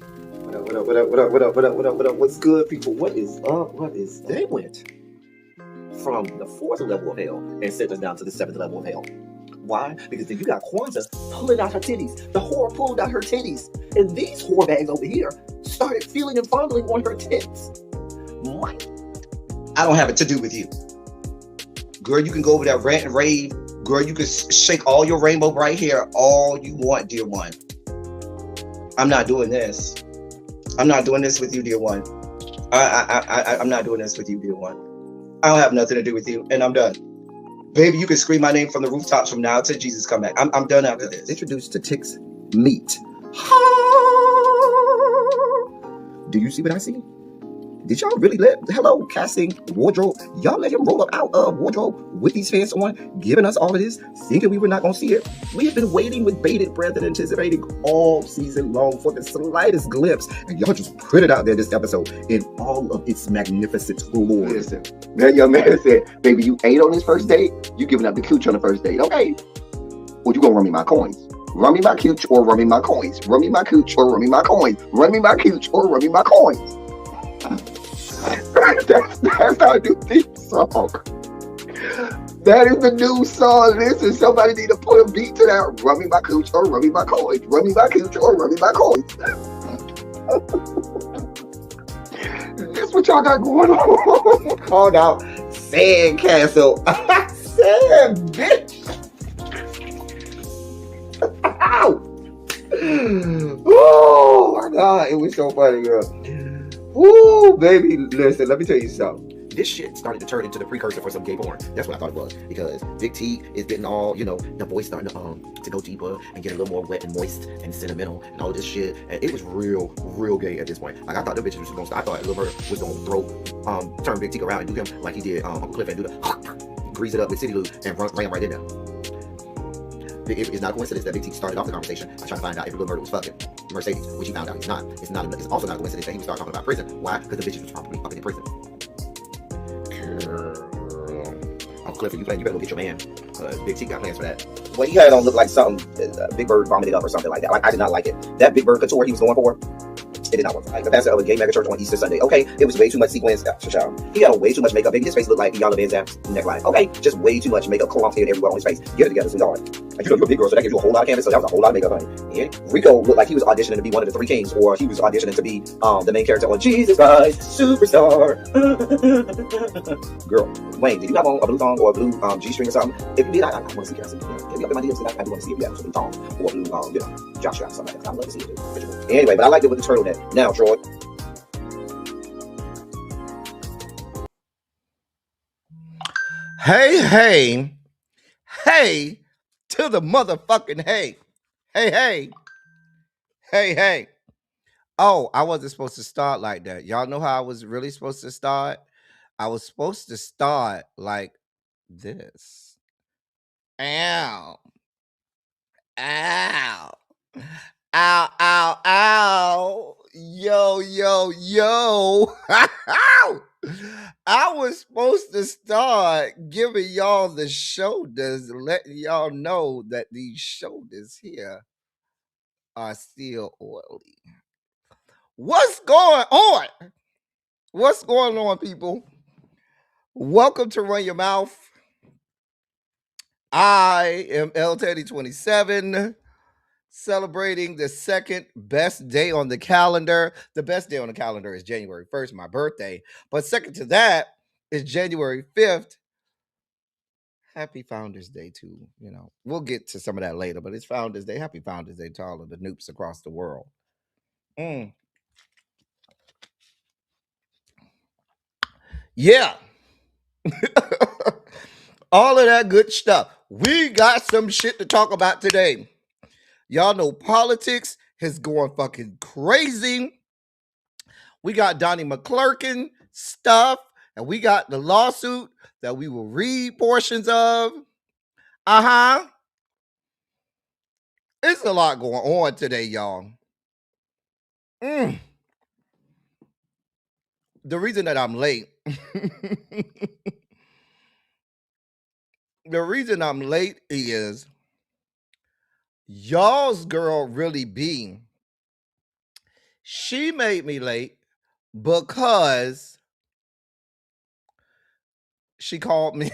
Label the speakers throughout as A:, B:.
A: What up, what up, what up, what up, what up, what up, what up, what up? What's good, people? What is up? What is they went from the fourth level of hell and sent us down to the seventh level of hell. Why? Because then you got Kwanzaa pulling out her titties. The whore pulled out her titties. And these whore bags over here started feeling and fondling on her tits. What?
B: I don't have it to do with you. Girl, you can go over there, rant and rave. Girl, you can shake all your rainbow bright hair all you want, dear one. I'm not doing this. I'm not doing this with you, dear one. I'm not doing this with you, dear one. I don't have nothing to do with you, and I'm done. Baby, you can scream my name from the rooftops from now till Jesus come back. I'm done after this.
A: Introduced to Tick's meat. Do you see what I see? Did y'all really hello, casting, wardrobe, y'all let him roll up out of wardrobe with these pants on, giving us all of this, thinking we were not going to see it? We have been waiting with bated breath and anticipating all season long for the slightest glimpse, and y'all just put it out there this episode in all of its magnificent glory.
C: Listen, that young man said, baby, you ate on this first date, you giving up the cooch on the first date, okay? Well, you gonna run me my coins. Run me my cooch or run me my coins. Run me my cooch or run me my coins. Run me my cooch or run me my coins. That's our new theme song. That is the new song. Listen, somebody need to put a beat to that. Run me my cooch or run me my coins. Run me my cooch or run me my coins. That's what y'all got going on.
A: Called out Sandcastle. Sand, bitch. Ow. Oh my God, it was so funny, girl. Ooh, baby, listen, let me tell you something. This shit started to turn into the precursor for some gay porn. That's what I thought it was. Because Big T is getting all, the voice starting to go deeper and get a little more wet and moist and sentimental and all this shit. And it was real gay at this point. Like, I thought the bitches was going to start. I thought Lil Bird was going to turn Big T around and do him like he did Uncle Cliff and do the grease it up with City Lou and ran right in there. It's not a coincidence that Big T started off the conversation by trying to find out if Lil Murder was fucking Mercedes, which he found out he's not. It's also not a coincidence that he would start talking about prison. Why? Because the bitches was probably fucking in prison. Uncle Clifford, you better go get your man. Big T got plans for that. Well, he had on look like something Big Bird vomited up or something like that. Like, I did not like it. That Big Bird couture he was going for, it did not work. Like the pastor of a gay mega church on Easter Sunday. Okay, it was way too much sequins. He had on way too much makeup. Baby, his face looked like Iyanla Vanzant's neckline. Okay, just way too much makeup clumped in everywhere on his face. Get it together, sweetheart. Like, you're a big girl, so that gives you a whole lot of canvas. So that was a whole lot of makeup, honey. And Rico looked like he was auditioning to be one of the three kings, or he was auditioning to be the main character on Jesus Christ Superstar. Girl, Wayne, did you have on a blue thong or a blue G-string or something? If you did, I want to see it. Get me up in my DMs, and I do want to see if you have a blue thong or a blue, jock strap or something like that. I'd love to see it too. Anyway, but I liked it with the turtleneck. Now, Troy. Hey to the motherfucking hey. Hey. Oh, I wasn't supposed to start like that. Y'all know how I was really supposed to start? I was supposed to start like this. Ow. Yo. I was supposed to start giving y'all the shoulders, letting y'all know that these shoulders here are still oily. What's going on? What's going on, people? Welcome to Run Your Mouth. I am L Teddy 27, celebrating the second best day on the calendar. The best day on the calendar is January 1st, my birthday. But second to that is January 5th. Happy Founders Day, too. We'll get to some of that later, but it's Founders Day. Happy Founders Day to all of the noops across the world. Yeah. All of that good stuff. We got some shit to talk about today. Y'all know politics is going fucking crazy. We got Donnie McClurkin stuff, and we got the lawsuit that we will read portions of. It's a lot going on today, y'all. The reason that I'm late, is y'all's girl really B She made me late because she called me.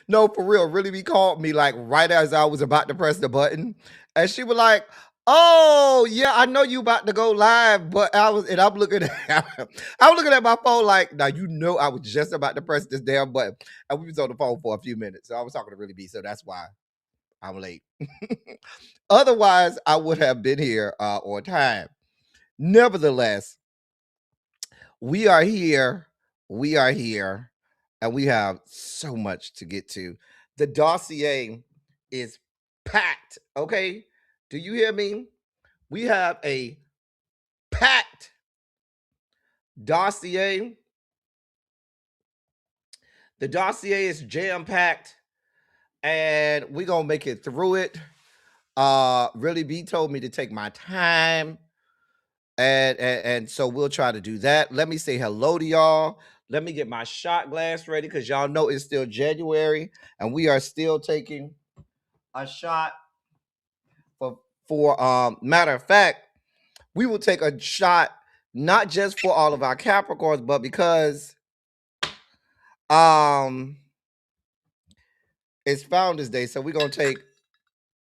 A: No, for real, really, he called me like right as I was about to press the button, and she was like, "Oh yeah, I know you about to go live," but I'm looking at, I'm looking at my phone like, now you know I was just about to press this damn button, and we was on the phone for a few minutes, so I was talking to Really B, so that's why I'm late. Otherwise, I would have been here on time. Nevertheless, we are here. We are here, and we have so much to get to. The dossier is packed. Okay, do you hear me? We have a packed dossier. The dossier is jam packed, and we're gonna make it through it. Really, B told me to take my time. And so we'll try to do that. Let me say hello to y'all. Let me get my shot glass ready because y'all know it's still January and we are still taking a shot for matter of fact, we will take a shot not just for all of our Capricorns, but because it's Founders Day, so we're gonna take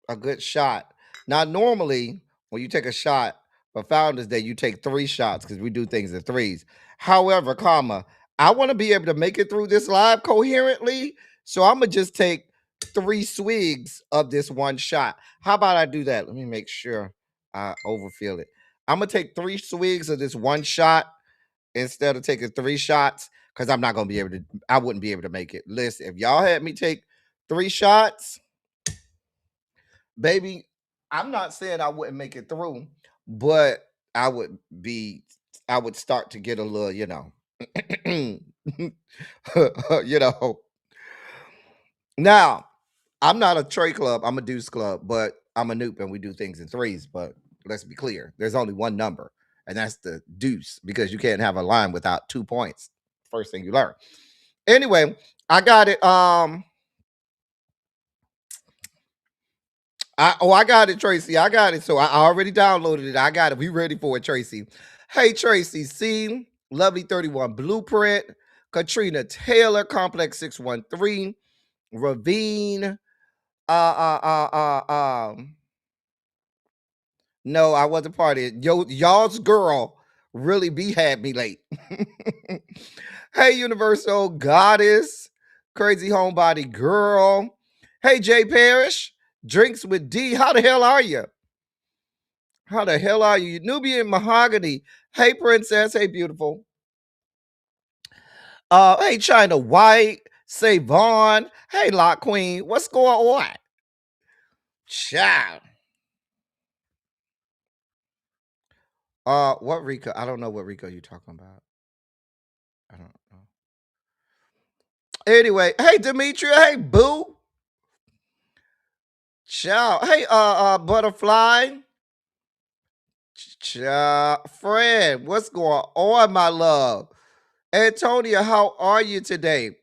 A: a good shot. Now, normally when you take a shot for Founders Day, you take 3 shots because we do things in threes. However, I want to be able to make it through this live coherently, so I'm gonna just take 3 swigs of this one shot. How about I do that? Let me make sure I overfill it. I'm gonna take 3 swigs of this one shot instead of taking 3 shots because I'm not gonna be able to. I wouldn't be able to make it. Listen, if y'all had me take 3 shots, baby, I'm not saying I wouldn't make it through, but I would start to get a little, you know. Now, I'm not a Trey club, I'm a Deuce club, but I'm a Noop and we do things in threes. But let's be clear, there's only one number, and that's the deuce, because you can't have a line without 2 points. First thing you learn. Anyway, I got it. I got it, Tracy. I got it. So I already downloaded it. I got it. We ready for it, Tracy. Hey, Tracy. See, Lovely 31 Blueprint, Katrina Taylor, Complex 613, Ravine. No, I wasn't part of it. Y'all's girl Really B had me late. Hey, Universal Goddess, Crazy Homebody Girl. Hey, Jay Parrish, Drinks with D. How the hell are you? How the hell are you? Nubian Mahogany. Hey, Princess. Hey, beautiful. Hey, China White. Say Vaughn. Hey, Lock Queen. What's going on? Child. What Rico? I don't know what Rico you talking about. I don't know. Anyway, hey, Demetria. Hey, Boo. Ciao. Hey, Butterfly. Ciao. Fred, what's going on, my love? Antonia, how are you today?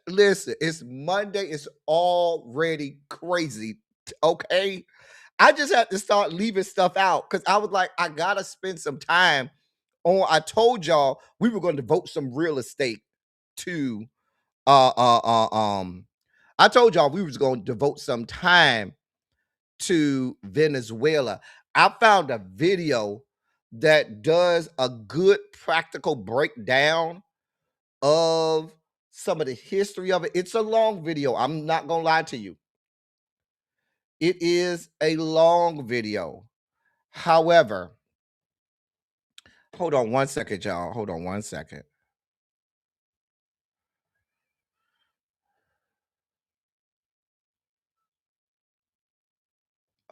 A: Listen, it's Monday. It's already crazy. Okay. I just have to start leaving stuff out because I was like, I gotta spend some time on. I told y'all we were going to devote some real estate to uh uh uh um I told y'all we was going to devote some time to Venezuela. I found a video that does a good practical breakdown of some of the history of it. It's a long video. I'm not going to lie to you. It is a long video. However, hold on one second, y'all. Hold on one second.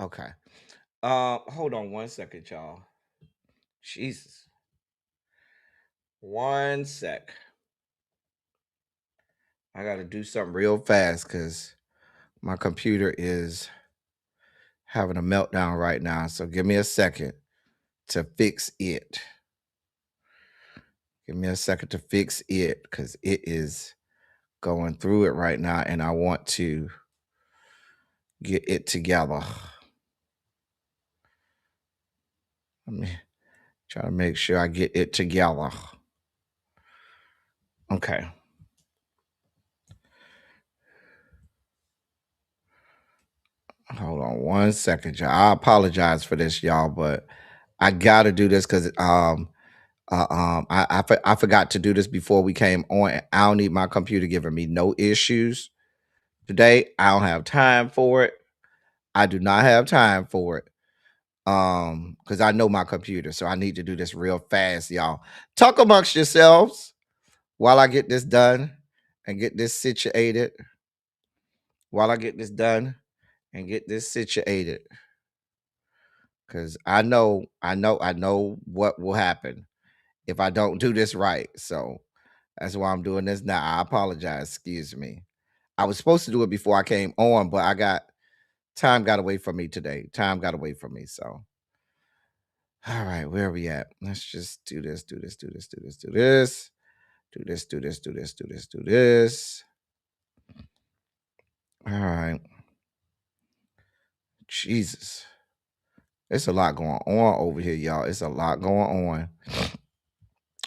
A: Okay. Hold on one second, y'all. Jesus. One sec. I got to do something real fast because my computer is having a meltdown right now. So give me a second to fix it. Give me a second to fix it because it is going through it right now and I want to get it together. Let me
D: Trying to make sure I get it together. Okay. Hold on 1 second, y'all. I apologize for this, y'all, but I gotta do this because I forgot to do this before we came on. I don't need my computer giving me no issues today. I don't have time for it. I do not have time for it. Because I know my computer, so I need to do this real fast, y'all. Talk amongst yourselves while I get this done and get this situated. While I get this done and get this situated. Because I know what will happen if I don't do this right. So that's why I'm doing this now. I apologize. Excuse me. I was supposed to do it before I came on, but time got away from me today. Time got away from me. So, all right, where are we at? Let's just do this, do this, do this, do this, do this, do this, do this, do this, do this, do this. All right. Jesus. It's a lot going on over here, y'all. It's a lot going on.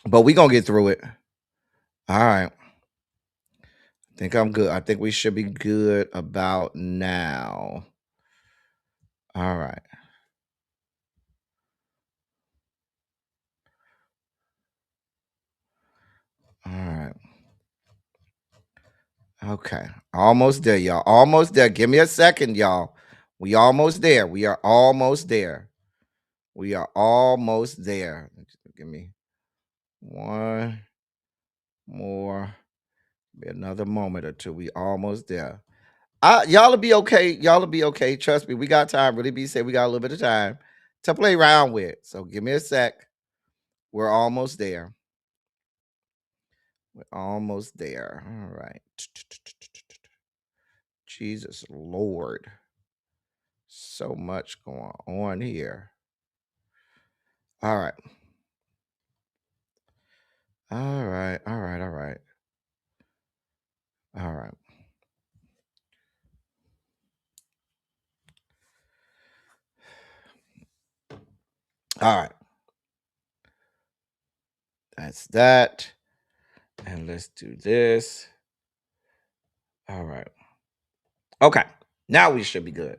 D: But we're going to get through it. All right. I think I'm good. I think we should be good about now. All right. All right. Okay. Almost there, y'all. Almost there. Give me a second, y'all. We almost there. We are almost there. We are almost there. Give me one more, another moment or two. We almost there. Y'all will be okay. Y'all will be okay. Trust me. We got time. Really be said we got a little bit of time to play around with. So give me a sec. We're almost there. We're almost there. All right. Jesus Lord. So much going on here. All right. All right. All right. All right. All right. All right. That's that. And let's do this. All right. Okay. Now we should be good.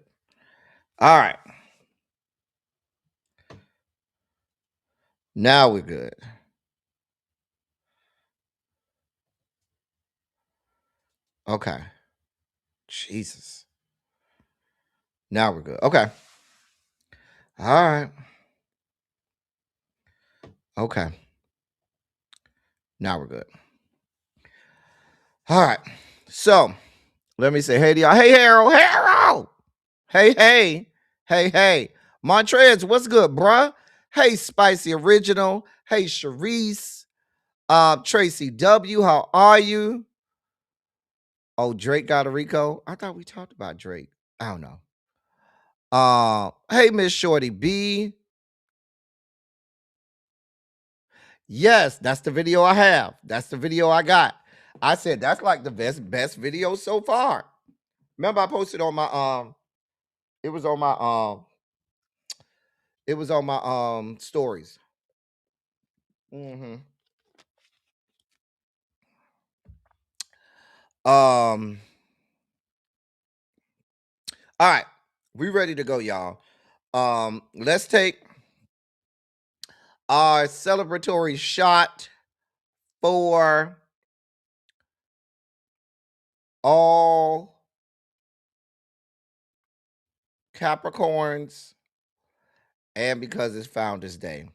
D: All right. Now we're good. Okay. Jesus. Now we're good. Okay. All right. Okay. Now we're good. All right. So let me say hey to y'all. Hey, Harold. Harold. Hey, hey. Hey, hey. Montrez, what's good, bruh? Hey, Spicy Original. Hey, Sharice. Tracy W, how are you? Oh, Drake got a Rico. I thought we talked about Drake. I don't know. Hey, Miss Shorty B. Yes, that's the video I have. That's the video I got. I said that's like the best video so far. Remember, I posted on my it was on my stories. Mm-hmm. All right, we ready to go, y'all. Let's take our celebratory shot for all Capricorns and because it's Founders Day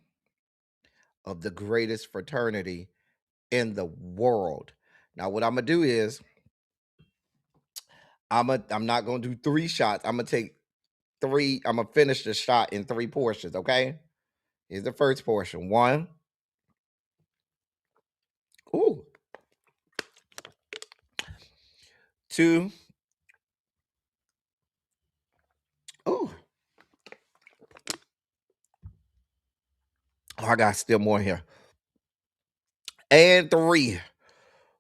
D: of the greatest fraternity in the world. Now, what I'm gonna do is I'm not gonna do 3 shots. I'm gonna take 3. I'm gonna finish the shot in 3 portions. Okay. Here's the first portion. 1. Ooh. 2. Ooh. Oh, I got still more here. And 3.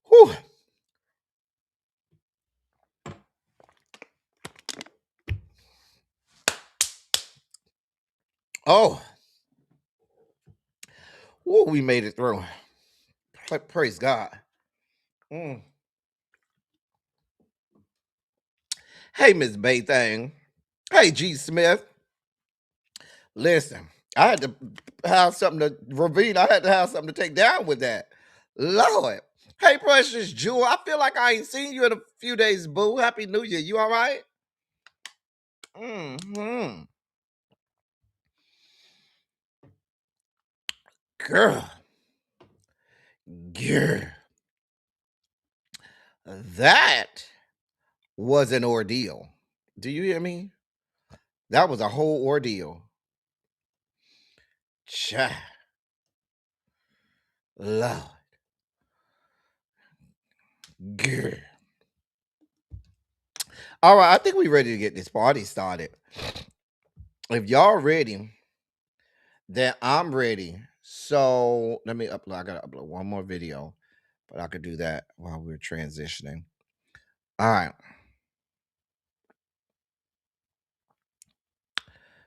D: Whew. Oh. Woo, we made it through. Praise God. Mm. Hey, Miss Baythang. Hey, G. Smith. Listen, I had to have something to Ravine. I had to have something to take down with that. Lord. Hey, Precious Jewel. I feel like I ain't seen you in a few days, boo. Happy New Year. You all right? Mm-hmm. Girl. Girl. That was an ordeal. Do you hear me? That was a whole ordeal. Cha. Lord. Girl. All right, I think we're ready to get this party started. If y'all ready, then I'm ready. So let me upload. I gotta upload one more video, but I could do that while we're transitioning. All right.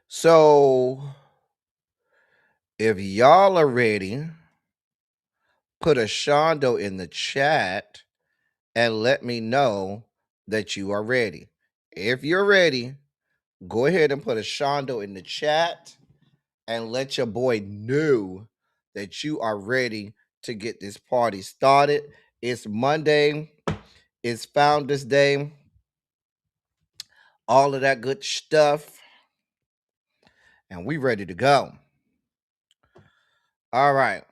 D: So if y'all are ready, put a Shondo in the chat and let me know that you are ready. If you're ready, go ahead and put a Shondo in the chat and let your boy know that you are ready to get this party started. It's Monday. It's Founders Day. All of that good stuff. And we ready to go. All right.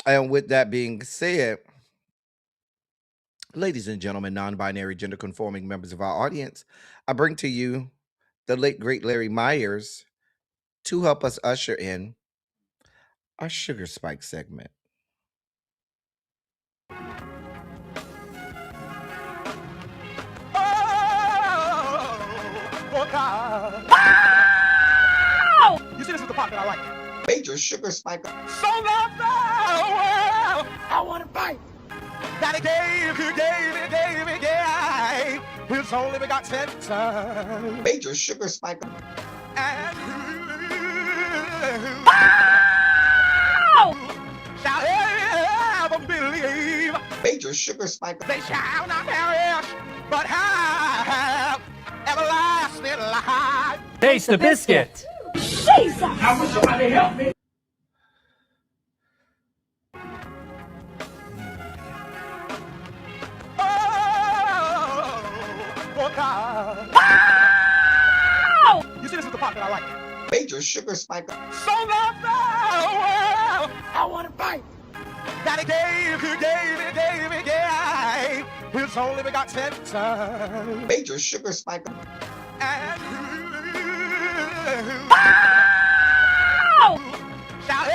D: And with that being said, ladies and gentlemen, non-binary, gender-conforming members of our audience, I bring to you the late, great Larry Myers to help us usher in our Sugar Spike segment.
E: Oh, God. You see, this is the part that I like.
B: Major sugar spike.
E: So loved the world, I want to fight. That he gave, his only begotten son.
B: Major sugar spike.
E: And who shall ever believe?
B: Major sugar spike.
E: They shall not perish, but have everlasting life.
F: Taste the biscuit.
G: Jesus! I wish somebody help me.
E: Oh, God. You see, this is the part that I like.
B: Major sugar spike.
E: So loved the world, I want to fight. That he gave, his only begotten son.
B: Major sugar spike.
E: And who shall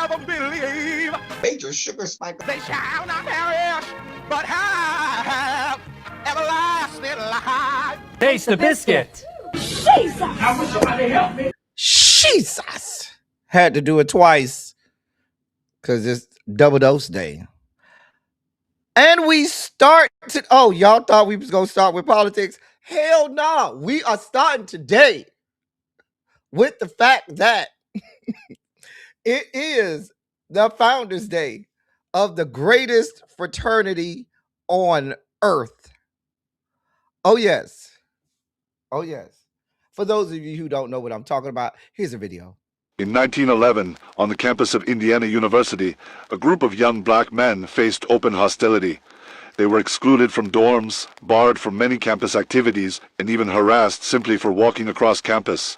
E: ever believe?
B: Major sugar spike.
E: They shall not perish, but have everlasting life.
F: Taste the biscuit.
G: Jesus! I wish somebody help me.
D: Jesus. Had to do it twice because it's double dose day. And we start to, oh, y'all thought we was going to start with politics? Hell no. We are starting today with the fact that it is the Founders Day of the greatest fraternity on earth. Oh, yes. Oh, yes. For those of you who don't know what I'm talking about, here's a video.
H: In 1911, on the campus of Indiana University, a group of young black men faced open hostility. They were excluded from dorms, barred from many campus activities, and even harassed simply for walking across campus.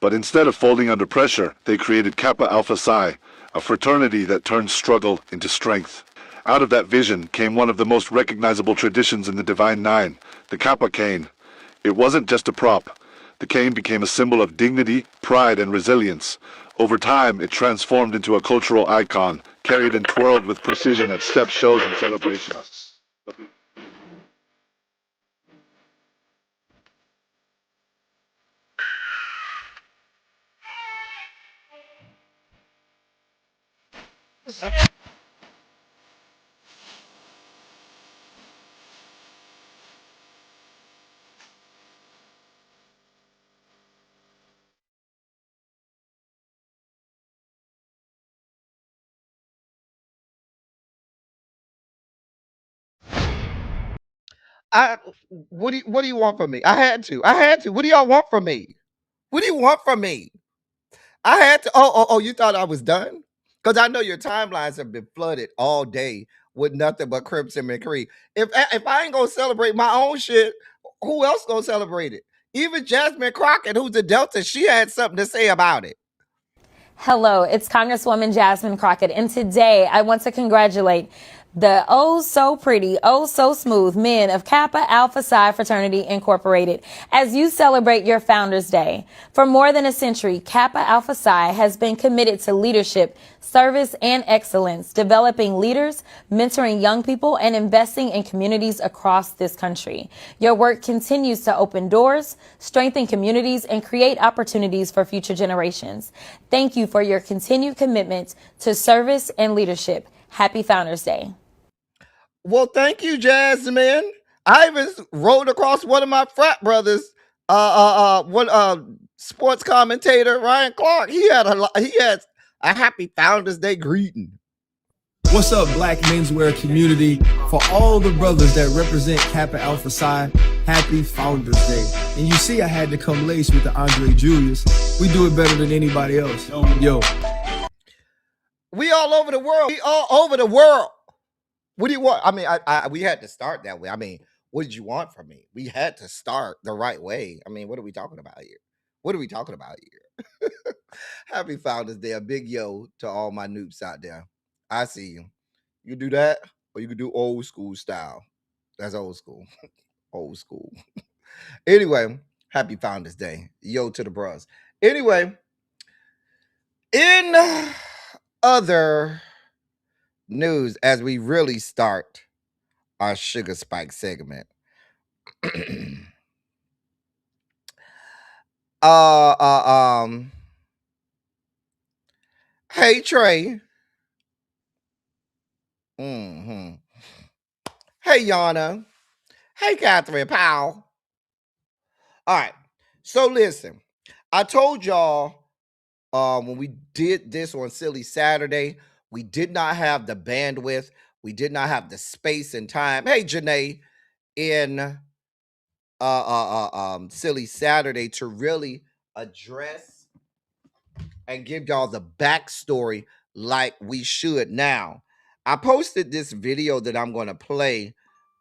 H: But instead of folding under pressure, they created Kappa Alpha Psi, a fraternity that turned struggle into strength. Out of that vision came one of the most recognizable traditions in the Divine Nine, the Kappa cane. It wasn't just a prop. The cane became a symbol of dignity, pride, and resilience. Over time, it transformed into a cultural icon, carried and twirled with precision at step shows and celebrations.
D: I what do you want from me? I had to. I had to. What do y'all want from me? What do you want from me? I had to. Oh, you thought I was done? Because I know your timelines have been flooded all day with nothing but Crips and McCree. If I ain't gonna celebrate my own shit, who else gonna celebrate it? Even Jasmine Crockett, who's a Delta, she had something to say about it.
I: Hello, it's Congresswoman Jasmine Crockett, and today I want to congratulate the oh so pretty, oh so smooth men of Kappa Alpha Psi Fraternity Incorporated as you celebrate your Founders Day. For more than a century, Kappa Alpha Psi has been committed to leadership, service, and excellence, developing leaders, mentoring young people, and investing in communities across this country. Your work continues to open doors, strengthen communities, and create opportunities for future generations. Thank you for your continued commitment to service and leadership. Happy Founders Day.
D: Well, thank you, Jasmine. I even rode across one of my frat brothers, one sports commentator, Ryan Clark. He had a happy Founders Day greeting.
J: What's up, Black menswear community? For all the brothers that represent Kappa Alpha Psi, happy Founders Day. And you see I had to come laced with the Andre Julius. We do it better than anybody else. Yo.
D: We all over the world. We all over the world. What do you want? I mean, we had to start that way. I mean, what did you want from me? We had to start the right way. I mean, what are we talking about here? What are we talking about here? Happy Founders Day. A big yo to all my noobs out there. I see you. You do that, or you can do old school style. That's old school. Old school. Anyway, happy Founders Day. Yo to the bros. Anyway, in other news, as we really start our sugar spike segment. Hey Trey. Hey Yana. Hey Catherine Powell. All right. So listen, I told y'all when we did this on Silly Saturday, we did not have the bandwidth. We did not have the space and time. Hey, Janae, in Silly Saturday to really address and give y'all the backstory like we should. Now, I posted this video that I'm going to play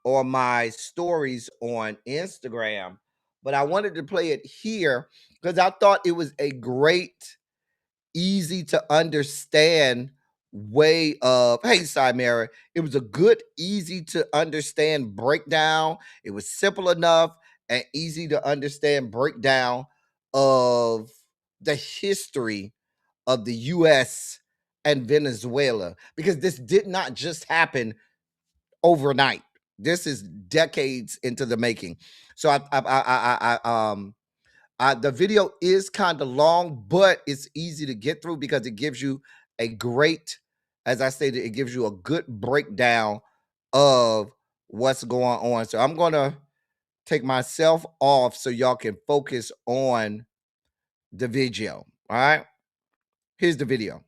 D: on my stories on Instagram, but I wanted to play it here because I thought it was a great, easy to understand way of, hey Cymera, it was a good, easy to understand breakdown. It was simple enough and easy to understand breakdown of the history of the US and Venezuela, because this did not just happen overnight. This is decades into the making. So the video is kind of long, but it's easy to get through because it gives you a great, as I stated, it gives you a good breakdown of what's going on. So I'm going to take myself off so y'all can focus on the video. All right. Here's the video.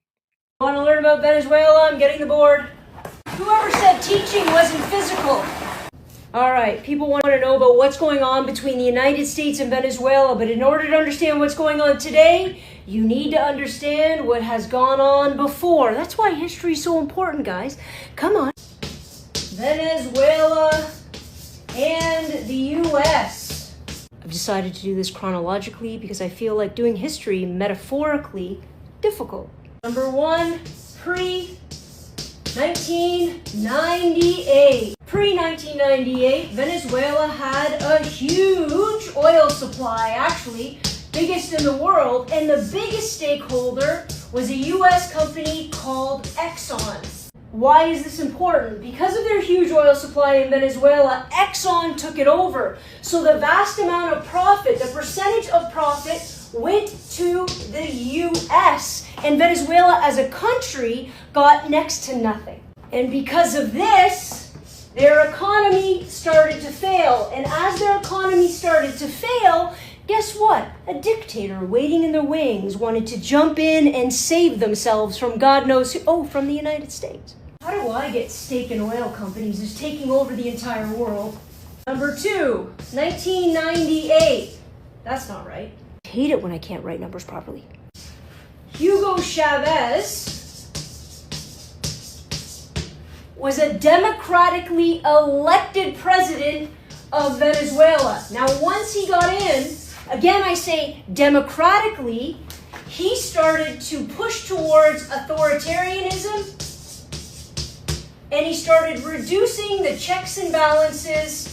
K: Want to learn about Venezuela? I'm getting the board. Whoever said teaching wasn't physical? All right, people want to know about what's going on between the United States and Venezuela, but in order to understand what's going on today, you need to understand what has gone on before. That's why history is so important, guys. Come on. Venezuela and the U.S. I've decided to do this chronologically because I feel like doing history metaphorically difficult. Number one, pre-1998. Pre-1998, Venezuela had a huge oil supply, actually, biggest in the world, and the biggest stakeholder was a U.S. company called Exxon. Why is this important? Because of their huge oil supply in Venezuela, Exxon took it over. So the vast amount of profit, the percentage of profit, went to the U.S. and Venezuela as a country got next to nothing. And because of this, their economy started to fail. And as their economy started to fail, guess what? A dictator waiting in the wings wanted to jump in and save themselves from God knows who. Oh, from the United States. How do I get steak and oil companies is taking over the entire world? Number 2, 1998. That's not right. I hate it when I can't write numbers properly. Hugo Chavez was a democratically elected president of Venezuela. Now, once he got in, again I say democratically, he started to push towards authoritarianism, and he started reducing the checks and balances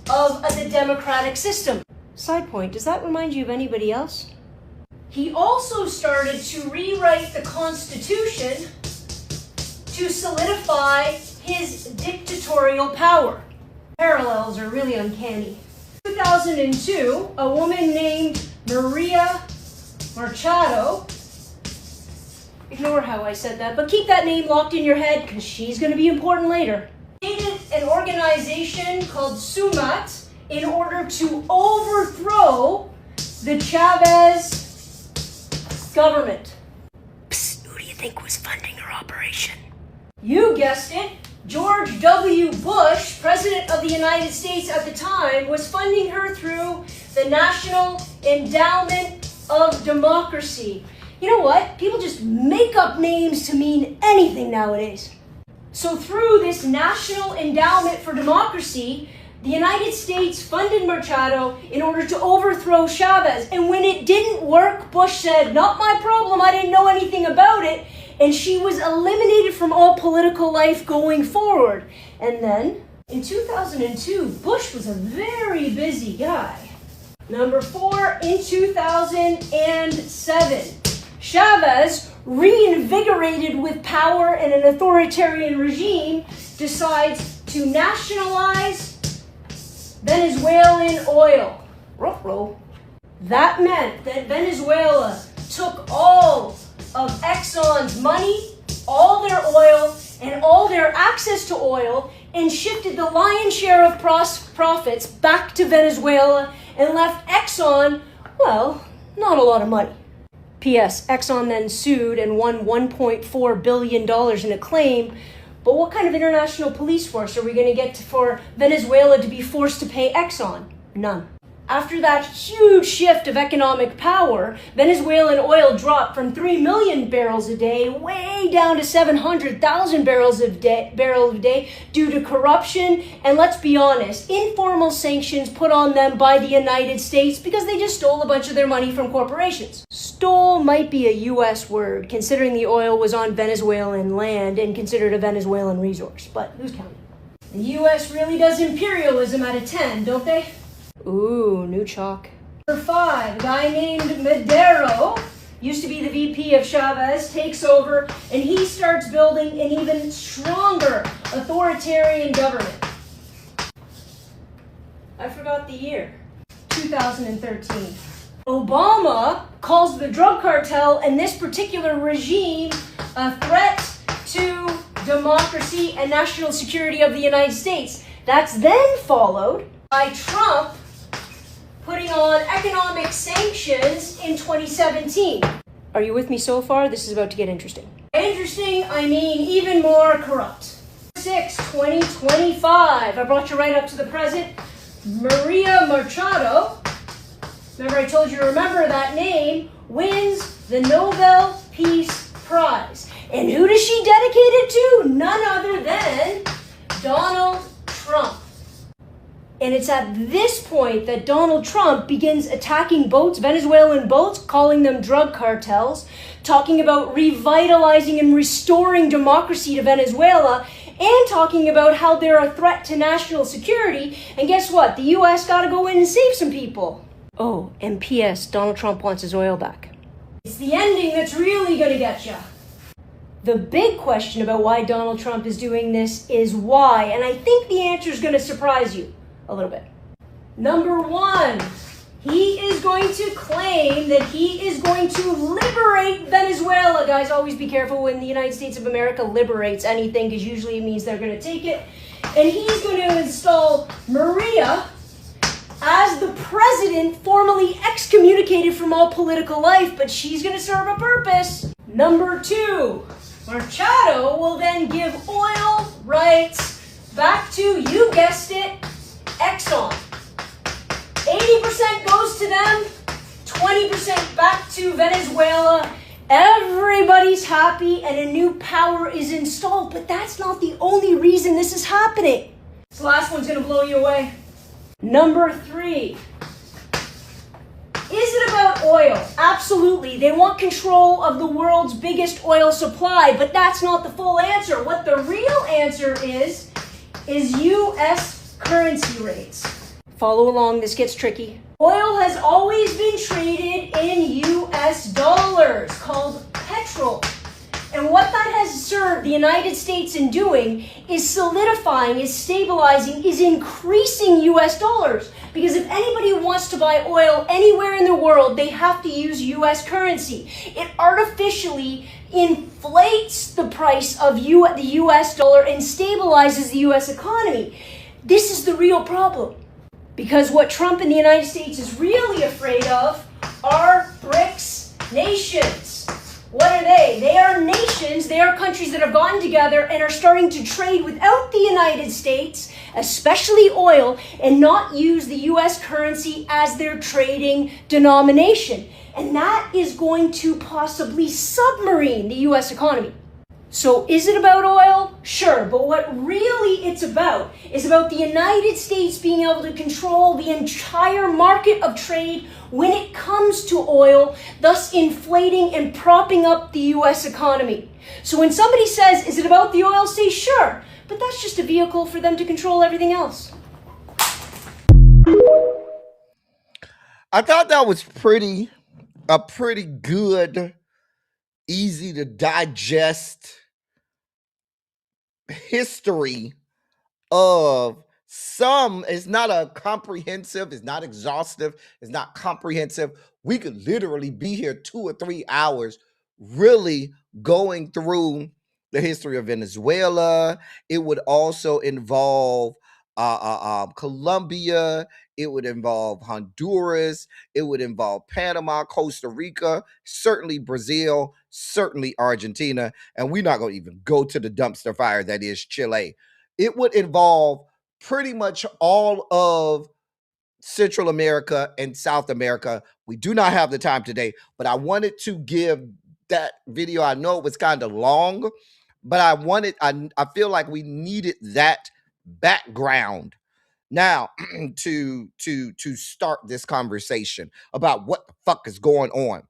K: of the democratic system. Side point, does that remind you of anybody else? He also started to rewrite the Constitution to solidify his dictatorial power. Parallels are really uncanny. 2002, a woman named Maria Machado, ignore how I said that, but keep that name locked in your head because she's going to be important later, created an organization called SUMAT in order to overthrow the Chavez government. Psst, who do you think was funding her operation? You guessed it. George W. Bush, President of the United States at the time, was funding her through the National Endowment of Democracy. You know what? People just make up names to mean anything nowadays. So through this National Endowment for Democracy, the United States funded Machado in order to overthrow Chavez. And when it didn't work, Bush said, "Not my problem, I didn't know anything about it." And she was eliminated from all political life going forward. And then, in 2002, Bush was a very busy guy. Number 4, in 2007, Chavez, reinvigorated with power and an authoritarian regime, decides to nationalize Venezuelan oil. Ruh-roh. That meant that Venezuela took all of Exxon's money, all their oil, and all their access to oil, and shifted the lion's share of profits back to Venezuela and left Exxon, well, not a lot of money. P.S. Exxon then sued and won $1.4 billion in a claim. But what kind of international police force are we going to get for Venezuela to be forced to pay Exxon? None. After that huge shift of economic power, Venezuelan oil dropped from 3 million barrels a day way down to 700,000 barrels a day due to corruption and, let's be honest, informal sanctions put on them by the United States because they just stole a bunch of their money from corporations. Stole might be a U.S. word, considering the oil was on Venezuelan land and considered a Venezuelan resource, but who's counting? The U.S. really does imperialism out of 10, don't they? Ooh, new chalk. Number 5, a guy named Madero, used to be the VP of Chavez, takes over, and he starts building an even stronger authoritarian government. I forgot the year. 2013. Obama calls the drug cartel and this particular regime a threat to democracy and national security of the United States. That's then followed by Trump putting on economic sanctions in 2017. Are you with me so far? This is about to get interesting. Interesting, I mean even more corrupt. 6, 2025. I brought you right up to the present. Maria Machado, remember I told you to remember that name, wins the Nobel Peace Prize. And who does she dedicate it to? None other than Donald Trump. And it's at this point that Donald Trump begins attacking boats, Venezuelan boats, calling them drug cartels, talking about revitalizing and restoring democracy to Venezuela, and talking about how they're a threat to national security. And guess what? The U.S. got to go in and save some people. Oh, and P.S. Donald Trump wants his oil back. It's the ending that's really going to get you. The big question about why Donald Trump is doing this is why, and I think the answer is going to surprise you a little bit. Number 1, he is going to claim that he is going to liberate Venezuela. Guys, always be careful when the United States of America liberates anything, because usually it means they're going to take it. And he's going to install Maria as the president, formally excommunicated from all political life, but she's going to serve a purpose. Number 2, Machado will then give oil rights back to, you guessed it, Exxon. 80% goes to them, 20% back to Venezuela. Everybody's happy and a new power is installed, but that's not the only reason this is happening. This last one's gonna blow you away. Number 3. Is it about oil? Absolutely. They want control of the world's biggest oil supply, but that's not the full answer. What the real answer is U.S. currency rates. Follow along, this gets tricky. Oil has always been traded in U.S. dollars, called petrol. And what that has served the United States in doing is solidifying, is stabilizing, is increasing U.S. dollars. Because if anybody wants to buy oil anywhere in the world, they have to use U.S. currency. It artificially inflates the price of the U.S. dollar and stabilizes the U.S. economy. This is the real problem. Because what Trump and the United States is really afraid of are BRICS nations. What are they? They are nations, they are countries that have gotten together and are starting to trade without the United States, especially oil, and not use the U.S. currency as their trading denomination. And that is going to possibly submarine the U.S. economy. So is it about oil? Sure, but what really it's about is about the United States being able to control the entire market of trade when it comes to oil, thus inflating and propping up the U.S. economy. So when somebody says, is it about the oil? Say sure, but that's just a vehicle for them to control everything else.
D: I thought that was a pretty good, easy to digest history of some. It's not a comprehensive, it's not exhaustive, it's not comprehensive. We could literally be here 2 or 3 hours really going through the history of Venezuela. It would also involve Colombia. It would involve Honduras. It would involve Panama, Costa Rica, certainly Brazil, certainly Argentina. And we're not going to even go to the dumpster fire that is Chile. It would involve pretty much all of Central America and South America. We do not have the time today, but I wanted to give that video. I know it was kind of long, but I feel like we needed that background now to start this conversation about what the fuck is going on.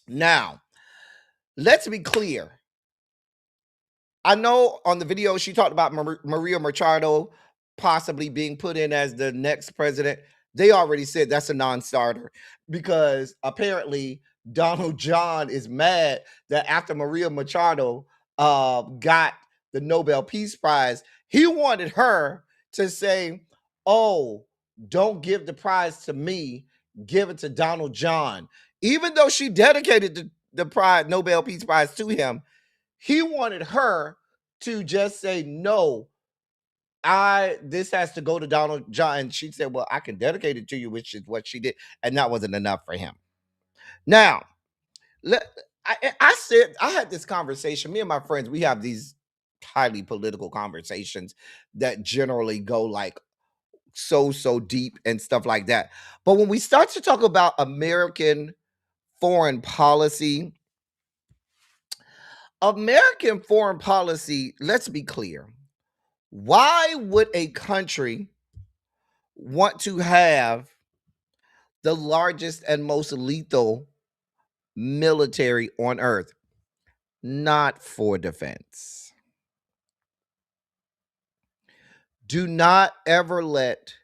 D: Now, let's be clear. I know on the video she talked about Maria Machado possibly being put in as the next president. They already said that's a non-starter because apparently Donald John is mad that after Maria Machado got the Nobel Peace Prize, he wanted her to say, oh, don't give the prize to me, give it to Donald John. Even though she dedicated the Nobel Peace Prize to him, he wanted her to just say, no, this has to go to Donald John. And she said, well, I can dedicate it to you, which is what she did. And that wasn't enough for him. Now, I had this conversation. Me and my friends, we have these highly political conversations that generally go like so deep and stuff like that. But when we start to talk about American foreign policy, let's be clear. Why would a country want to have the largest and most lethal military on earth? Not for defense. Do not ever let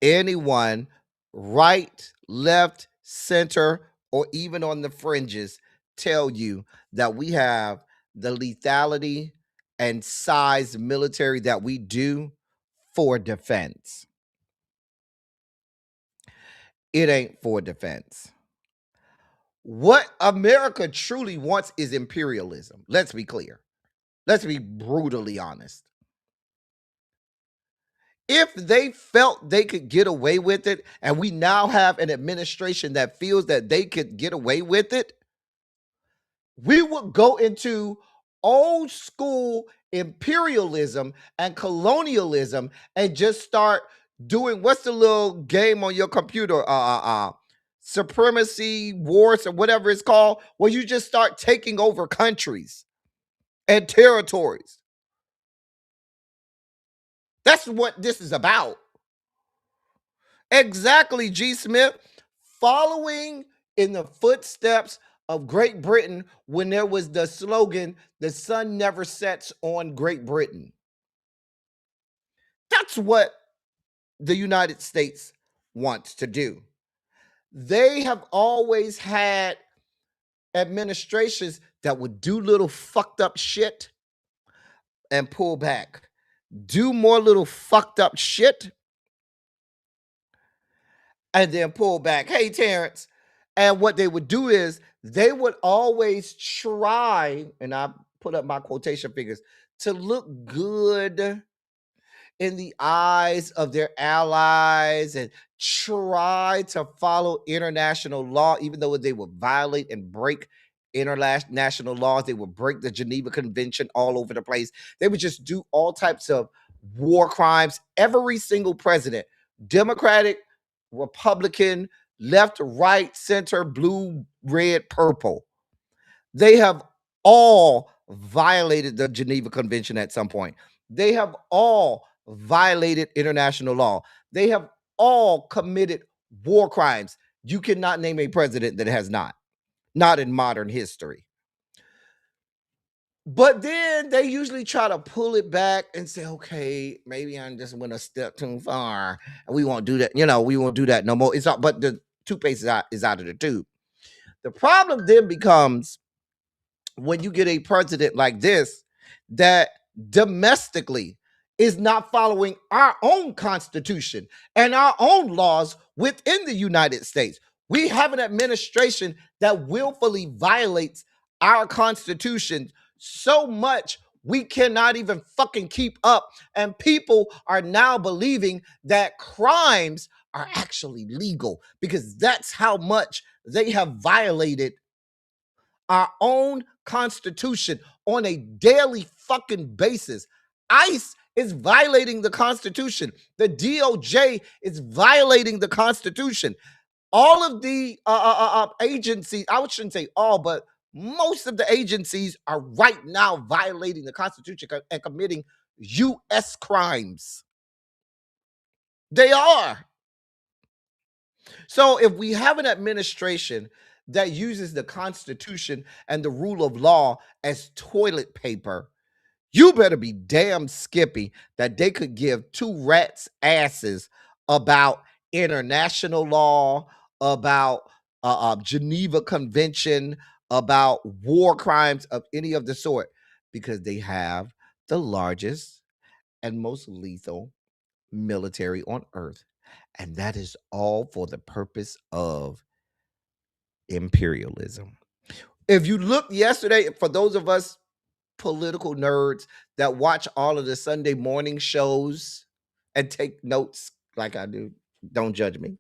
D: anyone, right, left, center, or even on the fringes, tell you that we have the lethality and size military that we do for defense. It ain't for defense. What America truly wants is imperialism. Let's be clear. Let's be brutally honest. If they felt they could get away with it, and we now have an administration that feels that they could get away with it, we would go into old school imperialism and colonialism and just start doing what's the little game on your computer? Supremacy wars or whatever it's called, where you just start taking over countries and territories. That's what this is about. Exactly, G. Smith. Following in the footsteps of Great Britain when there was the slogan, "The sun never sets on Great Britain." That's what the United States wants to do. They have always had administrations that would do little fucked up shit and pull back, do more little fucked up shit and then pull back. Hey, Terrence. And what they would do is they would always try, and I put up my quotation figures, to look good in the eyes of their allies and try to follow international law, even though they would violate and break international laws. They would break the Geneva Convention all over the place. They would just do all types of war crimes. Every single president, Democratic, Republican, left, right, center, blue, red, purple, they have all violated the Geneva Convention at some point. They have all violated international law. They have all committed war crimes. You cannot name a president that has not in modern history. But then they usually try to pull it back and say, okay, maybe I just went a step too far and we won't do that. We won't do that no more. It's all, but the toothpaste is out of the tube. The problem then becomes when you get a president like this that domestically is not following our own constitution and our own laws within the United States. We have an administration that willfully violates our constitution so much we cannot even fucking keep up. And people are now believing that crimes are actually legal because that's how much they have violated our own constitution on a daily fucking basis. ICE is violating the Constitution. The DOJ is violating the Constitution. All of the agencies, I shouldn't say all, but most of the agencies are right now violating the Constitution and committing U.S. crimes. They are. So if we have an administration that uses the Constitution and the rule of law as toilet paper, you better be damn skippy that they could give two rats' asses about international law, about Geneva Convention, about war crimes of any of the sort, because they have the largest and most lethal military on earth. And that is all for the purpose of imperialism. If you look yesterday, for those of us political nerds that watch all of the Sunday morning shows and take notes like I do, don't judge me.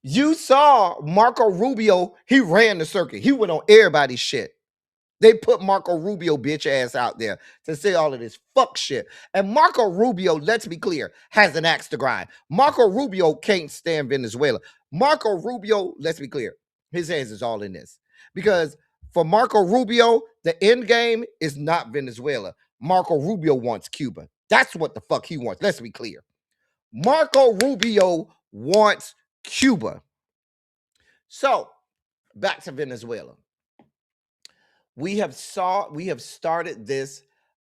D: You saw Marco Rubio, he ran the circuit. He went on everybody's shit. They put Marco Rubio bitch ass out there to say all of this fuck shit. And Marco Rubio, let's be clear, has an axe to grind. Marco Rubio can't stand Venezuela. Marco Rubio, let's be clear, his hands is all in this. Because for Marco Rubio, the end game is not Venezuela. Marco Rubio wants Cuba. That's what the fuck he wants. Let's be clear. Marco Rubio wants Cuba. So, back to Venezuela. We have started this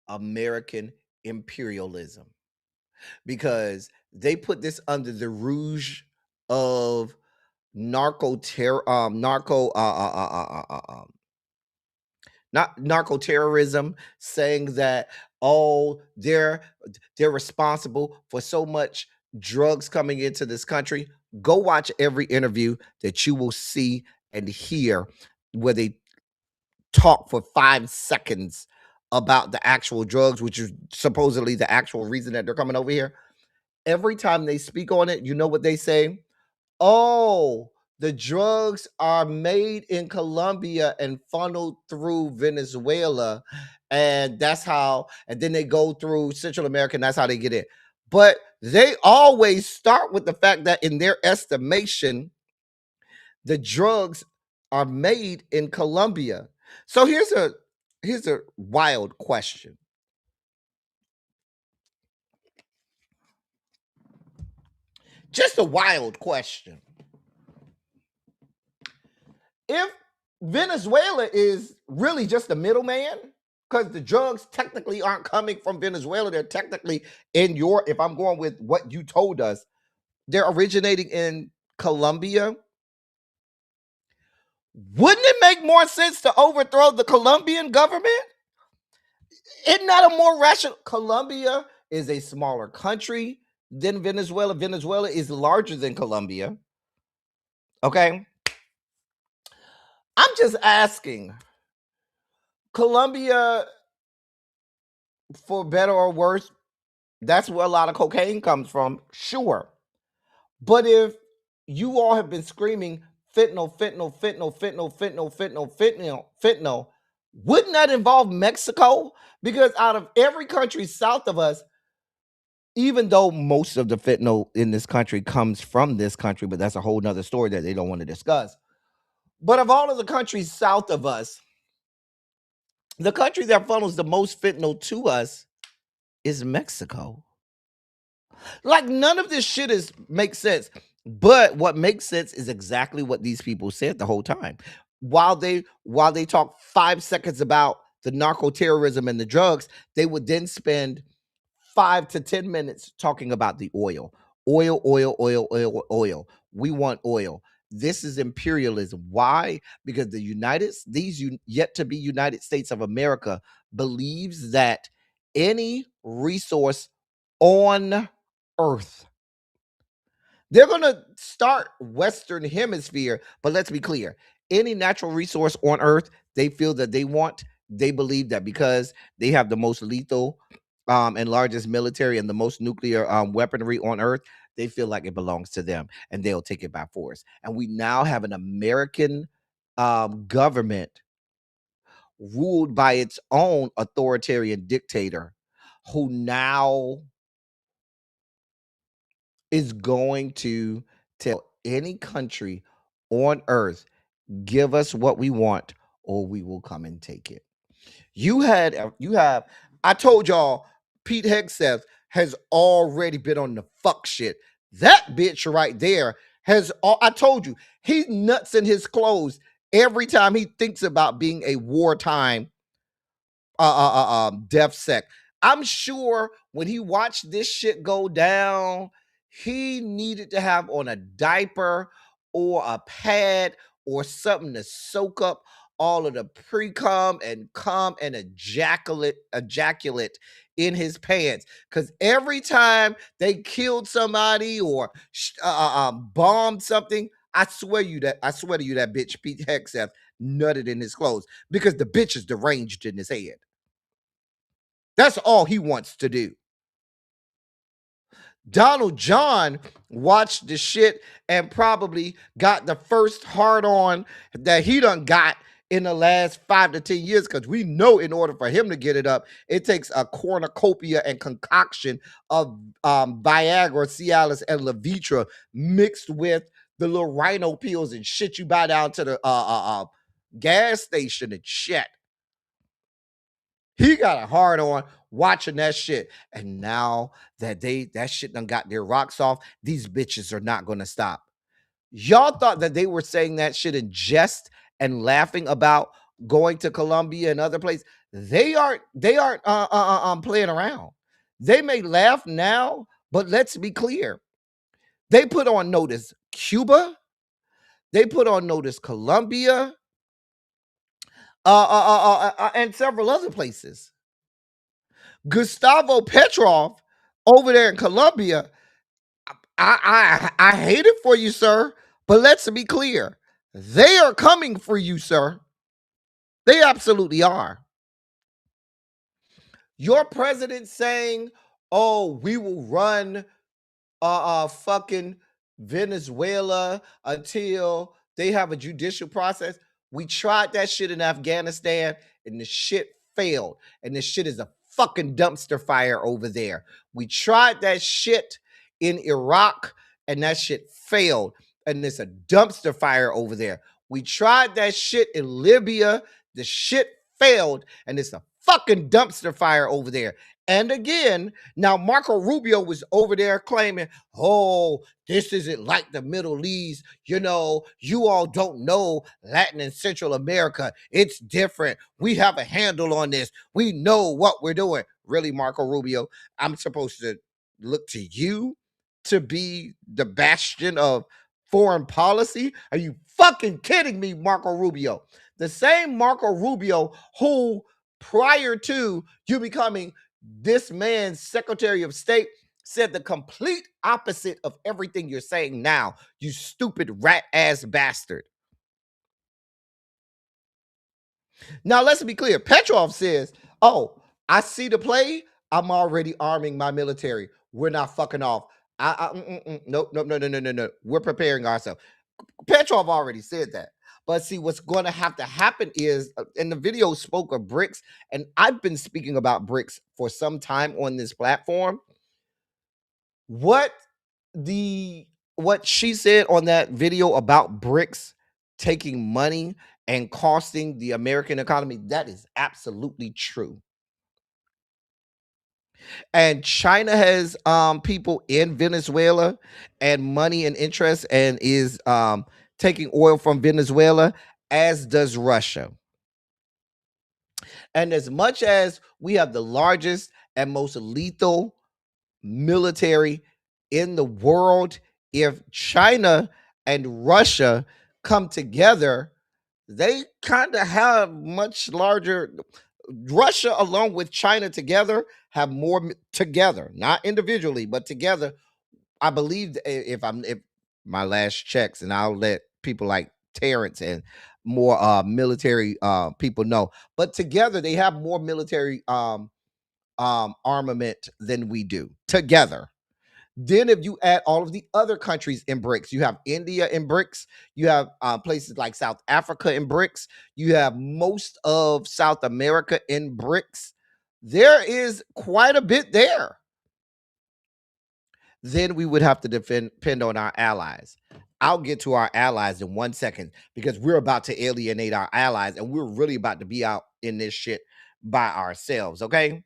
D: American imperialism because they put this under the rouge of narco terrorism, saying that they're responsible for so much drugs coming into this country. Go watch every interview that you will see and hear where they talk for 5 seconds about the actual drugs, which is supposedly the actual reason that they're coming over here. Every time they speak on it, you know what they say? Oh, the drugs are made in Colombia and funneled through Venezuela. And that's how, and then they go through Central America, and that's how they get it. But They always start with the fact that in their estimation, the drugs are made in Colombia. So here's a wild question. Just a wild question. If Venezuela is really just a middleman, because the drugs technically aren't coming from Venezuela, they're technically in your, if I'm going with what you told us, they're originating in Colombia. Wouldn't it make more sense to overthrow the Colombian government? Isn't that a more rational? Colombia is a smaller country than Venezuela. Venezuela is larger than Colombia. Okay. I'm just asking. Colombia, for better or worse, that's where a lot of cocaine comes from, sure. But if you all have been screaming fentanyl, fentanyl, fentanyl, fentanyl, fentanyl, fentanyl, fentanyl, fentanyl, wouldn't that involve Mexico? Because out of every country south of us, even though most of the fentanyl in this country comes from this country, but that's a whole nother story that they don't want to discuss. But of all of the countries south of us, the country that funnels the most fentanyl to us is Mexico. Like none of this shit makes sense. But what makes sense is exactly what these people said the whole time. While they talk 5 seconds about the narco terrorism and the drugs, they would then spend 5 to 10 minutes talking about the oil. Oil, oil, oil, oil, oil. We want oil. This is imperialism. Why? Because these yet to be United States of America believes that any resource on Earth, they're going to start Western Hemisphere, but let's be clear. Any natural resource on Earth they feel that they believe that because they have the most lethal and largest military and the most nuclear weaponry on Earth, they feel like it belongs to them and they'll take it by force. And we now have an American government ruled by its own authoritarian dictator who now is going to tell any country on Earth, give us what we want or we will come and take it. I told y'all, Pete Hegseth has already been on the fuck shit. That bitch right there I told you, he's nuts in his clothes every time he thinks about being a wartime DefSec. I'm sure when he watched this shit go down, he needed to have on a diaper or a pad or something to soak up all of the pre-cum and cum and ejaculate in his pants. Because every time they killed somebody or bombed something, I swear to you that bitch Pete Hegseth nutted in his clothes because the bitch is deranged in his head. That's all he wants to do. Donald John watched the shit and probably got the first hard on that he done got in the last 5 to 10 years, because we know in order for him to get it up, it takes a cornucopia and concoction of Viagra, Cialis, and Levitra mixed with the little rhino pills and shit you buy down to the gas station and shit. He got a hard on watching that shit. And now that that shit done got their rocks off, these bitches are not going to stop. Y'all thought that they were saying that shit in jest and laughing about going to Colombia and other places. They aren't playing around. They may laugh now, but let's be clear. They put on notice Cuba. They put on notice Colombia. And several other places. Gustavo Petrov over there in Colombia, I hate it for you, sir, but let's be clear. They are coming for you, sir. They absolutely are. Your president saying, oh, we will run fucking Venezuela until they have a judicial process. We tried that shit in Afghanistan and the shit failed. And the shit is a fucking dumpster fire over there. We tried that shit in Iraq, and that shit failed. And it's a dumpster fire over there. We tried that shit in Libya. The shit failed, and it's a fucking dumpster fire over there. And again, now Marco Rubio was over there claiming, oh, this isn't like the Middle East. You know, you all don't know Latin and Central America. It's different. We have a handle on this. We know what we're doing. Really, Marco Rubio, I'm supposed to look to you to be the bastion of foreign policy? Are you fucking kidding me, Marco Rubio? The same Marco Rubio who, prior to you becoming this man's Secretary of State, said the complete opposite of everything you're saying now, you stupid rat-ass bastard. Now, let's be clear. Petrov says, oh, I see the play. I'm already arming my military. We're not fucking off. Nope. We're preparing ourselves. Petrov already said that. But see, what's going to have to happen is, and the video spoke of BRICS, and I've been speaking about BRICS for some time on this platform. What she said on that video about BRICS taking money and costing the American economy, that is absolutely true. And China has people in Venezuela and money and interest, and is taking oil from Venezuela, as does Russia. And as much as we have the largest and most lethal military in the world, if China and Russia come together, they kind of have much larger. Russia, along with China together, have more together, not individually, but together. I believe if my last checks, and I'll let people like Terrence and more military people know, but together they have more military armament than we do together. Then if you add all of the other countries in BRICS, you have India in BRICS, you have places like South Africa in BRICS, you have most of South America in BRICS. There is quite a bit there. Then we would have to depend on our allies. I'll get to our allies in 1 second, because we're about to alienate our allies, and we're really about to be out in this shit by ourselves, okay?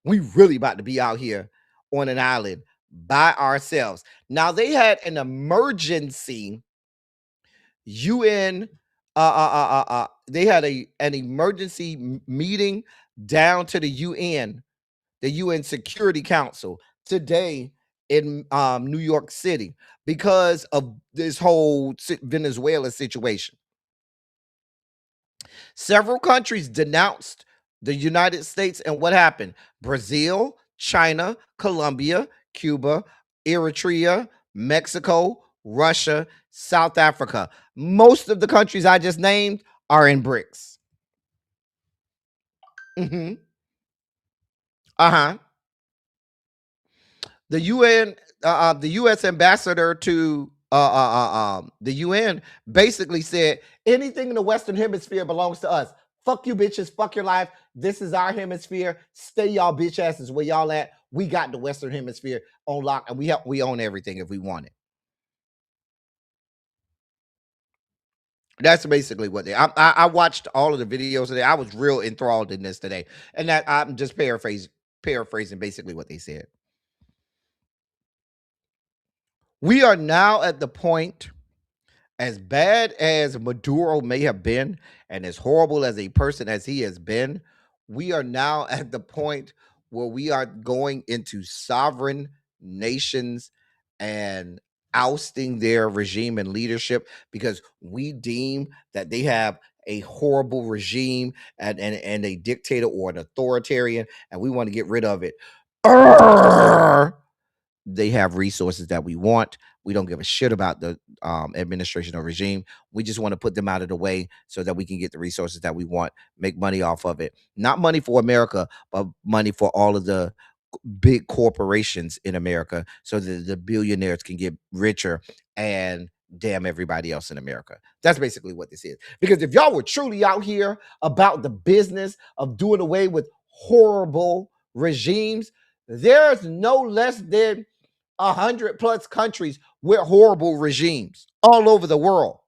D: We really about to be out here on an island by ourselves. Now, they had an emergency UN, they had an emergency meeting down to the UN Security Council today in New York City because of this whole Venezuela situation. Several countries denounced the United States, and what happened? Brazil, China, Colombia, Cuba, Eritrea, Mexico, Russia, South Africa. Most of the countries I just named are in BRICS. The UN, the U.S. ambassador to the UN basically said, anything in the Western Hemisphere belongs to us. Fuck you, bitches. Fuck your life. This is our hemisphere. Stay y'all bitch asses where y'all at. We got the Western Hemisphere on lock, and we own everything if we want it. That's basically what they. I watched all of the videos today. I was real enthralled in this today, and that I'm just paraphrasing basically what they said. We are now at the point, as bad as Maduro may have been, and as horrible as a person as he has been, we are now at the point where we are going into sovereign nations and ousting their regime and leadership, because we deem that they have a horrible regime and a dictator or an authoritarian, and we want to get rid of it. They have resources that we want. We don't give a shit about the administration or regime. We just want to put them out of the way so that we can get the resources that we want, make money off of it. Not money for America, but money for all of the big corporations in America, so that the billionaires can get richer and damn everybody else in America. That's basically what this is. Because if y'all were truly out here about the business of doing away with horrible regimes, there's no less than 100+ countries with horrible regimes all over the world.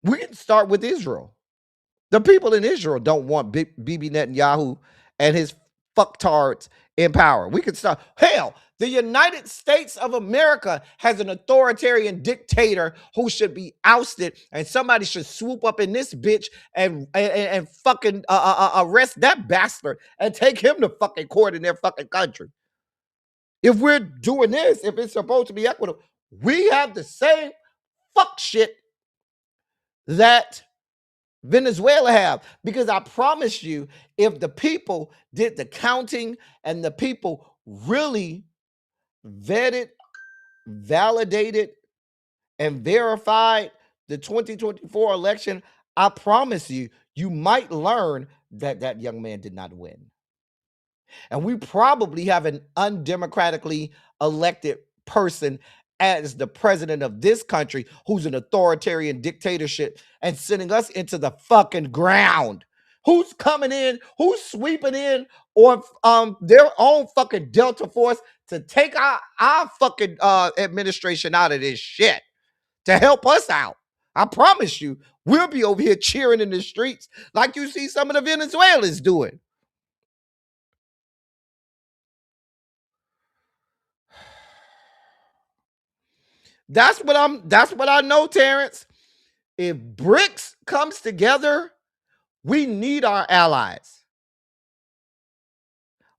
D: We can start with Israel. The people in Israel don't want Bibi Netanyahu and his fucktards in power. We could start. Hell, the United States of America has an authoritarian dictator who should be ousted, and somebody should swoop up in this bitch and fucking arrest that bastard and take him to fucking court in their fucking country. If we're doing this, if it's supposed to be equitable, we have the same fuck shit that Venezuela have, because I promise you, if the people did the counting and the people really vetted, validated, and verified the 2024 election, I promise you, you might learn that that young man did not win. And we probably have an undemocratically elected person as the president of this country who's an authoritarian dictatorship and sending us into the fucking ground. Who's coming in? Who's sweeping in on their own fucking Delta Force to take our fucking administration out of this shit to help us out? I promise you, we'll be over here cheering in the streets like you see some of the Venezuelans doing. That's what I know, Terrence. If BRICS comes together, we need our allies.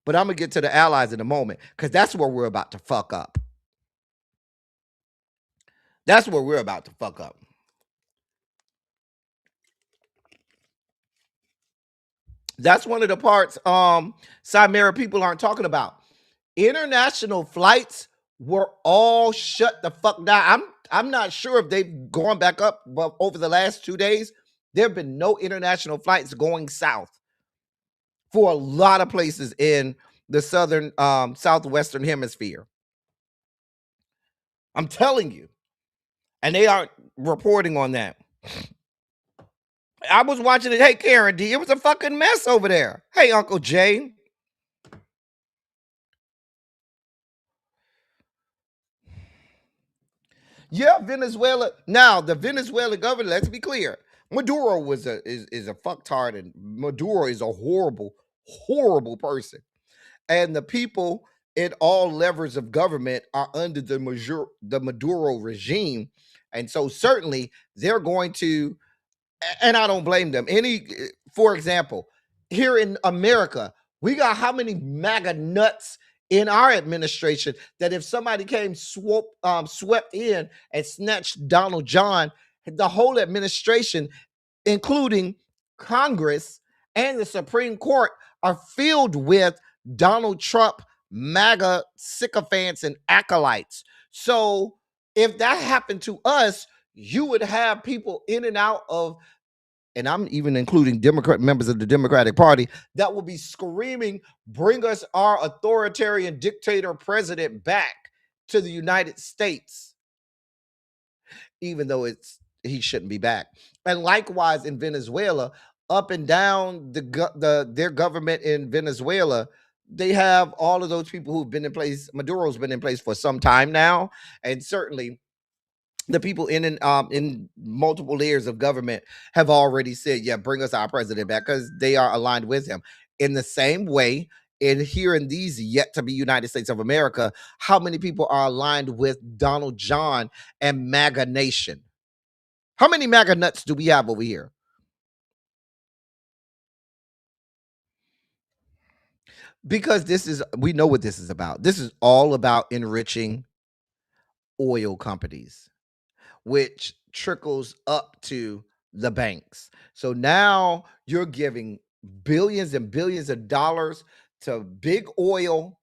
D: But I'm gonna get to the allies in a moment, because that's where we're about to fuck up. That's where we're about to fuck up. That's one of the parts Chimera people aren't talking about. International flights were all shut the fuck down. I'm not sure if they've gone back up, but over the last 2 days, there have been no international flights going south for a lot of places in the southern southwestern hemisphere. I'm telling you. And they aren't reporting on that. I was watching it. Hey, Karen D, it was a fucking mess over there. Hey, Uncle Jay. Yeah, Venezuela. Now, the Venezuelan government, let's be clear. Maduro is a fucktard, and Maduro is a horrible, horrible person. And the people in all levels of government are under the Maduro regime. And so certainly they're going to, and I don't blame them. For example, here in America, we got how many MAGA nuts in our administration that if somebody came swept in and snatched Donald John, the whole administration, including Congress and the Supreme Court, are filled with Donald Trump MAGA sycophants and acolytes. So if that happened to us, you would have people in and out of, and I'm even including Democrat members of the Democratic Party, that will be screaming, bring us our authoritarian dictator president back to the United States, even though he shouldn't be back. And likewise in Venezuela, up and down their government in Venezuela, they have all of those people who've been in place. Maduro's been in place for some time now, and certainly the people in multiple layers of government have already said, yeah, bring us our president back, because they are aligned with him. In the same way, here in these yet to be United States of America, how many people are aligned with Donald John and MAGA Nation? How many MAGA nuts do we have over here? Because we know what this is about. This is all about enriching oil companies, which trickles up to the banks. So now you're giving billions and billions of dollars to big oil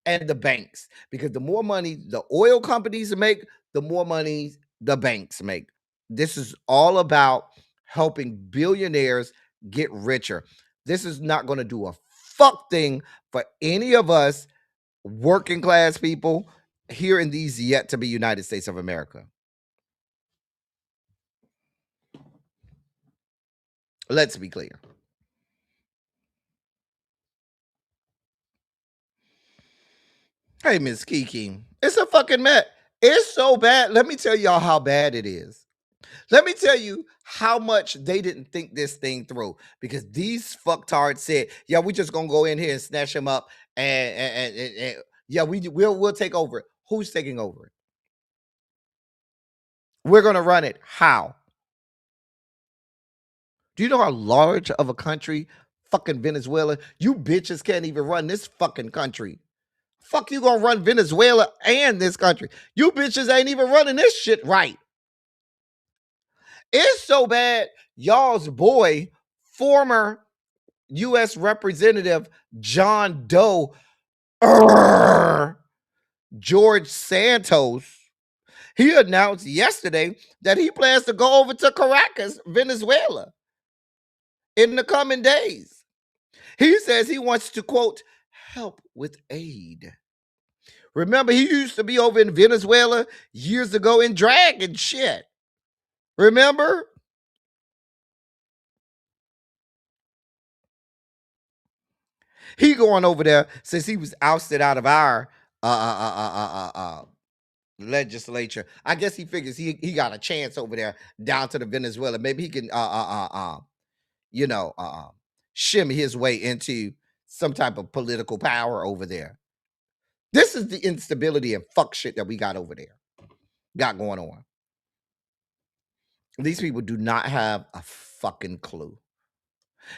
D: and the banks, because the more money the oil companies make, the more money the banks make. This is all about helping billionaires get richer. This is not going to do a fuck thing for any of us working class people here in these yet to be United States of America. Let's be clear. Hey, Miss Kiki, it's a fucking mess. It's so bad. Let me tell y'all how bad it is. Let me tell you how much they didn't think this thing through because these fucktards said, "Yeah, we just gonna go in here and snatch him up, and yeah, we'll take over it." Who's taking over it? We're gonna run it. How? Do you know how large of a country fucking Venezuela? You bitches can't even run this fucking country. Fuck you gonna run Venezuela and this country. You bitches ain't even running this shit right. It's so bad. Y'all's boy, former U.S. Representative John Doe, George Santos, he announced yesterday that he plans to go over to Caracas, Venezuela, in the coming days. He says he wants to, quote, help with aid. Remember, he used to be over in Venezuela years ago in drag and shit. Remember? He going over there since he was ousted out of our legislature. I guess he figures he got a chance over there down to the Venezuela. Maybe he can shimmy his way into some type of political power over there. This is the instability and fuck shit that we got over there. Got going on. These people do not have a fucking clue.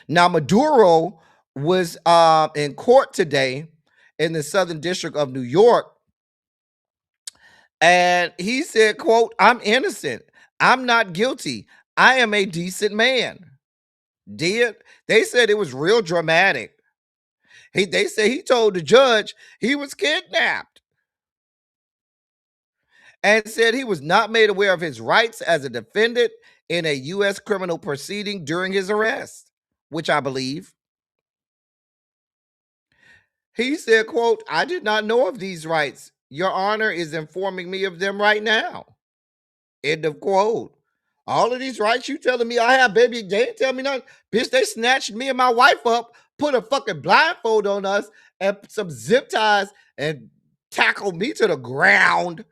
D: Now, Maduro was in court today in the Southern District of New York, and he said, quote, I'm innocent. I'm not guilty. I am a decent man. They said it was real dramatic. They say he told the judge he was kidnapped and said he was not made aware of his rights as a defendant in a U.S. criminal proceeding during his arrest, which I believe. He said, quote, I did not know of these rights. Your Honor is informing me of them right now. End of quote. All of these rights you telling me I have, baby, they didn't tell me nothing. Bitch, they snatched me and my wife up, put a fucking blindfold on us and some zip ties and tackled me to the ground,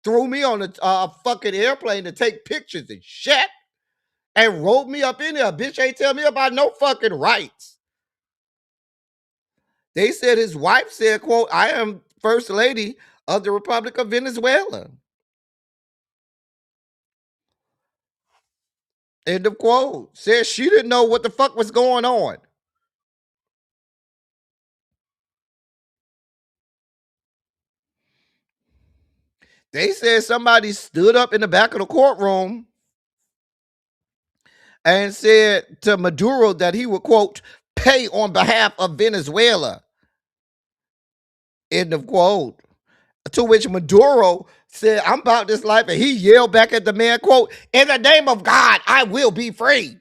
D: threw me on a fucking airplane to take pictures and shit, and rolled me up in there. Bitch ain't tell me about no fucking rights. They said his wife said, quote, I am First Lady of the Republic of Venezuela. End of quote. Said she didn't know what the fuck was going on. They said somebody stood up in the back of the courtroom and said to Maduro that he would, quote, pay on behalf of Venezuela. End of quote. To which Maduro said, I'm about this life. And he yelled back at the man, quote, in the name of God, I will be free.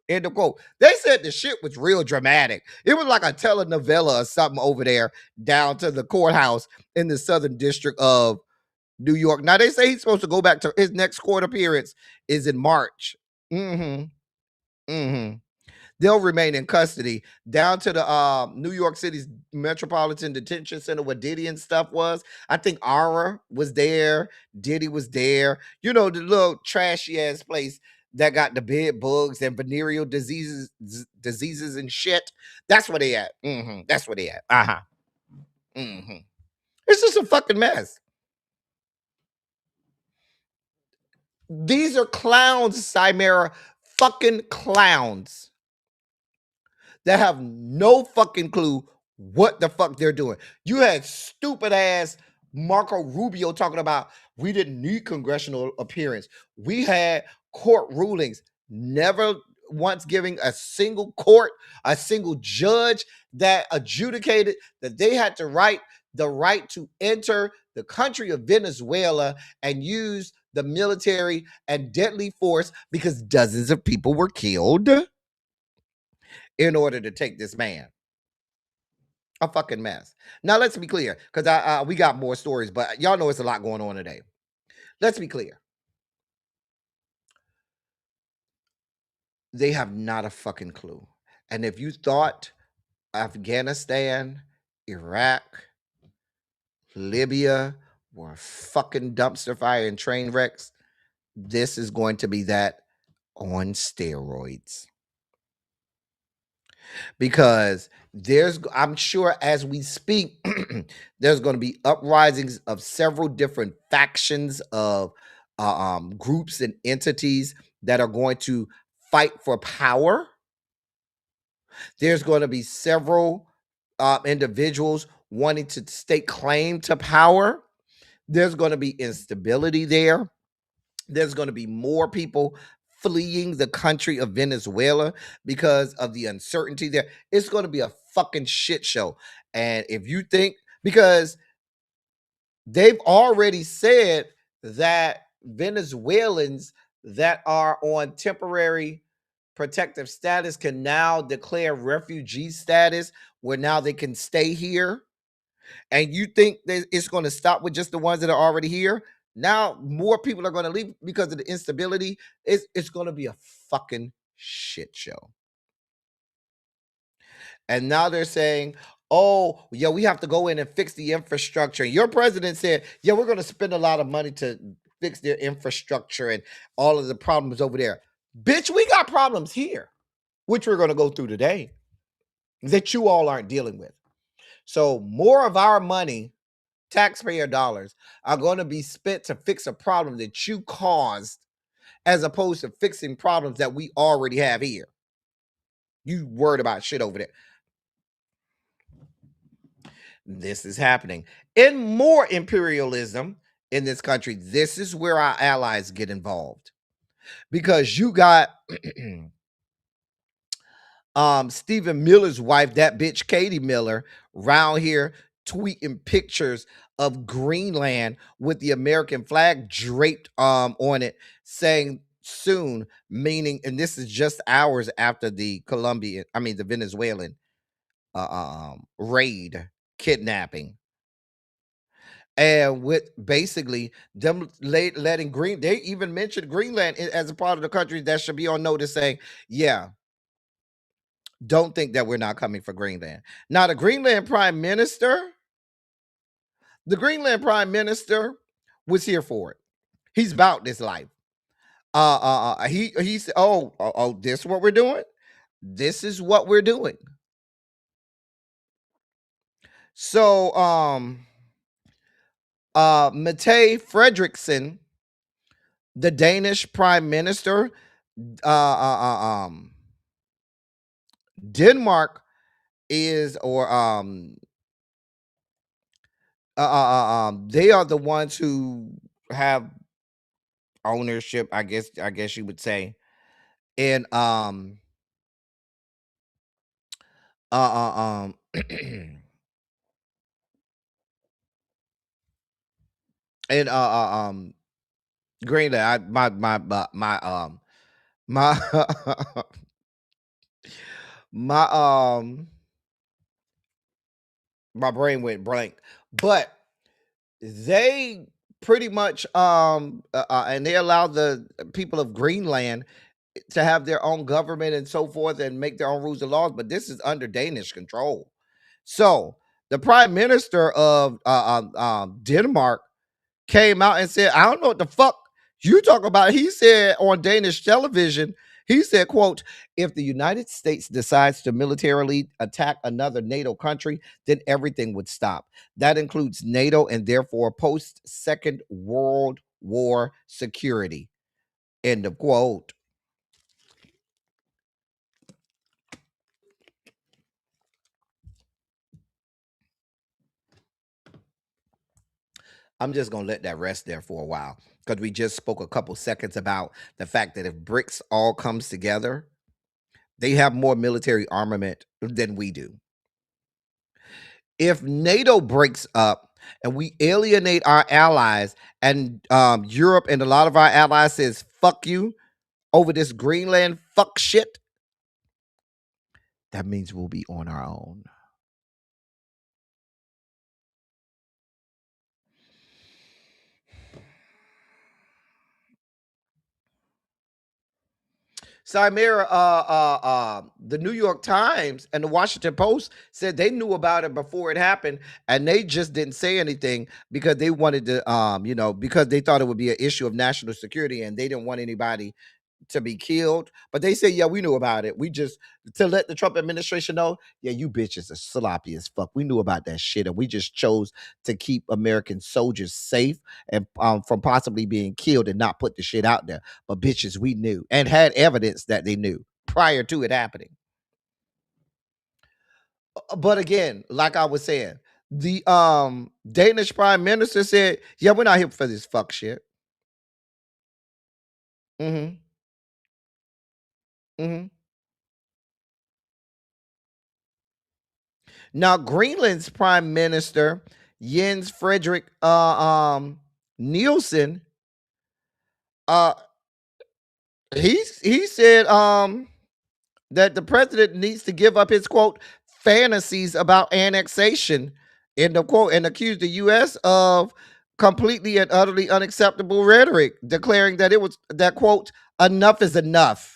D: End of quote. They said the shit was real dramatic. It was like a telenovela or something over there down to the courthouse in the Southern District of New York. Now, they say he's supposed to go back to his next court appearance is in March. They'll remain in custody down to the New York City's Metropolitan Detention Center where Diddy and stuff was. I think Ara was there. Diddy was there. You know, the little trashy ass place that got the bed bugs and venereal diseases and shit. That's where they at. That's where they at. It's just a fucking mess. These are clowns, Cymera. Fucking clowns that have no fucking clue what the fuck they're doing. You had stupid ass Marco Rubio talking about we didn't need congressional appearance. We had court rulings, never once giving a single court, a single judge that adjudicated that they had to write the right to enter the country of Venezuela and use the military and deadly force because dozens of people were killed in order to take this man. A fucking mess. Now, let's be clear, because we got more stories, but y'all know it's a lot going on today. Let's be clear. They have not a fucking clue. And if you thought Afghanistan, Iraq, Libya were fucking dumpster fire and train wrecks. This is going to be that on steroids. Because I'm sure as we speak, there's going to be uprisings of several different factions of groups and entities that are going to fight for power. There's going to be several individuals wanting to stake claim to power. There's going to be instability there. There's going to be more people fleeing the country of Venezuela because of the uncertainty there. It's going to be a fucking shit show. And if you think, because they've already said that Venezuelans that are on temporary protective status can now declare refugee status where now they can stay here. And you think that it's going to stop with just the ones that are already here? Now more people are going to leave because of the instability. It's going to be a fucking shit show. And now they're saying, oh, yeah, we have to go in and fix the infrastructure. Your president said, yeah, we're going to spend a lot of money to fix their infrastructure and all of the problems over there. Bitch, we got problems here, which we're going to go through today, that you all aren't dealing with. So more of our money, taxpayer dollars, are going to be spent to fix a problem that you caused as opposed to fixing problems that we already have here. You worried about shit over there. This is happening. In more imperialism in this country, this is where our allies get involved. Because you got Stephen Miller's wife, that bitch Katie Miller, round here tweeting pictures of Greenland with the American flag draped on it, saying soon, meaning, and this is just hours after the Venezuelan raid, kidnapping. And with basically them letting they even mentioned Greenland as a part of the country that should be on notice, saying, yeah, don't think that we're not coming for Greenland. Now, the Greenland Prime Minister was here for it. He's about this life. He said, oh, this is what we're doing. This is what we're doing. So, Mette Frederiksen, the Danish Prime Minister, Denmark is, or they are the ones who have ownership, I guess you would say, in in Greenland. My my brain went blank, but they pretty much and they allowed the people of Greenland to have their own government and so forth and make their own rules and laws, but this is under Danish control. So the prime minister of Denmark came out and said, I don't know what the fuck you talk about. He said on Danish television, he said, quote, if the United States decides to militarily attack another NATO country, then everything would stop. That includes NATO and therefore post-Second World War security. End of quote. I'm just going to let that rest there for a while because we just spoke a couple seconds about the fact that if BRICS all comes together, they have more military armament than we do. If NATO breaks up and we alienate our allies and Europe and a lot of our allies says, fuck you over this Greenland fuck shit, that means we'll be on our own. Samira, the New York Times and the Washington Post said they knew about it before it happened, and they just didn't say anything because they wanted to, because they thought it would be an issue of national security, and they didn't want anybody to be killed. But they say, yeah, we knew about it. We just to let the Trump administration know, yeah, you bitches are sloppy as fuck. We knew about that shit, and we just chose to keep American soldiers safe and from possibly being killed and not put the shit out there. But bitches, we knew and had evidence that they knew prior to it happening. But again, like I was saying, the Danish prime minister said, yeah, we're not here for this fuck shit. Mm-hmm. Mm-hmm. Now, Greenland's prime minister, Jens Frederick Nielsen, uh he said that the president needs to give up his quote fantasies about annexation, end of quote, and accused the US of completely and utterly unacceptable rhetoric, declaring that it was that quote, enough is enough.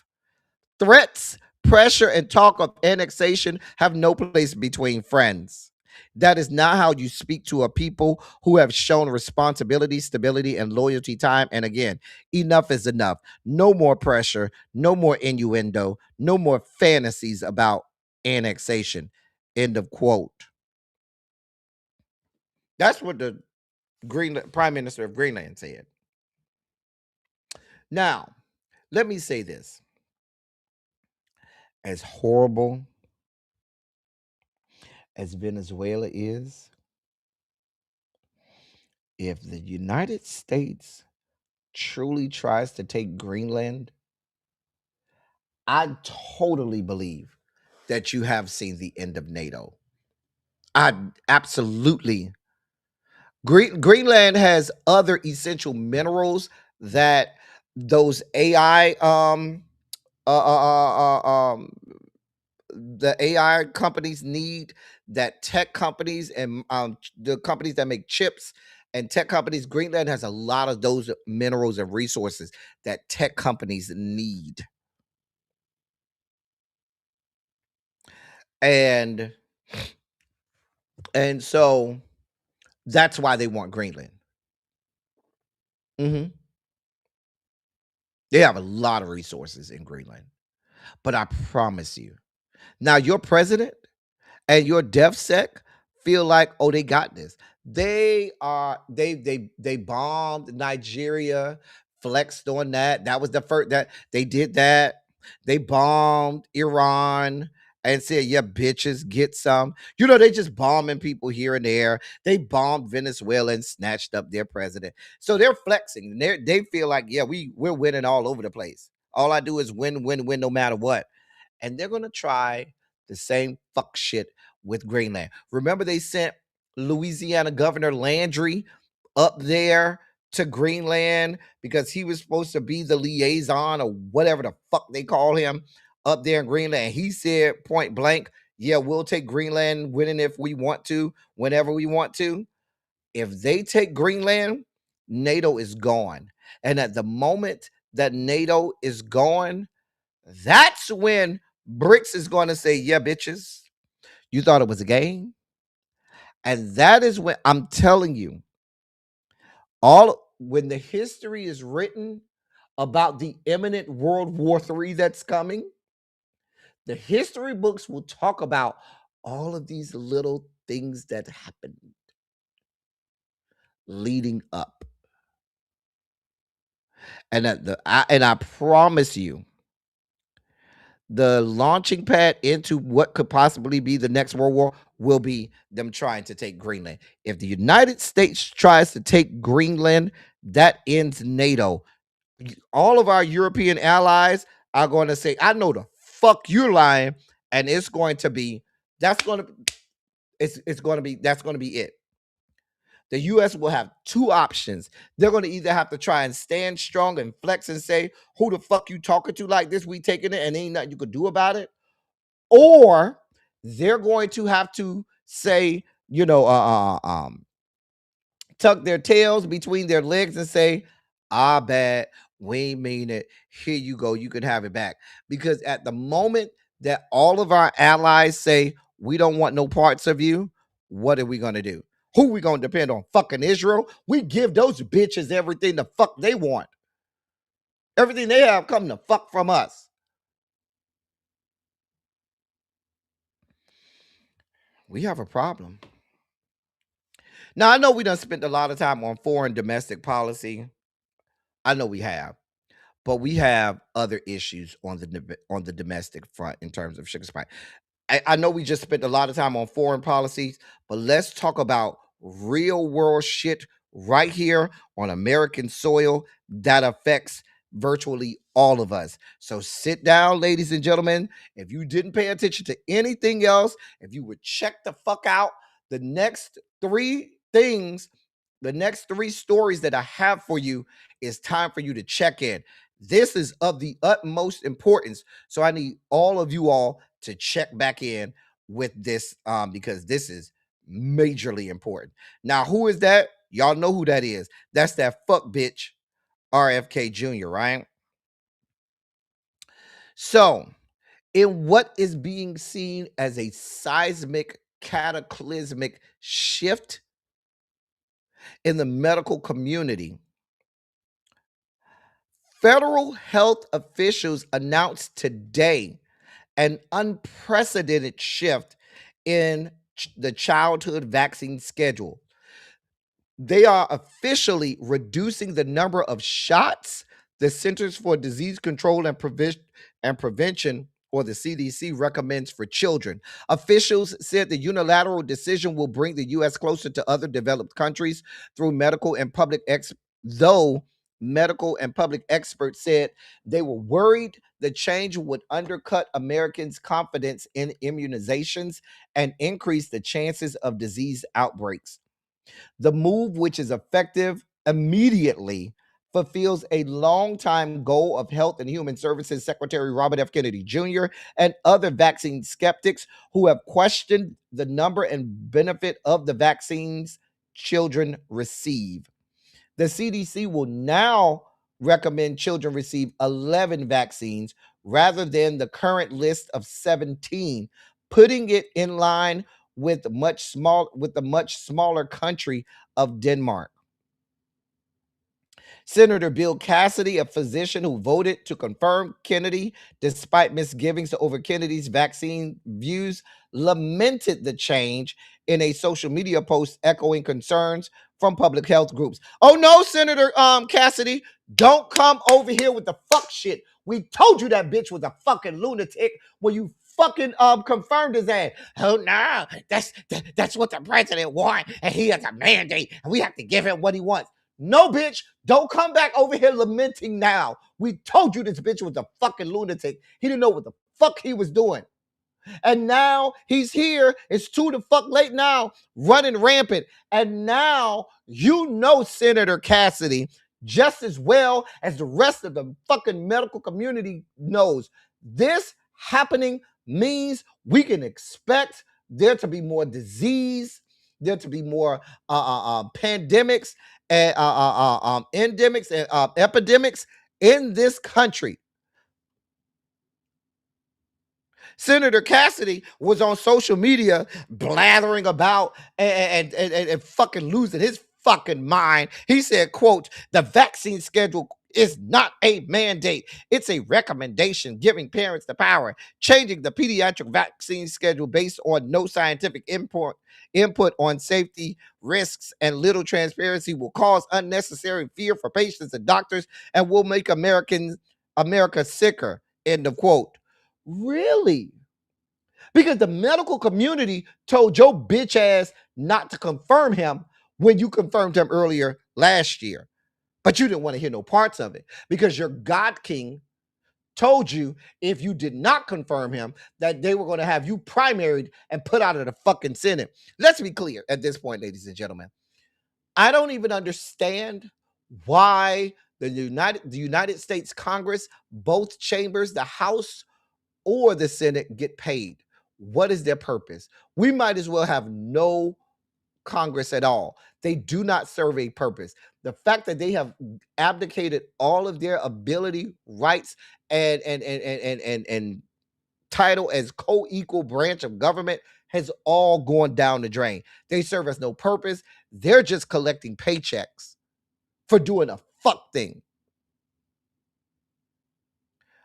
D: Threats, pressure, and talk of annexation have no place between friends. That is not how you speak to a people who have shown responsibility, stability, and loyalty time and again. Enough is enough. No more pressure, no more innuendo, no more fantasies about annexation. End of quote. That's what the Prime Minister of Greenland said. Now, let me say this. As horrible as Venezuela is, if the United States truly tries to take Greenland, I totally believe that you have seen the end of NATO. I absolutely. Greenland has other essential minerals that those AI the AI companies need, that tech companies and the companies that make chips and tech companies. Greenland has a lot of those minerals and resources that tech companies need. And so that's why they want Greenland. Mm-hmm. They have a lot of resources in Greenland. But I promise you, now your president and your DevSec feel like, oh, they got this. They bombed Nigeria, flexed on that. That was the first that they did that. They bombed Iran and said, yeah, bitches, get some. You know, they just bombing people here and there. They bombed Venezuela and snatched up their president. So they're flexing. They feel like, yeah, we're winning all over the place. All I do is win, win, win, no matter what. And they're gonna try the same fuck shit with Greenland. Remember, they sent Louisiana Governor Landry up there to Greenland because he was supposed to be the liaison or whatever the fuck they call him up there in Greenland. He said point blank, yeah, we'll take Greenland winning if we want to, whenever we want to. If they take Greenland, NATO is gone. And at the moment that NATO is gone, that's when BRICS is going to say, yeah, bitches, you thought it was a game? And that is when I'm telling you, when the history is written about the imminent World War III that's coming, the history books will talk about all of these little things that happened leading up. And I promise you, the launching pad into what could possibly be the next World War will be them trying to take Greenland. If the United States tries to take Greenland, that ends NATO. All of our European allies are going to say, I know the fuck you're lying. And it's going to be, that's going to be it. The U.S. will have two options. They're going to either have to try and stand strong and flex and say, who the fuck you talking to like this? We taking it and ain't nothing you could do about it. Or they're going to have to say, tuck their tails between their legs and say, bad. We mean it. Here you go. You can have it back. Because at the moment that all of our allies say, we don't want no parts of you, what are we going to do? Who we going to depend on? Fucking Israel? We give those bitches everything the fuck they want. Everything they have come the fuck from us. We have a problem. Now, I know we done spent a lot of time on foreign domestic policy. I know we have. But we have other issues on the domestic front in terms of sugar spice. I know we just spent a lot of time on foreign policies, but let's talk about real world shit right here on American soil that affects virtually all of us. So sit down, ladies and gentlemen. If you didn't pay attention to anything else, if you would check the fuck out the next three things, the next three stories that I have for you, it's time for you to check in. This is of the utmost importance. So I need all of you all to check back in with this because this is majorly important. Now, who is that? Y'all know who that is. That's that fuck bitch, RFK Jr., right? So, in what is being seen as a seismic, cataclysmic shift in the medical community, federal health officials announced today an unprecedented shift in the childhood vaccine schedule. They are officially reducing the number of shots the Centers for Disease Control and Prevention, or the CDC, recommends for children. Officials said the unilateral decision will bring the U.S. closer to other developed countries through medical and public experts said they were worried the change would undercut Americans' confidence in immunizations and increase the chances of disease outbreaks. The move, which is effective immediately, fulfills a long-time goal of Health and Human Services Secretary Robert F. Kennedy Jr. and other vaccine skeptics who have questioned the number and benefit of the vaccines children receive. The CDC will now recommend children receive 11 vaccines rather than the current list of 17, putting it in line with the much smaller country of Denmark. Senator Bill Cassidy, a physician who voted to confirm Kennedy despite misgivings over Kennedy's vaccine views, lamented the change in a social media post echoing concerns from public health groups. Oh no, Senator Cassidy, don't come over here with the fuck shit. We told you that bitch was a fucking lunatic when you fucking confirmed his ass. Oh no, that's what the president wants, and he has a mandate, and we have to give him what he wants. No, bitch, don't come back over here lamenting now. We told you this bitch was a fucking lunatic. He didn't know what the fuck he was doing. And now he's here. It's too the fuck late now, running rampant. And now you know Senator Cassidy just as well as the rest of the fucking medical community knows. This happening means we can expect there to be more disease, there to be more pandemics and endemics and epidemics in this country. Senator Cassidy was on social media blathering about and fucking losing his fucking mind. He said, quote, "The vaccine schedule is not a mandate. It's a recommendation giving parents the power. Changing the pediatric vaccine schedule based on no scientific input on safety, risks, and little transparency will cause unnecessary fear for patients and doctors and will make America sicker." End of quote. Really? Because the medical community told your bitch ass not to confirm him when you confirmed him earlier last year. But you didn't want to hear no parts of it because your God King told you if you did not confirm him that they were going to have you primaried and put out of the fucking Senate. Let's be clear at this point, ladies and gentlemen. I don't even understand why the United States Congress, both chambers, the House or the Senate, get paid. What is their purpose? We might as well have no Congress at all. They do not serve a purpose. The fact that they have abdicated all of their ability, rights, and title as co-equal branch of government has all gone down the drain. They serve as no purpose. They're just collecting paychecks for doing a fuck thing.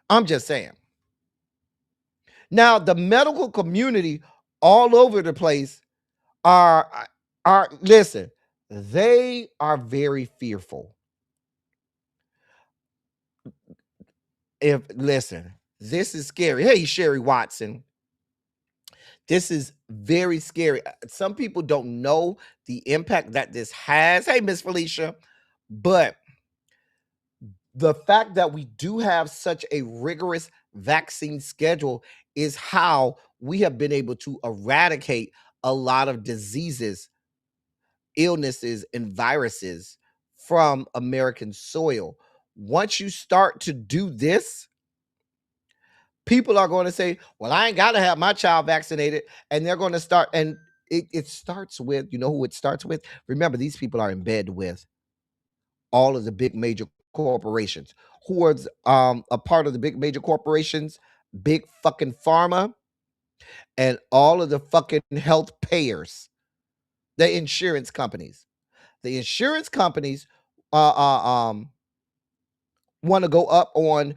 D: I'm just saying. Now, the medical community all over the place are listen, they are very fearful. Listen, this is scary. Hey, Sherry Watson. This is very scary. Some people don't know the impact that this has. Hey, Miss Felicia. But the fact that we do have such a rigorous vaccine schedule is how we have been able to eradicate a lot of diseases, illnesses, and viruses from American soil. Once you start to do this, people are going to say, well, I ain't got to have my child vaccinated. And they're going to start. And it starts with, you know who it starts with? Remember, these people are in bed with all of the big major corporations. Who are a part of the big major corporations? Big fucking pharma and all of the fucking health payers, the insurance companies. The insurance companies want to go up on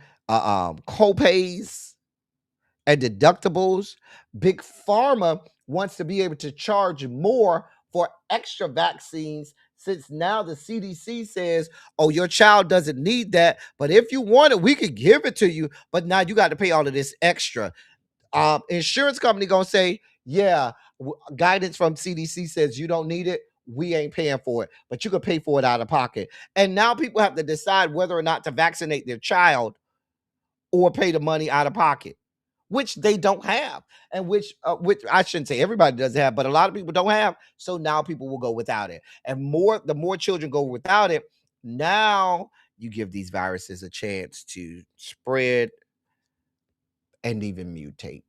D: co-pays and deductibles. Big pharma wants to be able to charge more for extra vaccines, since now the CDC says, oh, your child doesn't need that, but if you want it, we could give it to you, but now you got to pay all of this extra. Insurance company gonna say, yeah, guidance from CDC says you don't need it, we ain't paying for it, but you can pay for it out of pocket. And now people have to decide whether or not to vaccinate their child or pay the money out of pocket, which they don't have, and which I shouldn't say everybody doesn't have, but a lot of people don't have. So now people will go without it, and the more children go without it, now you give these viruses a chance to spread and even mutate.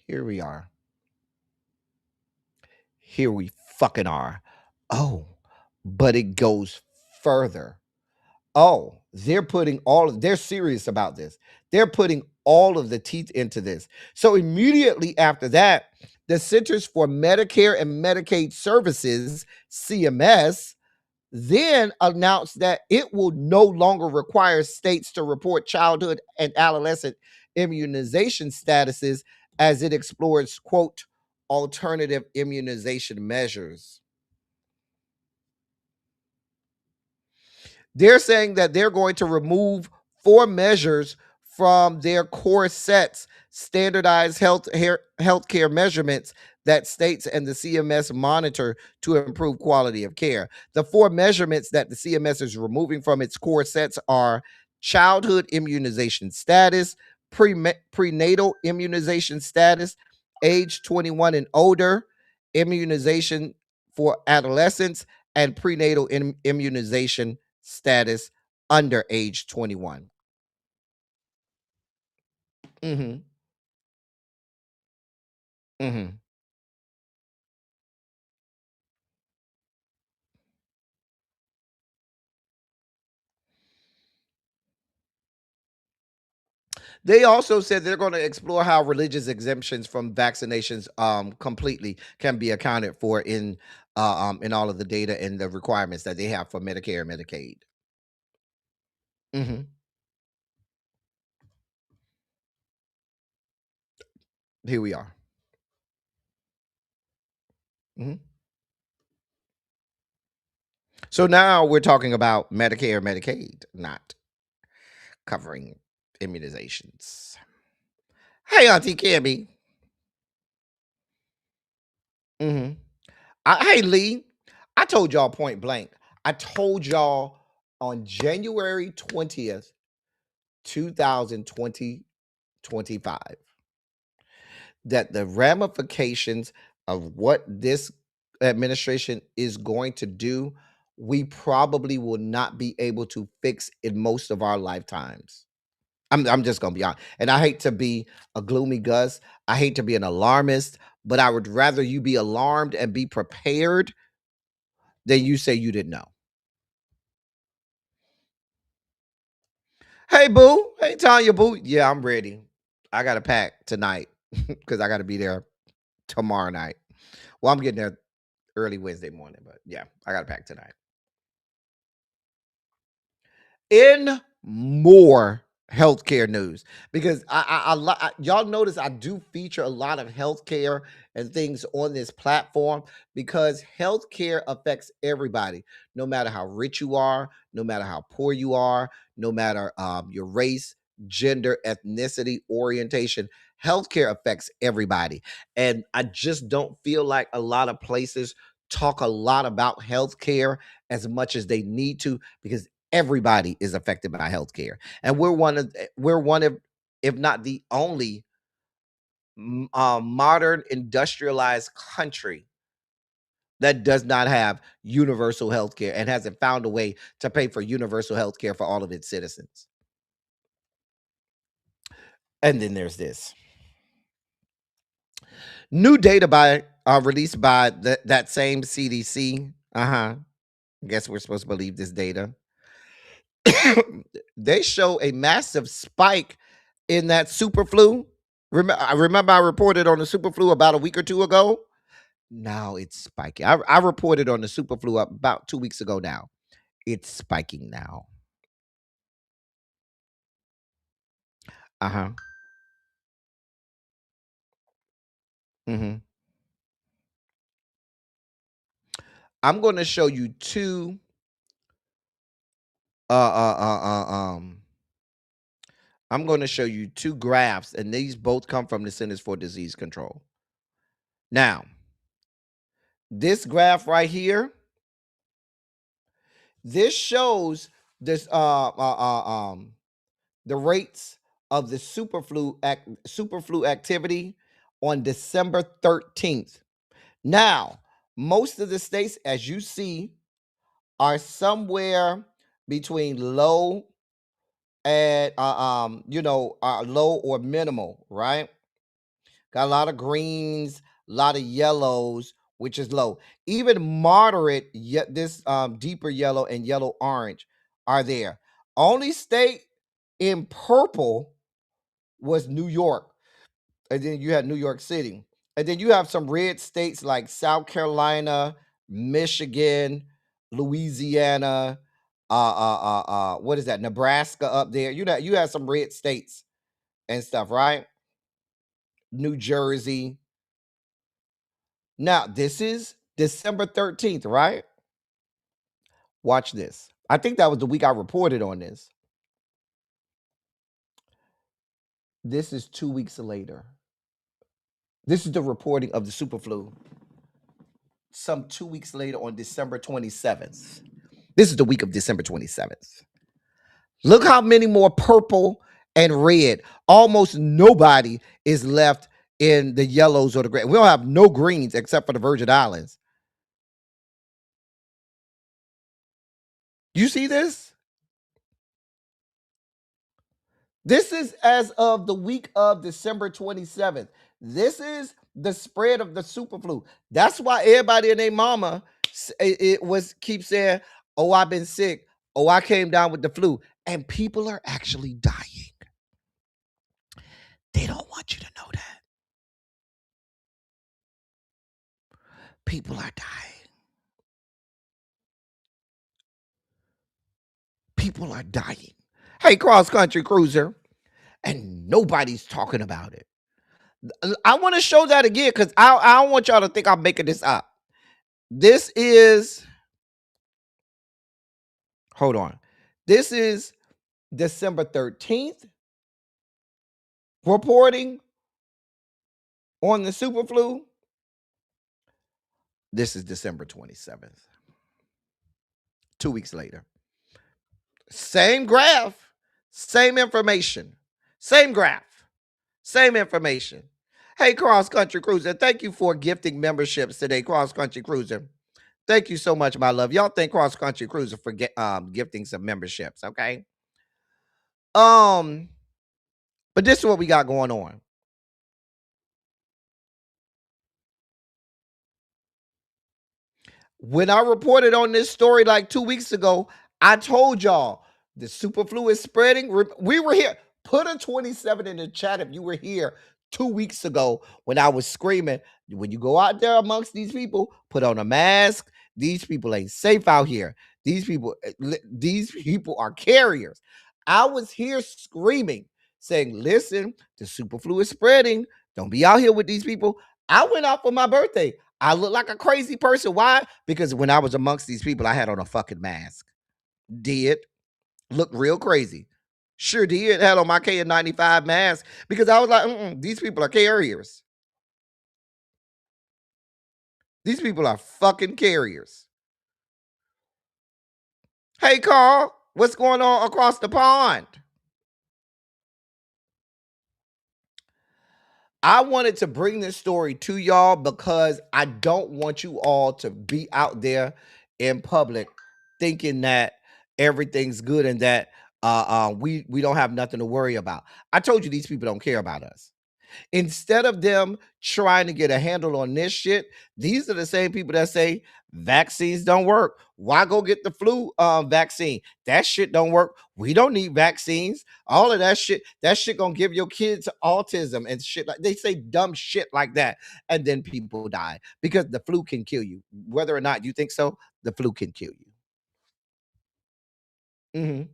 D: Here we are. Here we fucking are. Oh, but it goes further. Oh, they're serious about this. They're putting all of the teeth into this. So immediately after that, the Centers for Medicare and Medicaid Services, CMS, then announced that it will no longer require states to report childhood and adolescent immunization statuses as it explores, quote, alternative immunization measures. They're saying that they're going to remove 4 measures from their core sets, standardized healthcare measurements that states and the CMS monitor to improve quality of care. The 4 measurements that the CMS is removing from its core sets are childhood immunization status, prenatal immunization status, age 21 and older, immunization for adolescents, and prenatal immunization status under age 21. Mm-hmm. Mm-hmm. They also said they're going to explore how religious exemptions from vaccinations completely can be accounted for in all of the data and the requirements that they have for Medicare and Medicaid. Mm-hmm. Here we are. Mm-hmm. So now we're talking about Medicare and Medicaid not covering immunizations. Hey, Auntie Kimmy. Mm-hmm. Hey, Lee, I told y'all point blank. I told y'all on January 20th, 2025, that the ramifications of what this administration is going to do, we probably will not be able to fix in most of our lifetimes. I'm just going to be honest. And I hate to be a gloomy Gus. I hate to be an alarmist, but I would rather you be alarmed and be prepared than you say you didn't know. Hey, boo. Hey, Tanya, boo. Yeah, I'm ready. I got to pack tonight because I got to be there tomorrow night. Well, I'm getting there early Wednesday morning, but yeah, I got to pack tonight. In more healthcare news, because y'all notice I do feature a lot of healthcare and things on this platform because healthcare affects everybody, no matter how rich you are, no matter how poor you are, no matter your race, gender, ethnicity, orientation. Healthcare affects everybody, and I just don't feel like a lot of places talk a lot about healthcare as much as they need to, because everybody is affected by healthcare, and we're one of, if not the only modern industrialized country that does not have universal healthcare and hasn't found a way to pay for universal healthcare for all of its citizens. And then there's this new data by released by that same CDC. I guess we're supposed to believe this data. They show a massive spike in that super flu. I remember I reported on the super flu about a week or two ago. Now it's spiking. I reported on the super flu about 2 weeks ago now. It's spiking now. Uh-huh. Mm-hmm. I'm going to show you two I'm going to show you two graphs, and these both come from the Centers for Disease Control. Now, this graph right here, this shows this the rates of the superflu activity on December 13th. Now, most of the states, as you see, are somewhere between low and low or minimal, right? Got a lot of greens, a lot of yellows, which is low. Even moderate, yet this deeper yellow and yellow orange are there. Only state in purple was New York, and then you had New York City, and then you have some red states like South Carolina, Michigan, Louisiana, what is that? Nebraska up there. You have some red states and stuff, right? New Jersey. Now, this is December 13th, right? Watch this. I think that was the week I reported on this. This is 2 weeks later. This is the reporting of the superflu. Some 2 weeks later on December 27th. This is the week of December 27th. Look how many more purple and red. Almost nobody is left in the yellows or the gray. We don't have no greens except for the Virgin Islands. You see this? This is as of the week of December 27th. This is the spread of the superflu. That's why everybody and their mama keep saying, "Oh, I've been sick. Oh, I came down with the flu." And people are actually dying. They don't want you to know that. People are dying. People are dying. Hey, cross country cruiser, and nobody's talking about it. I want to show that again because I don't want y'all to think I'm making this up. This is, hold on. This is December 13th reporting on the superflu. This is December 27th. 2 weeks later. Same graph, same information, same graph, same information. Hey, Cross Country Cruiser, thank you for gifting memberships today, Cross Country Cruiser. Thank you so much, my love. Y'all thank Cross Country Cruiser for gifting some memberships, okay? But this is what we got going on. When I reported on this story like 2 weeks ago, I told y'all the superflu is spreading. We were here. Put a 27 in the chat if you were here 2 weeks ago when I was screaming. When you go out there amongst these people, put on a mask. These people ain't safe out here. These people are carriers. I was here screaming, saying, listen, the superflu is spreading. Don't be out here with these people. I went out for my birthday. I look like a crazy person. Why? Because when I was amongst these people, I had on a fucking mask. Did. Looked real crazy. Sure did. Had on my KN95 mask because I was like, these people are carriers. These people are fucking carriers. Hey, Carl, what's going on across the pond? I wanted to bring this story to y'all because I don't want you all to be out there in public thinking that everything's good and that we don't have nothing to worry about. I told you these people don't care about us. Instead of them trying to get a handle on this shit, these are the same people that say vaccines don't work. Why go get the flu vaccine? That shit don't work. We don't need vaccines. All of that shit gonna give your kids autism and shit. Like they say dumb shit like that, and then people die because the flu can kill you. Whether or not you think so, the flu can kill you.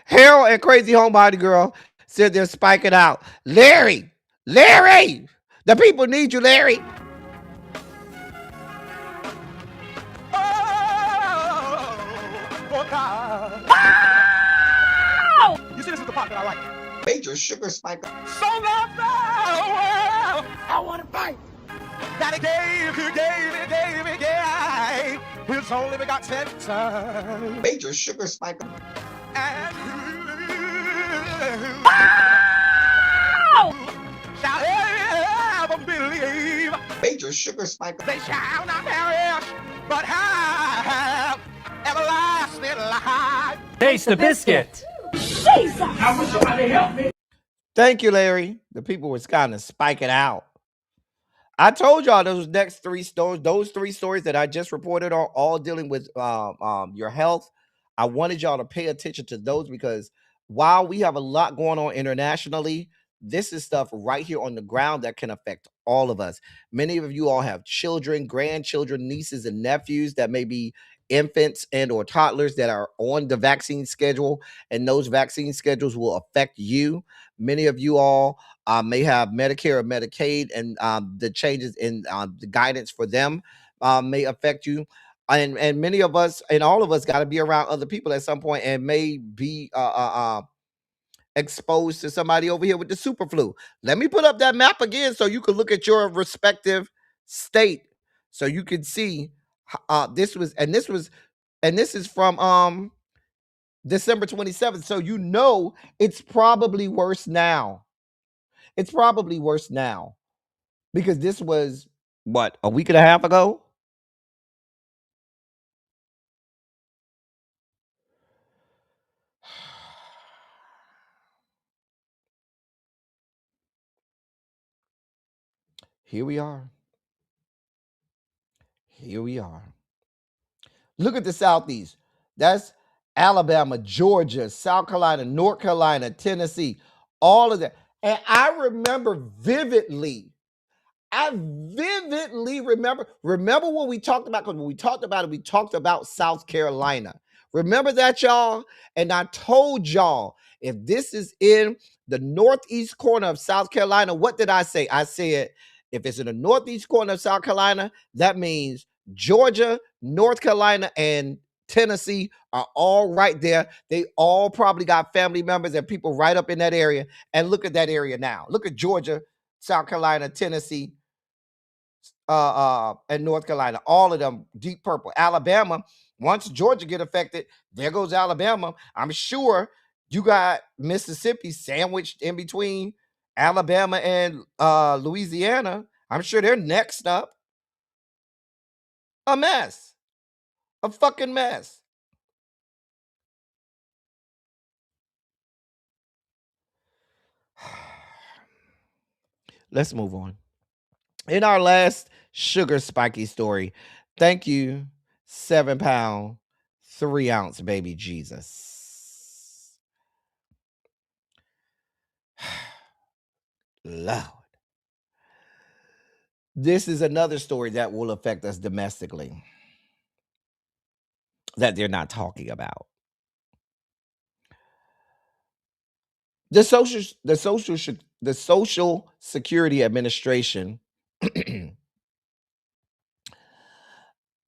D: Harold and Crazy Homebody Girl said they're spiking out. Larry, the people need you, Larry.
E: Oh, God. You see, this is the part that I like.
B: Major sugar spike.
E: So loved the world, I want to fight. That he gave his only begotten son.
B: Major sugar spike.
E: And shall ever believe.
B: Major sugar spike.
E: They shall not perish, but have everlasting life.
F: Taste the biscuit.
G: Jesus! I wish somebody help me.
D: Thank you, Larry. The people was kind of spiking out. I told y'all those next three stories, those three stories that I just reported are all dealing with your health. I wanted y'all to pay attention to those because while we have a lot going on internationally, this is stuff right here on the ground that can affect all of us. Many of you all have children, grandchildren, nieces, and nephews that may be infants and or toddlers that are on the vaccine schedule, and those vaccine schedules will affect you. Many of you all may have Medicare or Medicaid, and the changes in the guidance for them may affect you. And many of us and all of us got to be around other people at some point and may be exposed to somebody over here with the super flu. Let me put up that map again so you can look at your respective state so you can see this is from December 27th. So you know it's probably worse now. It's probably worse now because this was what, a week and a half ago? Here we are. Here we are. Look at the Southeast. That's Alabama, Georgia, South Carolina, North Carolina, Tennessee, all of that. And I remember vividly. I vividly remember when we talked about, because when we talked about it, we talked about South Carolina. Remember that, y'all? And I told y'all, if this is in the northeast corner of South Carolina, what did I say? I said, if it's in the northeast corner of South Carolina, that means Georgia, North Carolina, and Tennessee are all right there. They all probably got family members and people right up in that area. And look at that area now. Look at Georgia, South Carolina, Tennessee, and North Carolina, all of them deep purple. Alabama, once Georgia get affected, there goes Alabama. I'm sure you got Mississippi sandwiched in between Alabama and Louisiana. I'm sure they're next up. A mess. A fucking mess. Let's move on. In our last sugar spiky story, thank you, 7 pound, 3 ounce baby Jesus. Lord. This is another story that will affect us domestically that they're not talking about. The Social Security Administration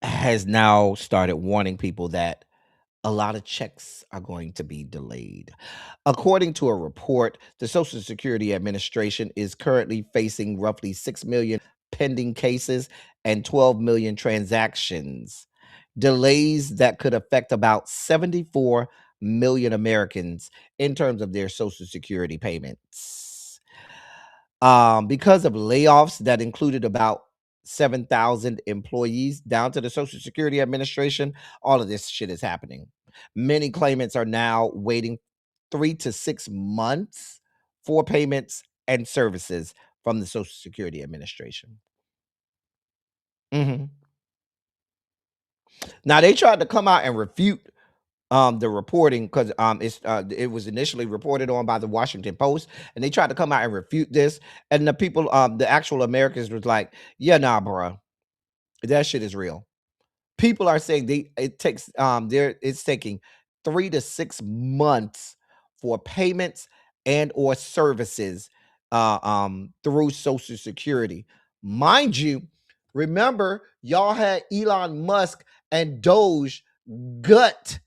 D: has now started warning people that a lot of checks are going to be delayed. According to a report, the Social Security Administration is currently facing roughly 6 million pending cases and 12 million transactions. Delays that could affect about 74 million Americans in terms of their Social Security payments. Because of layoffs that included about 7,000 employees down to the Social Security Administration, all of this shit is happening. Many claimants are now waiting 3 to 6 months for payments and services from the Social Security Administration. Mhm. Now they tried to come out and refute the reporting because it was initially reported on by the Washington Post, and they tried to come out and refute this, and the people, the actual Americans was like, yeah, nah, bruh, that shit is real. People are saying it's taking 3 to 6 months for payments and or services through Social Security. Mind you, remember y'all had Elon Musk and Doge gut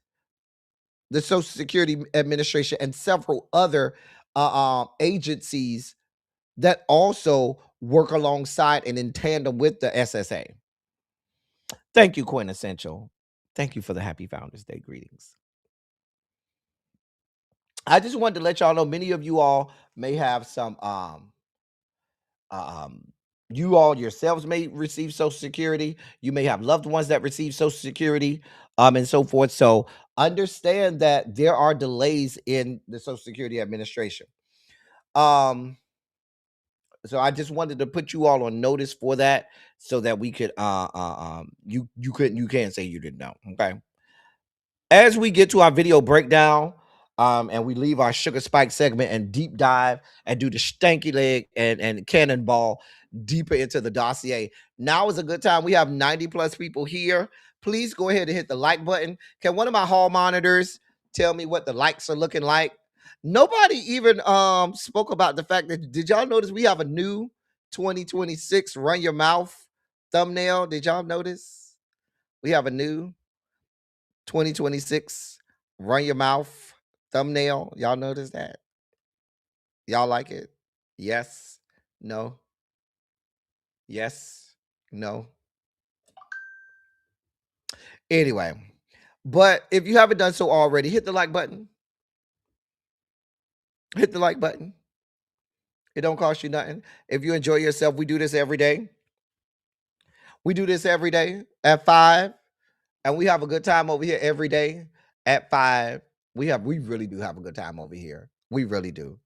D: the Social Security Administration and several other agencies that also work alongside and in tandem with the SSA. Thank you, Quintessential. Thank you for the happy Founders Day greetings. I just wanted to let y'all know many of you all may have some you all yourselves may receive Social Security. You may have loved ones that receive Social Security, and so forth. So understand that there are delays in the Social Security Administration. So I just wanted to put you all on notice for that, so that we could you can't say you didn't know. Okay. As we get to our video breakdown, and we leave our sugar spike segment and deep dive and do the stanky leg and cannonball deeper into the dossier. Now is a good time. We have 90 plus people here. Please go ahead and hit the like button. Can one of my hall monitors tell me what the likes are looking like? Nobody even spoke about the fact that, did y'all notice we have a new 2026 Run Your Mouth thumbnail? Did y'all notice? We have a new 2026 Run Your Mouth thumbnail. Y'all notice that? Y'all like it? Yes? No? Yes? No? Anyway, but if you haven't done so already, hit the like button. Hit the like button. It don't cost you nothing. If you enjoy yourself, we do this every day. We do this every day at 5, and we have a good time over here every day at 5. We really do have a good time over here. We really do.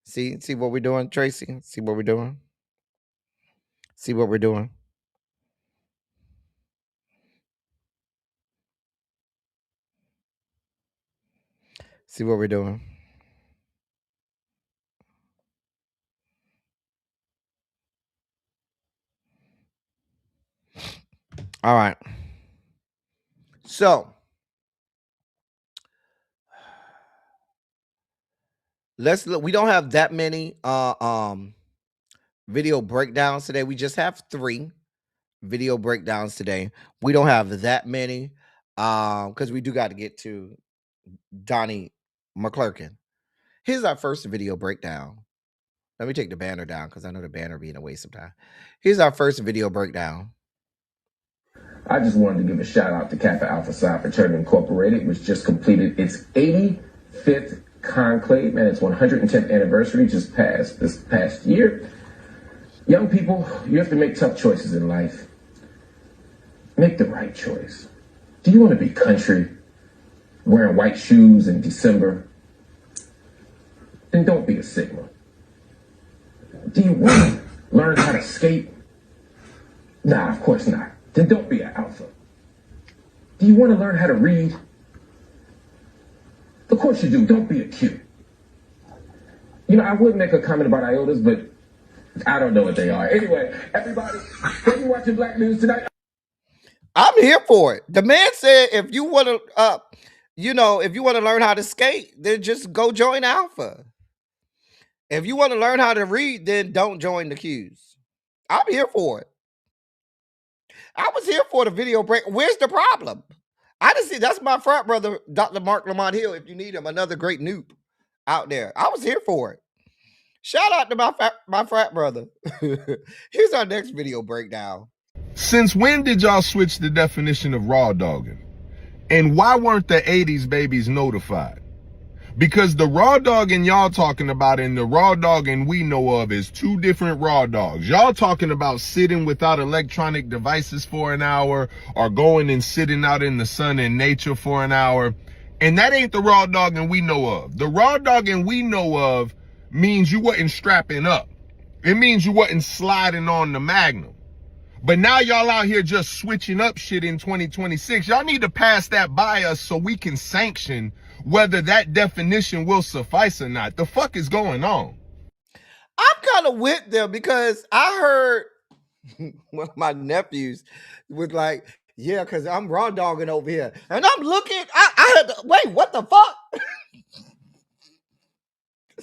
D: See what we're doing, Tracy? See what we're doing? See what we're doing? See what we're doing? All right. So let's look. We don't have that many video breakdowns today. We just have 3 video breakdowns today. We don't have that many because we do got to get to Donnie McClurkin. Here's our first video breakdown. Let me take the banner down because I know the banner being a waste of time. Here's our first video breakdown.
L: I just wanted to give a shout out to Kappa Alpha Psi Fraternity Incorporated, which just completed its 85th conclave and its 110th anniversary just passed this past year. Young people, you have to make tough choices in life. Make the right choice. Do you want to be country, wearing white shoes in December? Then don't be a Sigma. Do you want to learn how to skate? Nah, of course not. Then don't be an alpha. Do you want to learn how to read? Of course you do. Don't be a Q. You know, I would make a comment about IOTAs, but I don't know what they are. Anyway, everybody, when you watching Black News tonight,
D: I'm here for it. The man said, if you want to, if you want to learn how to skate, then just go join Alpha. If you want to learn how to read, then don't join the Qs. I'm here for it. I was here for the video break. Where's the problem? I just see that's my frat brother, Dr. Mark Lamont Hill. If you need him, another great noob out there. I was here for it. Shout out to my frat brother. Here's our next video breakdown.
M: Since when did y'all switch the definition of raw dogging? And why weren't the 80s babies notified? Because the raw dogging y'all talking about and the raw dogging we know of is two different raw dogs. Y'all talking about sitting without electronic devices for an hour or going and sitting out in the sun and nature for an hour. And that ain't the raw dogging we know of. The raw dogging we know of means you wasn't strapping up. It means you wasn't sliding on the Magnum. But now y'all out here just switching up shit in 2026. Y'all need to pass that by us so we can sanction whether that definition will suffice or not. The fuck is going on?
D: I'm kind of with them because I heard one of my nephews was like, yeah, because I'm raw dogging over here. And I'm looking, I had to, wait, what the fuck?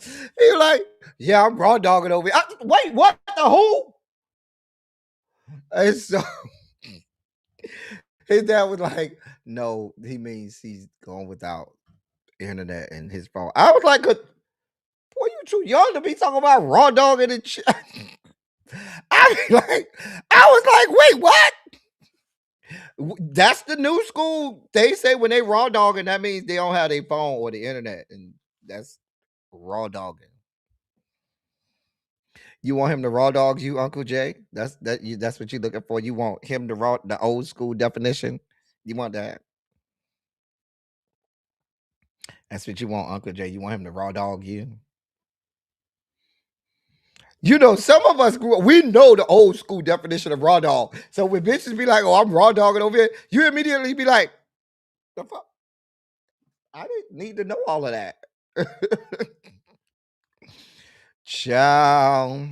D: He was like, yeah, I'm raw dogging over here. Wait, what the who? And so his dad was like, no, he means he's going without internet and his phone. I was like, boy, you too young to be talking about raw dogging and shit. I was like, wait, what? That's the new school. They say when they raw dogging, that means they don't have their phone or the internet, and that's raw dogging. You want him to raw dog you, Uncle Jay? That's what you're looking for. You want him to raw the old school definition. You want that? That's what you want, Uncle Jay. You want him to raw dog you? You know, some of us grew up, we know the old school definition of raw dog. So when bitches be like, oh, I'm raw dogging over here, you immediately be like, the fuck? I didn't need to know all of that. Ciao.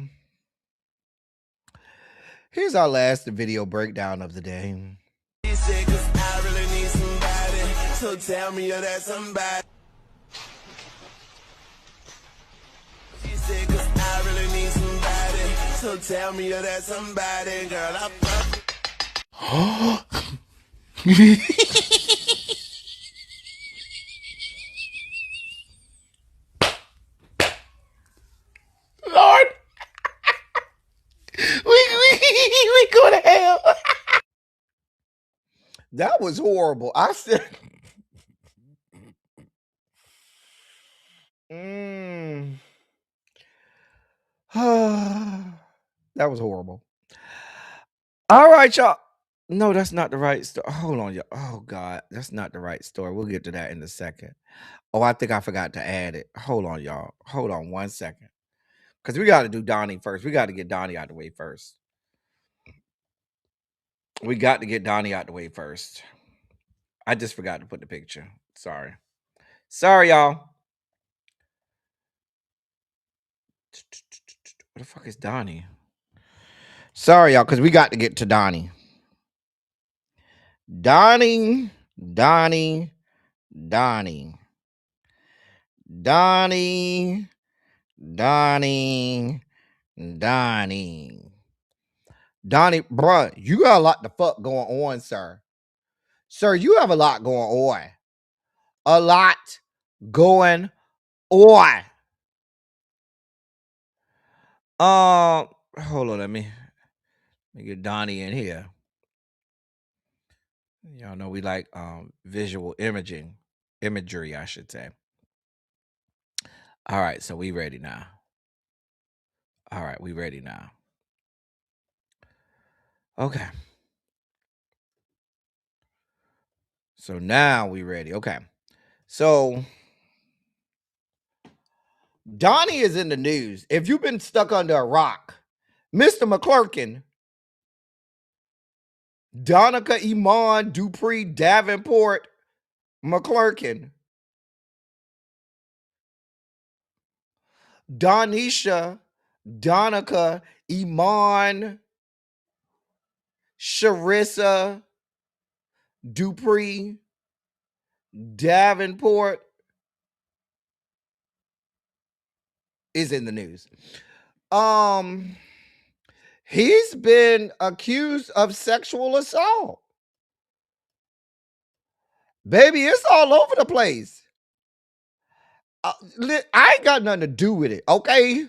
D: Here's our last video breakdown of the day.
E: He said, 'cause I really need somebody, so tell me you're that somebody. She said, 'cause I really need somebody, so tell me you're that somebody, girl. I fuck.
D: Lord, we go to hell. That was horrible. I said, that was horrible. All right, y'all. No, that's not the right story. Hold on, y'all. Oh, God. That's not the right story. We'll get to that in a second. Oh, I think I forgot to add it. Hold on, y'all. Hold on 1 second. Because we got to do Donnie first. We got to get Donnie out the way first. We got to get Donnie out the way first. I just forgot to put the picture. Sorry. Sorry, y'all. What the fuck is Donnie? Sorry, y'all, because we got to get to Donnie. Donnie. Donnie, bruh, you got a lot the fuck going on, sir. Sir, you have a lot going on. A lot going on. Hold on, let me get Donnie in here. Y'all know we like visual imagery, I should say. All right, so we ready now. All right, we ready now. Okay. So now we ready. Okay. So Donnie is in the news. If you've been stuck under a rock, Mr. McClurkin, Donica Iman Dupree Davenport McClurkin, Donisha Donica Iman Sharissa Dupree Davenport is in the news. He's been accused of sexual assault. Baby, it's all over the place. I ain't got nothing to do with it, okay?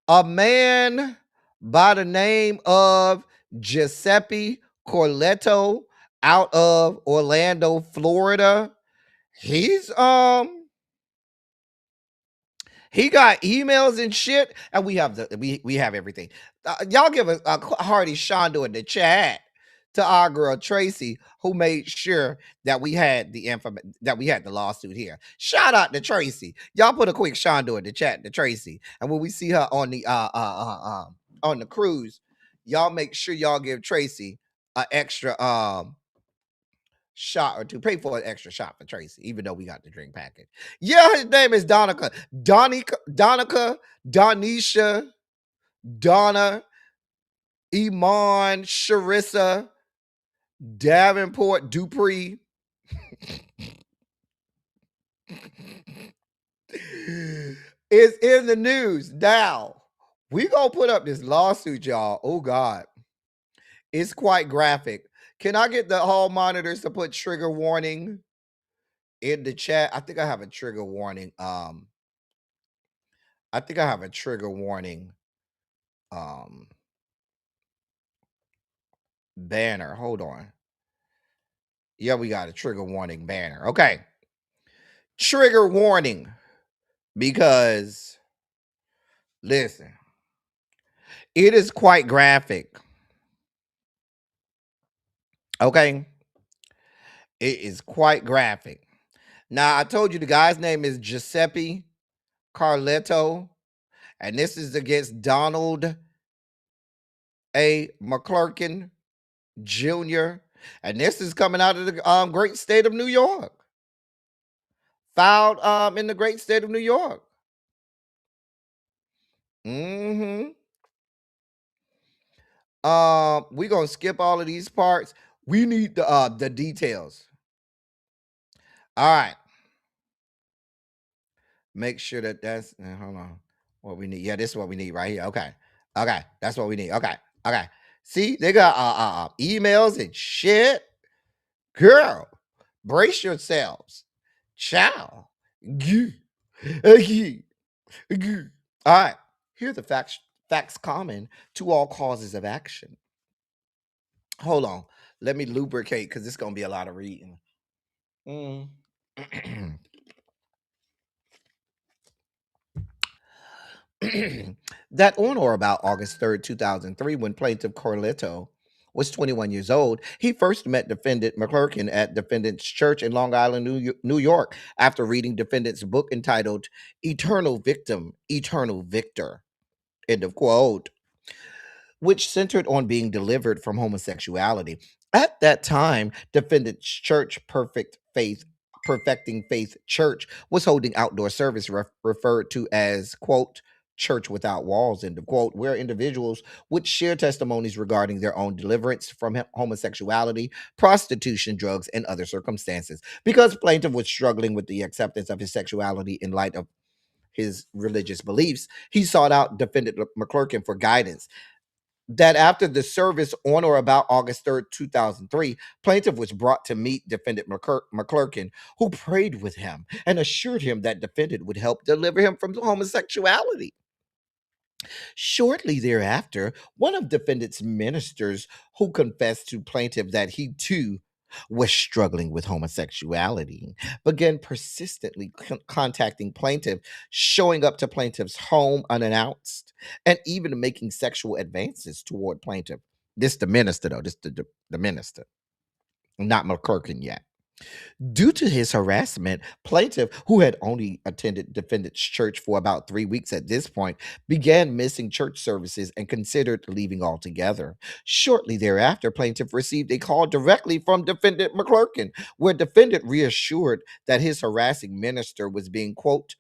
D: A man by the name of Giuseppe Corletto out of Orlando, Florida. He got emails and shit, and we have we have everything. Y'all give a hearty shondo in the chat to our girl Tracy, who made sure that we had the lawsuit here. Shout out to Tracy. Y'all put a quick shondo in the chat to Tracy, and when we see her on the cruise, y'all make sure y'all give Tracy an extra shot or two. Pay for an extra shot for Tracy, even though we got the drink package. Yeah, his name is Donica. Donica, Donisha, Donna, Iman, Sharissa, Davenport, Dupree. Is in the news. Now, we gonna put up this lawsuit, y'all. Oh, God. It's quite graphic. Can I get the hall monitors to put trigger warning in the chat? I think I have a trigger warning. Banner. Hold on. Yeah, we got a trigger warning banner. Okay. Trigger warning. Because, listen, it is quite graphic. Okay. It is quite graphic. Now, I told you the guy's name is Giuseppe Carletto, and this is against Donald A. McClurkin Jr., and this is coming out of the great state of New York. Filed in the great state of New York. We're gonna skip all of these parts. We need the details. All right. Make sure that's hold on. What we need. Yeah, this is what we need right here. Okay. Okay. That's what we need. Okay. Okay. See, they got emails and shit. Girl, brace yourselves. Ciao. All right. Here are the facts common to all causes of action. Hold on. Let me lubricate because it's going to be a lot of reading. That on or about August 3rd, 2003, when plaintiff Corletto was 21 years old, he first met defendant McClurkin at defendant's church in Long Island, New York, after reading defendant's book entitled Eternal Victim, Eternal Victor, end of quote, which centered on being delivered from homosexuality. At that time, defendant's church, Perfecting Faith Church, was holding outdoor service referred to as, quote, church without walls, end of quote, where individuals would share testimonies regarding their own deliverance from homosexuality, prostitution, drugs, and other circumstances. Because plaintiff was struggling with the acceptance of his sexuality in light of his religious beliefs, he sought out defendant McClurkin for guidance. That after the service on or about August 3rd, 2003, plaintiff was brought to meet defendant McClurkin, who prayed with him and assured him that defendant would help deliver him from homosexuality. Shortly thereafter, one of defendant's ministers, who confessed to plaintiff that he too was struggling with homosexuality, began persistently contacting plaintiff, showing up to plaintiff's home unannounced, and even making sexual advances toward plaintiff. This the minister, though. This the minister, not McClurkin yet. Due to his harassment, plaintiff, who had only attended defendant's church for about 3 weeks at this point, began missing church services and considered leaving altogether. Shortly thereafter, plaintiff received a call directly from defendant McClurkin, where defendant reassured that his harassing minister was being, quote,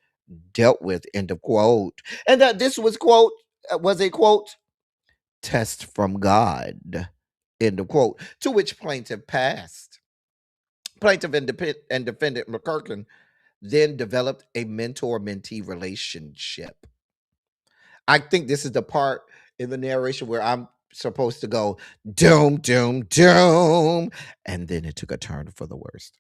D: dealt with, end of quote, and that this was, quote, was a, quote, test from God, end of quote, to which plaintiff passed. Plaintiff and defendant McClurkin then developed a mentor-mentee relationship. I think this is the part in the narration where I'm supposed to go doom, doom, doom, and then it took a turn for the worst.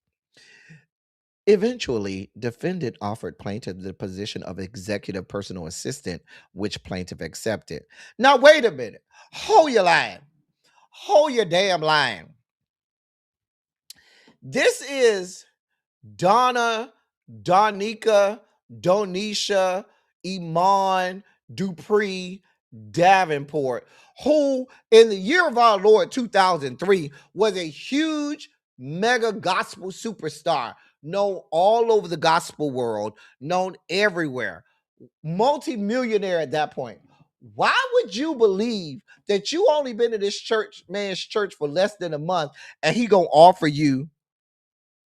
D: Eventually, defendant offered plaintiff the position of executive personal assistant, which plaintiff accepted. Now, wait a minute. Hold your line. Hold your damn line. This is Donna, Donica, Donisha, Iman, Dupree, Davenport, who in the year of our Lord 2003 was a huge mega gospel superstar, known all over the gospel world, known everywhere, multi-millionaire at that point. Why would you believe that you only been in this man's church for less than a month and he gonna offer you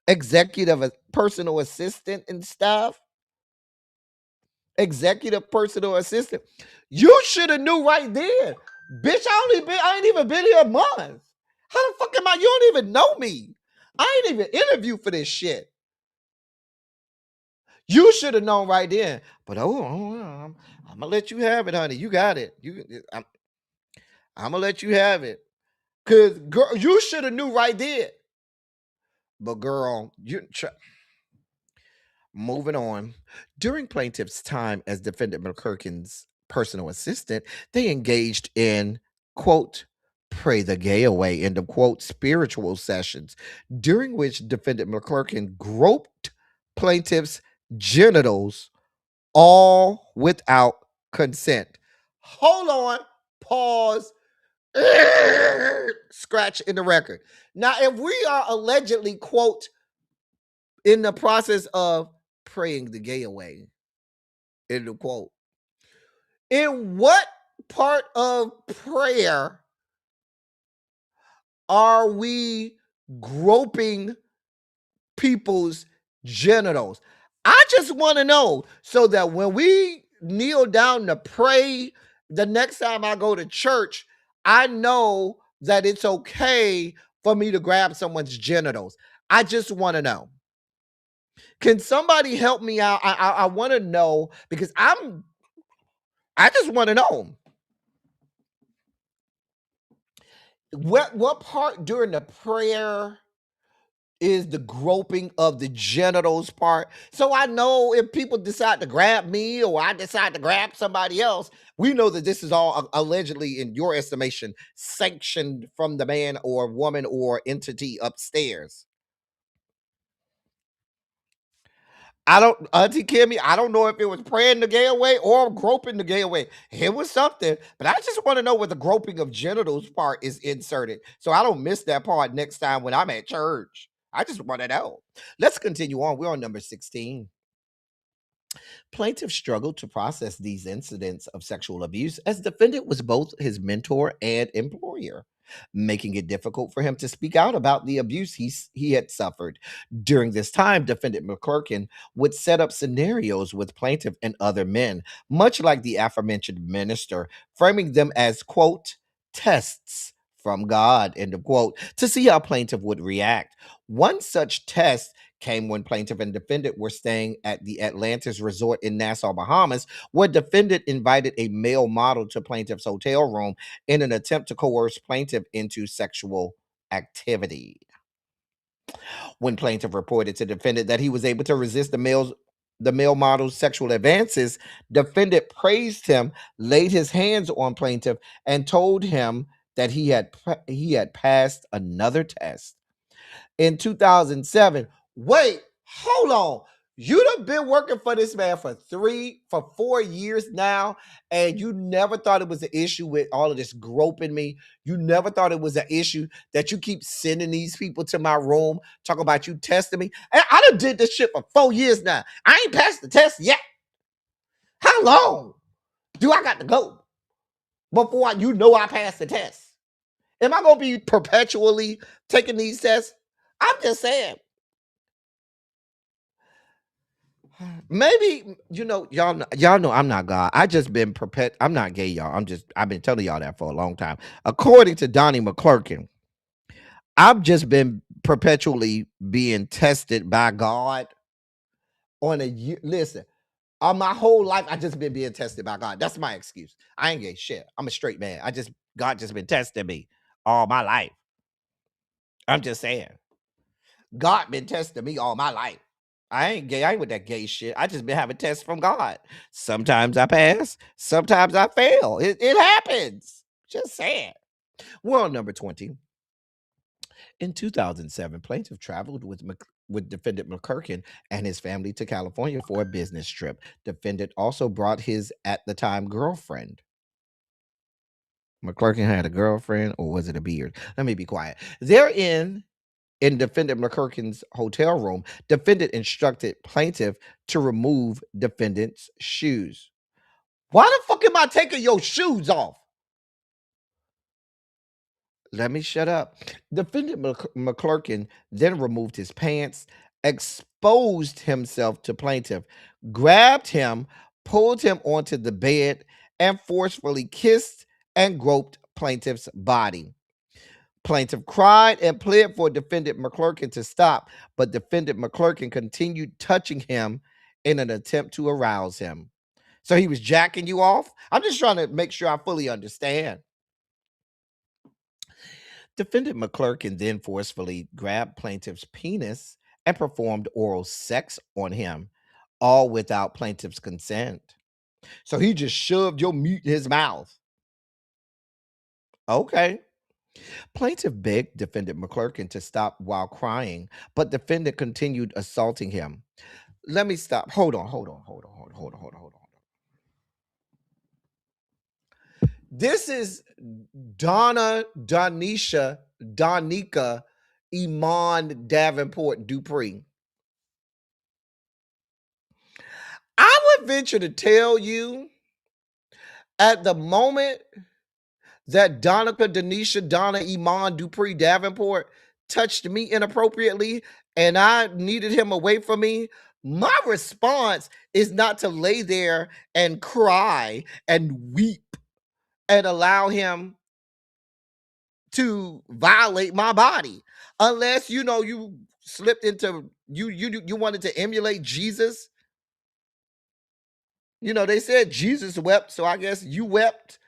D: executive personal assistant and stuff? Executive personal assistant. You should have knew right then. Bitch, I ain't even been here a month. How the fuck am I? You don't even know me. I ain't even interviewed for this shit. You should have known right then. But I'm gonna let you have it, honey. You got it. I'm gonna let you have it. Cause girl, you should have knew right then. But girl, moving on. During plaintiff's time as defendant McClurkin's personal assistant, they engaged in, quote, pray the gay away, end of quote, spiritual sessions, during which defendant McClurkin groped plaintiff's genitals, all without consent. Hold on, pause, scratch in the record. Now, if we are allegedly, quote, in the process of praying the gay away, end of quote, in what part of prayer are we groping people's genitals? I just want to know so that when we kneel down to pray the next time I go to church, I know that it's okay for me to grab someone's genitals. I just want to know. Can somebody help me out? I want to know because I just want to know. What part during the prayer is the groping of the genitals part? So I know if people decide to grab me or I decide to grab somebody else, we know that this is all allegedly, in your estimation, sanctioned from the man or woman or entity upstairs. Auntie Kimmy, I don't know if it was praying the gay away or groping the gay away. It was something, but I just want to know where the groping of genitals part is inserted so I don't miss that part next time when I'm at church. I just want to know. Let's continue on. We're on number 16. Plaintiff struggled to process these incidents of sexual abuse as defendant was both his mentor and employer, making it difficult for him to speak out about the abuse he had suffered. During this time, defendant McClurkin would set up scenarios with plaintiff and other men, much like the aforementioned minister, framing them as, quote, tests from God, end of quote, to see how plaintiff would react. One such test came when plaintiff and defendant were staying at the Atlantis Resort in Nassau, Bahamas, where defendant invited a male model to plaintiff's hotel room in an attempt to coerce plaintiff into sexual activity. When plaintiff reported to defendant that he was able to resist the male model's sexual advances, defendant praised him, laid his hands on plaintiff, and told him that he had passed another test. In 2007, wait, hold on. You done been working for this man for 4 years now, and you never thought it was an issue with all of this groping me. You never thought it was an issue that you keep sending these people to my room, talking about you testing me. And I done did this shit for 4 years now. I ain't passed the test yet. How long do I got to go before I passed the test? Am I going to be perpetually taking these tests? I'm just saying. Maybe y'all know I'm not God. I just been I'm not gay, y'all. I've been telling y'all that for a long time. According to Donnie McClurkin, I've just been perpetually being tested by God on a year. Listen, my whole life I just been being tested by God. That's my excuse. I ain't gay shit. I'm a straight man. God just been testing me all my life. I'm just saying. God been testing me all my life. I ain't gay. I ain't with that gay shit. I just been having tests from God. Sometimes I pass. Sometimes I fail. It happens. Just saying. World number 20. In 2007, plaintiff traveled with defendant McClurkin and his family to California for a business trip. Defendant also brought his, at the time, girlfriend. McClurkin had a girlfriend, or was it a beard? Let me be quiet. In defendant McClurkin's hotel room, defendant instructed plaintiff to remove defendant's shoes. Why the fuck am I taking your shoes off? Let me shut up. Defendant McClurkin then removed his pants, exposed himself to plaintiff, grabbed him, pulled him onto the bed, and forcefully kissed and groped plaintiff's body. Plaintiff cried and pled for defendant McClurkin to stop, but defendant McClurkin continued touching him in an attempt to arouse him. So he was jacking you off? I'm just trying to make sure I fully understand. Defendant McClurkin then forcefully grabbed plaintiff's penis and performed oral sex on him, all without plaintiff's consent. So he just shoved your meat in his mouth. Okay. Plaintiff begged defendant McClurkin to stop while crying, but defendant continued assaulting him. Let me stop. Hold on. This is Donica Iman Davenport Dupree. I would venture to tell you, at the moment that Donna Iman Dupree Davenport touched me inappropriately and I needed him away from me, my response is not to lay there and cry and weep and allow him to violate my body. Unless, you slipped into, you wanted to emulate Jesus. They said Jesus wept, so I guess you wept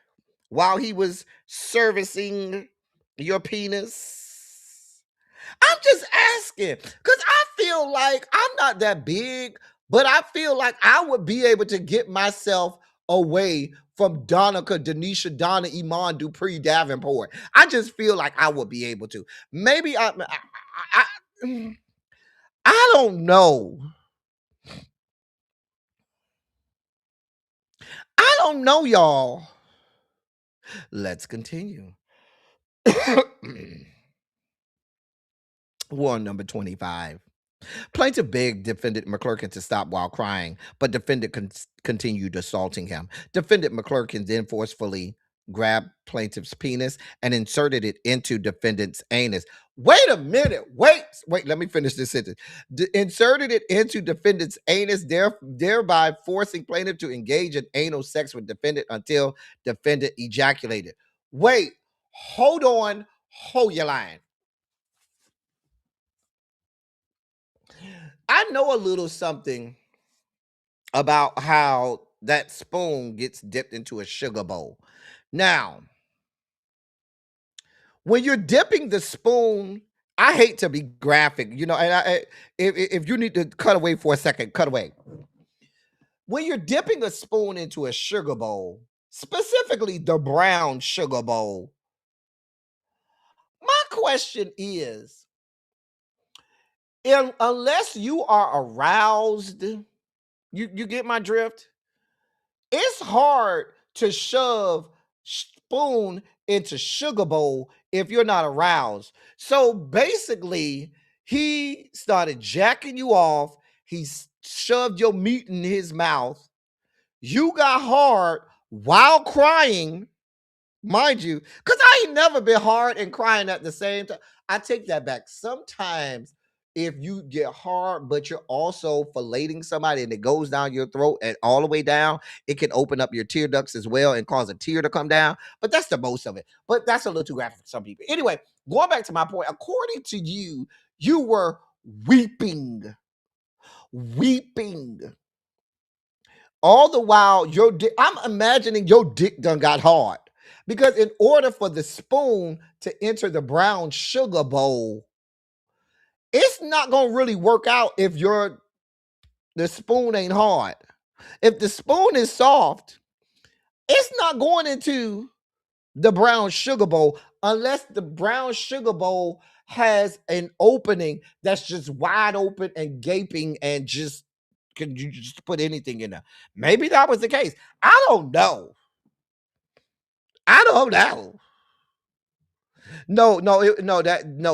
D: while he was servicing your penis. I'm just asking, because I feel like I'm not that big, but I feel like I would be able to get myself away from Donna Iman Dupree Davenport. I just feel like I would be able to. Maybe I don't know. I don't know, y'all. Let's continue. War number 25. Plaintiff begged defendant McClurkin to stop while crying, but defendant continued assaulting him. Defendant McClurkin then forcefully grabbed plaintiff's penis and inserted it into defendant's anus. Wait a minute. Wait, let me finish this sentence. Inserted it into defendant's anus, thereby forcing plaintiff to engage in anal sex with defendant until defendant ejaculated. Wait, hold on. Hold your line. I know a little something about how that spoon gets dipped into a sugar bowl. Now, when you're dipping the spoon, I hate to be graphic, and if you need to cut away for a second, cut away. When you're dipping a spoon into a sugar bowl, specifically the brown sugar bowl, my question is, unless you are aroused, you get my drift? It's hard to shove spoon into sugar bowl if you're not aroused. So basically, he started jacking you off. He shoved your meat in his mouth. You got hard while crying, mind you, because I ain't never been hard and crying at the same time. I take that back. Sometimes if you get hard, but you're also filleting somebody and it goes down your throat and all the way down, it can open up your tear ducts as well and cause a tear to come down. But that's the most of it. But that's a little too graphic for some people. Anyway, going back to my point, according to you, you were weeping. All the while, your dick, I'm imagining your dick done got hard. Because in order for the spoon to enter the brown sugar bowl, it's not going to really work out if the spoon ain't hard. If the spoon is soft, it's not going into the brown sugar bowl unless the brown sugar bowl has an opening that's just wide open and gaping and just can you just put anything in there? Maybe that was the case. I don't know. No,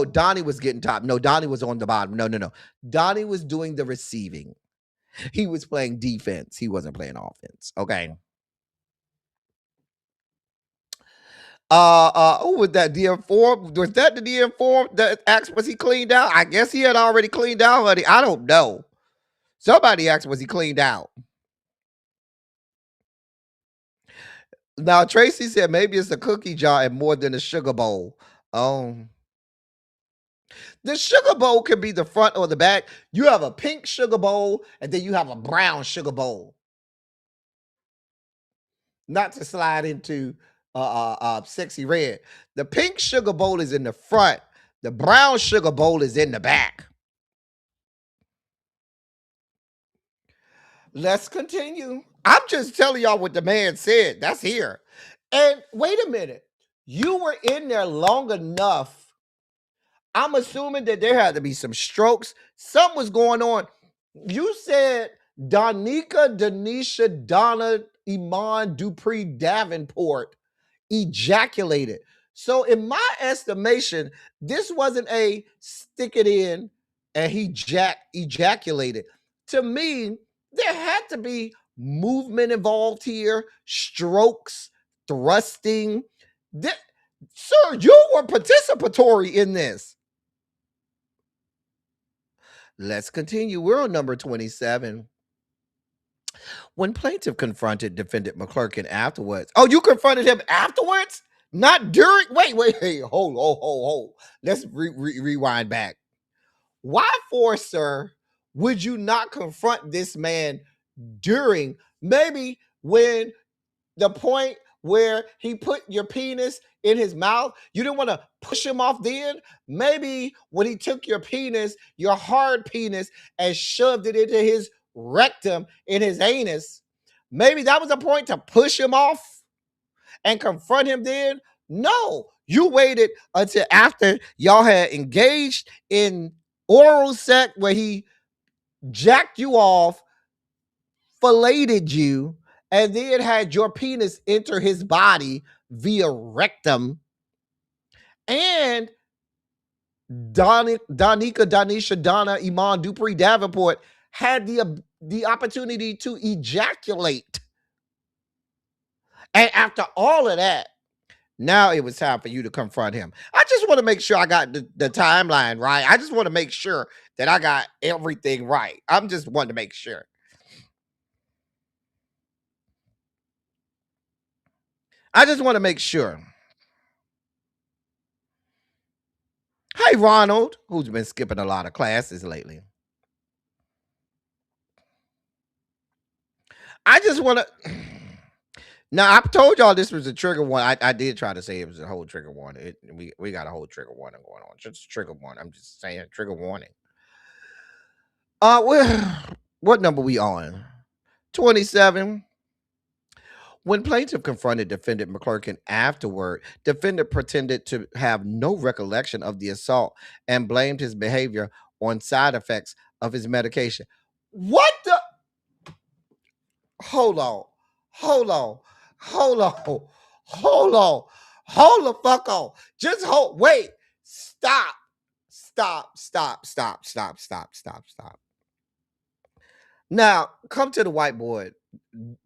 D: Donnie was getting top. No, Donnie was on the bottom. No. Donnie was doing the receiving. He was playing defense. He wasn't playing offense. Okay. Who was that? DM4? Was that the DM4 that asked was he cleaned out? I guess he had already cleaned out, honey. I don't know. Somebody asked was he cleaned out. Now Tracy said maybe it's a cookie jar and more than a sugar bowl. The sugar bowl can be the front or the back. You have a pink sugar bowl and then you have a brown sugar bowl. Not to slide into sexy red. The pink sugar bowl is in the front. The brown sugar bowl is in the back. Let's continue. I'm just telling y'all what the man said. That's here. And wait a minute. You were in there long enough. I'm assuming that there had to be some strokes. Something was going on. You said Donika, Denisha, Donna, Iman, Dupree, Davenport ejaculated. So in my estimation, this wasn't a stick it in and he ejaculated. To me, there had to be movement involved here, strokes, thrusting. Sir, you were participatory in this. Let's continue. We're on number 27. When plaintiff confronted defendant McClurkin afterwards. Oh, you confronted him afterwards? Not during? Wait. Hold. Let's rewind back. Why for, sir, would you not confront this man during, maybe when the point where he put your penis in his mouth, you didn't want to push him off then? Maybe when he took your penis, your hard penis, and shoved it into his rectum, in his anus, maybe that was a point to push him off and confront him then? No, you waited until after y'all had engaged in oral sex where he jacked you off, filleted you, and then had your penis enter his body via rectum. And Donika, Danisha, Donna, Iman, Dupree, Davenport had the opportunity to ejaculate. And after all of that, now it was time for you to confront him. I just want to make sure I got the timeline right. I just want to make sure that I got everything right. I'm just wanting to make sure. I just want to make sure. Hey, Ronald, who's been skipping a lot of classes lately. I just want to. Now, I told y'all this was a trigger warning. I did try to say it was a whole trigger warning. We got a whole trigger warning going on. Just a trigger warning. I'm just saying trigger warning. What number we on? 27. When plaintiff confronted defendant McClurkin afterward, defendant pretended to have no recollection of the assault and blamed his behavior on side effects of his medication. What the? Hold on. Hold on. Hold on. Hold on. Hold the fuck on. Just hold. Wait. Stop. Stop. Stop. Stop. Stop. Stop. Stop. Stop. Now, come to the whiteboard.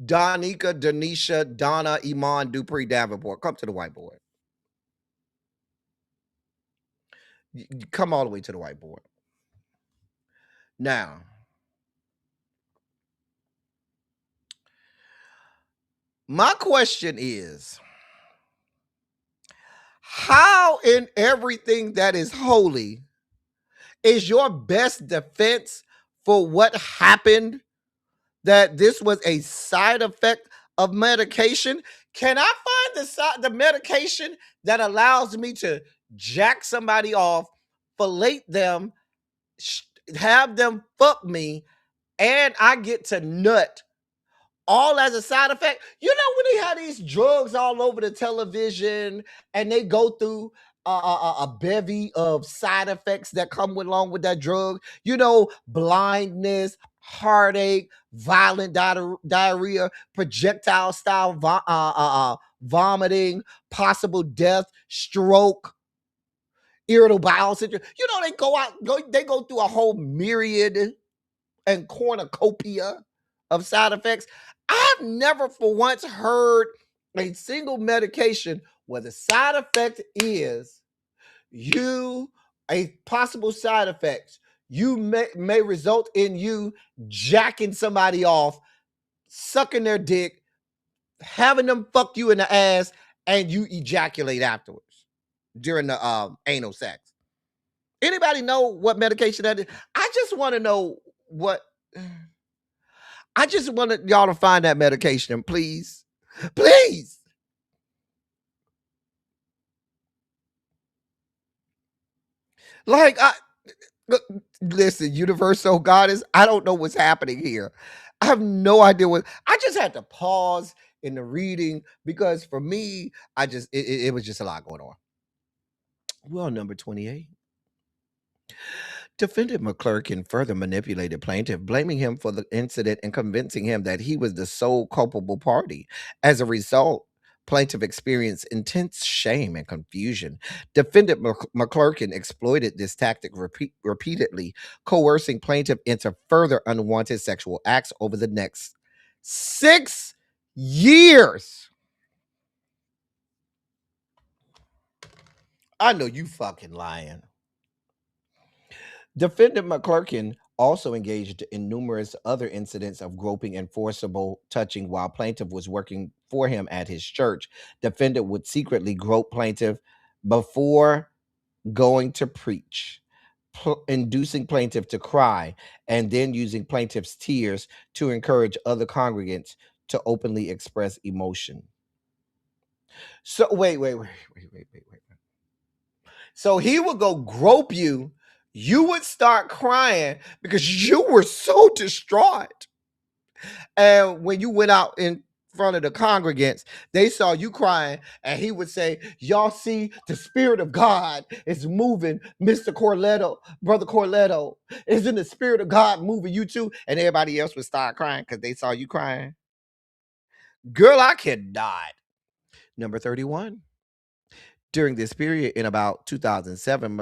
D: Donica, Denisha, Donna, Iman, Dupree, Davenport. Come to the whiteboard. Come all the way to the whiteboard. Now, my question is, how in everything that is holy is your best defense for what happened, that this was a side effect of medication? Can I find the medication that allows me to jack somebody off, fillet them, have them fuck me, and I get to nut all as a side effect? You know, when they have these drugs all over the television and they go through a bevy of side effects that come along with that drug, you know, blindness, heartache, violent diarrhea, projectile style vomiting, possible death, stroke, irritable bowel syndrome. You know, they go through a whole myriad and cornucopia of side effects. I've never for once heard a single medication where the side effect is a possible side effect. You may result in you jacking somebody off, sucking their dick, having them fuck you in the ass, and you ejaculate afterwards during the anal sex. Anybody know what medication that is? I just want to know what. I just wanted y'all to find that medication, please. Please. Like, listen, Universal Goddess, I don't know what's happening here. I have no idea what. I just had to pause in the reading because for me, it was just a lot going on. Well, number 28. Defendant McClurkin further manipulated plaintiff, blaming him for the incident and convincing him that he was the sole culpable party. As a result, plaintiff experienced intense shame and confusion. Defendant McClurkin exploited this tactic repeatedly, coercing plaintiff into further unwanted sexual acts over the next 6 years. I know you fucking lying. Defendant McClurkin also engaged in numerous other incidents of groping and forcible touching while plaintiff was working for him at his church. Defendant would secretly grope plaintiff before going to preach, inducing plaintiff to cry, and then using plaintiff's tears to encourage other congregants to openly express emotion. So wait. So he would go grope you. You would start crying because you were so distraught. And when you went out in front of the congregants, they saw you crying, and he would say, y'all see, the Spirit of God is moving Mr. Corletto, Brother Corletto. Isn't the Spirit of God moving you too? And everybody else would start crying because they saw you crying. Girl, I cannot. Number 31. During this period in about 2007,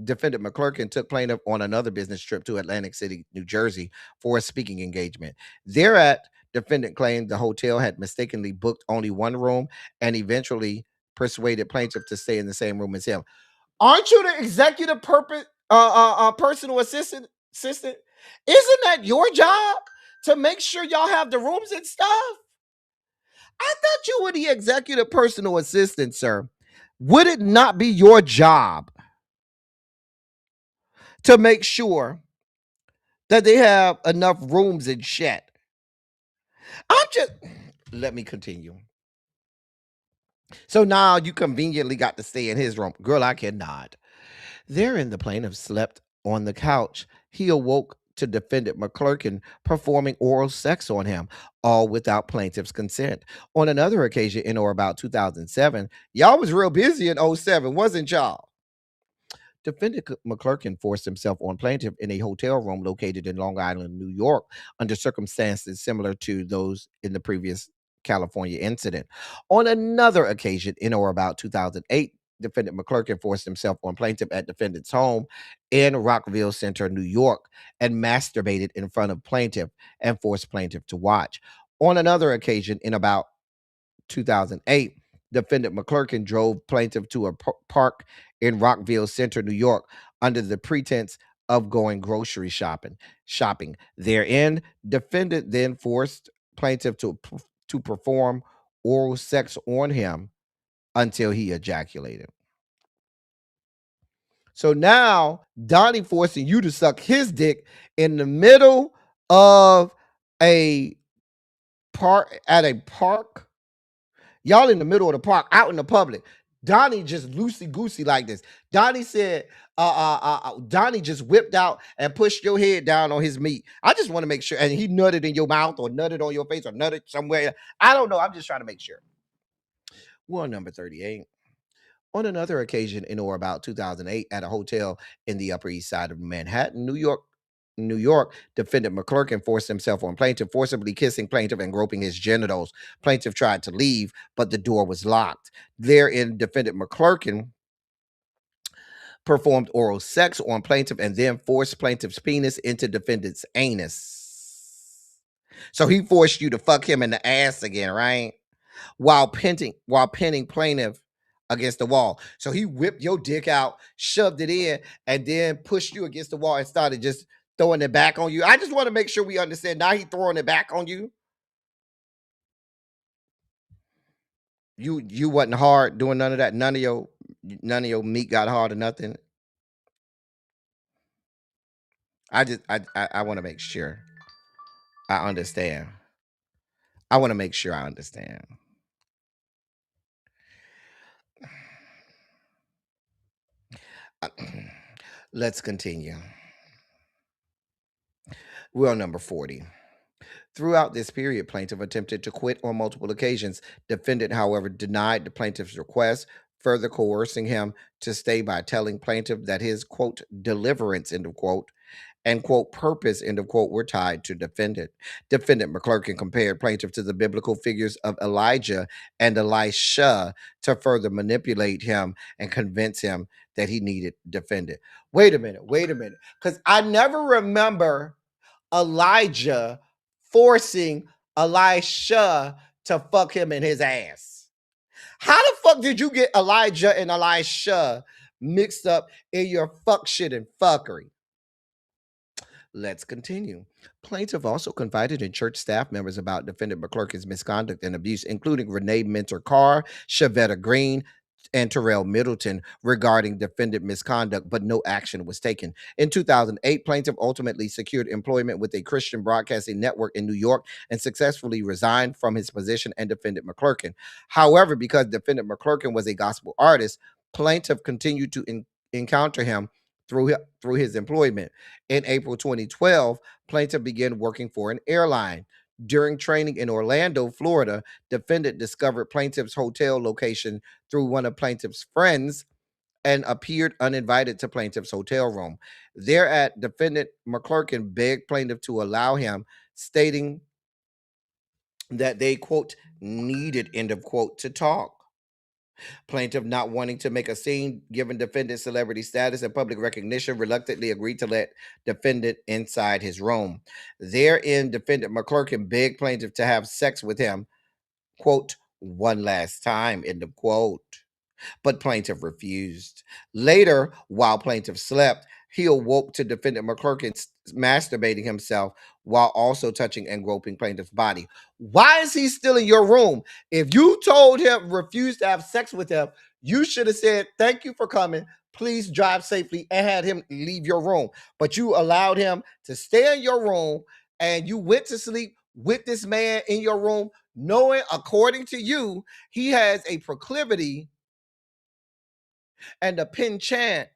D: Defendant McClurkin took plaintiff on another business trip to Atlantic City, New Jersey for a speaking engagement. Thereat, defendant claimed the hotel had mistakenly booked only one room and eventually persuaded plaintiff to stay in the same room as him. Aren't you the executive personal assistant? Isn't that your job to make sure y'all have the rooms and stuff? I thought you were the executive personal assistant, sir. Would it not be your job to make sure that they have enough rooms and shit? Let me continue. So now you conveniently got to stay in his room. Girl, I cannot. Therein, the plaintiff slept on the couch. He awoke to defendant McClurkin performing oral sex on him, all without plaintiff's consent. On another occasion, in or about 2007, y'all was real busy in 07, wasn't y'all? Defendant McClurkin forced himself on plaintiff in a hotel room located in Long Island, New York, under circumstances similar to those in the previous California incident. On another occasion, in or about 2008, defendant McClurkin forced himself on plaintiff at defendant's home in Rockville Center, New York, and masturbated in front of plaintiff and forced plaintiff to watch. On another occasion, in about 2008, defendant McClurkin drove plaintiff to a park in Rockville Center, New York, under the pretense of going grocery shopping. Therein, defendant then forced plaintiff to perform oral sex on him until he ejaculated. So now Donnie forcing you to suck his dick in the middle of a park, at a park. Y'all in the middle of the park, out in the public. Donnie just loosey goosey like this. Donnie said, Donnie just whipped out and pushed your head down on his meat. I just want to make sure, and he nutted in your mouth or nutted on your face or nutted somewhere. I don't know. I'm just trying to make sure. Well, number 38. On another occasion, in or about 2008, at a hotel in the Upper East Side of Manhattan, New York, defendant McClurkin forced himself on plaintiff, forcibly kissing plaintiff and groping his genitals. Plaintiff tried to leave, but the door was locked. Therein, defendant McClurkin performed oral sex on plaintiff and then forced plaintiff's penis into defendant's anus. So he forced you to fuck him in the ass again, right? While pinning plaintiff against the wall. So he whipped your dick out, shoved it in, and then pushed you against the wall and started just throwing it back on you. I just want to make sure we understand. Now he throwing it back on you. You wasn't hard doing none of that. None of your meat got hard or nothing. I want to make sure I understand. I want to make sure I understand. Let's continue. We're on number 40. Throughout this period, plaintiff attempted to quit on multiple occasions. Defendant, however, denied the plaintiff's request, further coercing him to stay by telling plaintiff that his, quote, deliverance, end of quote, and, quote, purpose, end of quote, were tied to defendant. Defendant McClurkin compared plaintiff to the biblical figures of Elijah and Elisha to further manipulate him and convince him that he needed defendant. Wait a minute, because I never remember Elijah forcing Elisha to fuck him in his ass. How the fuck did you get Elijah and Elisha mixed up in your fuck shit and fuckery? Let's continue. Plaintiff also confided in church staff members about defendant McClurkin's misconduct and abuse, including Renee Mentor-Carr, Shavetta Green, and Terrell Middleton regarding defendant misconduct, but no action was taken. In 2008, plaintiff ultimately secured employment with a Christian broadcasting network in New York and successfully resigned from his position and defendant McClurkin. However, because defendant McClurkin was a gospel artist, plaintiff continued to encounter him through his employment. In April 2012, plaintiff began working for an airline. During training in Orlando, Florida, defendant discovered plaintiff's hotel location through one of plaintiff's friends and appeared uninvited to plaintiff's hotel room. Thereat, defendant McClurkin begged plaintiff to allow him, stating that they, quote, needed, end of quote, to talk. Plaintiff, not wanting to make a scene given defendant's celebrity status and public recognition, reluctantly agreed to let defendant inside his room. Therein, defendant McClurkin begged plaintiff to have sex with him, quote, one last time, end of quote. But plaintiff refused. Later, while plaintiff slept, he awoke to defendant McClurkin masturbating himself while also touching and groping plaintiff's body. Why is he still in your room? If you told him, refused to have sex with him, you should have said, thank you for coming. Please drive safely, and had him leave your room. But you allowed him to stay in your room, and you went to sleep with this man in your room, knowing, according to you, he has a proclivity and a penchant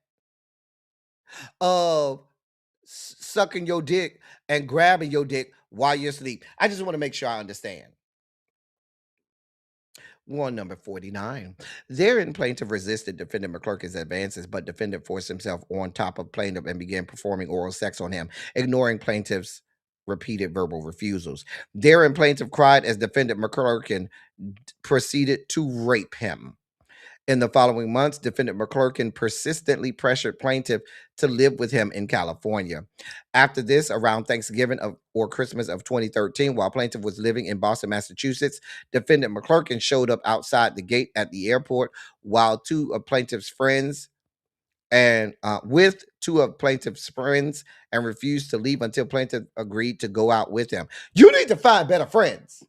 D: of sucking your dick and grabbing your dick while you're asleep. I just want to make sure I understand. One number 49. Therein, plaintiff resisted defendant McClurkin's advances, but defendant forced himself on top of plaintiff and began performing oral sex on him, ignoring plaintiff's repeated verbal refusals. Therein, plaintiff cried as defendant McClurkin proceeded to rape him. In the following months, defendant McClurkin persistently pressured plaintiff to live with him in California. After this, around Thanksgiving or Christmas of 2013, while plaintiff was living in Boston, Massachusetts, defendant McClurkin showed up outside the gate at the airport while two of plaintiff's friends and refused to leave until plaintiff agreed to go out with him. You need to find better friends.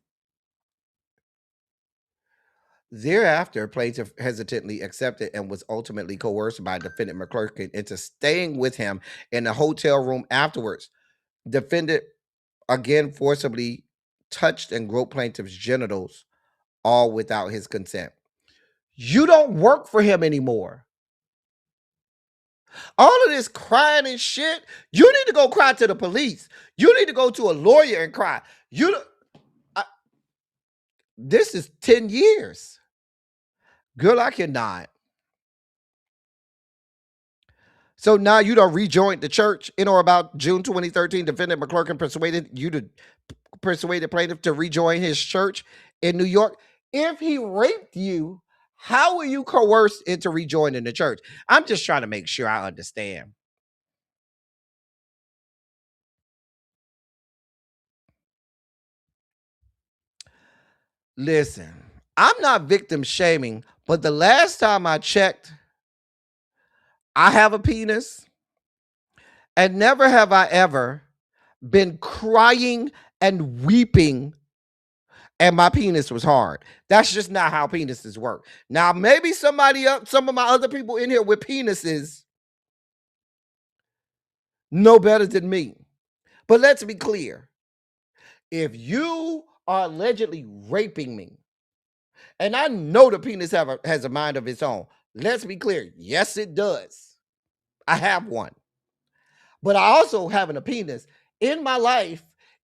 D: Thereafter, plaintiff hesitantly accepted and was ultimately coerced by defendant McClurkin into staying with him in a hotel room afterwards. Defendant again forcibly touched and groped plaintiff's genitals, all without his consent. You don't work for him anymore. All of this crying and shit, you need to go cry to the police. You need to go to a lawyer and cry. This is 10 years. Girl, I cannot. So now you done rejoined the church in or about June 2013. Defendant McClurkin persuaded plaintiff to rejoin his church in New York. If he raped you, how were you coerced into rejoining the church? I'm just trying to make sure I understand. Listen, I'm not victim shaming, but the last time I checked, I have a penis, and never have I ever been crying and weeping and my penis was hard. That's just not how penises work. Now, maybe some of my other people in here with penises know better than me. But let's be clear. If you are allegedly raping me, and I know the penis has a mind of its own, let's be clear. Yes, it does. I have one. But I also have a penis. In my life,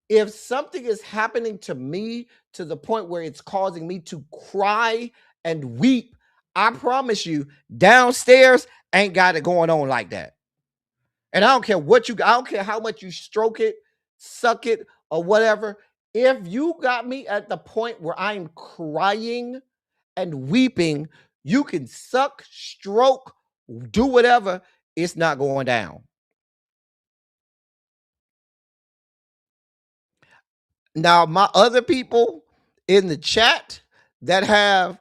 D: if something is happening to me to the point where it's causing me to cry and weep, I promise you, downstairs ain't got it going on like that. And I don't care I don't care how much you stroke it, suck it, or whatever. If you got me at the point where I'm crying and weeping, you can suck, stroke, do whatever. It's not going down. Now, my other people in the chat that have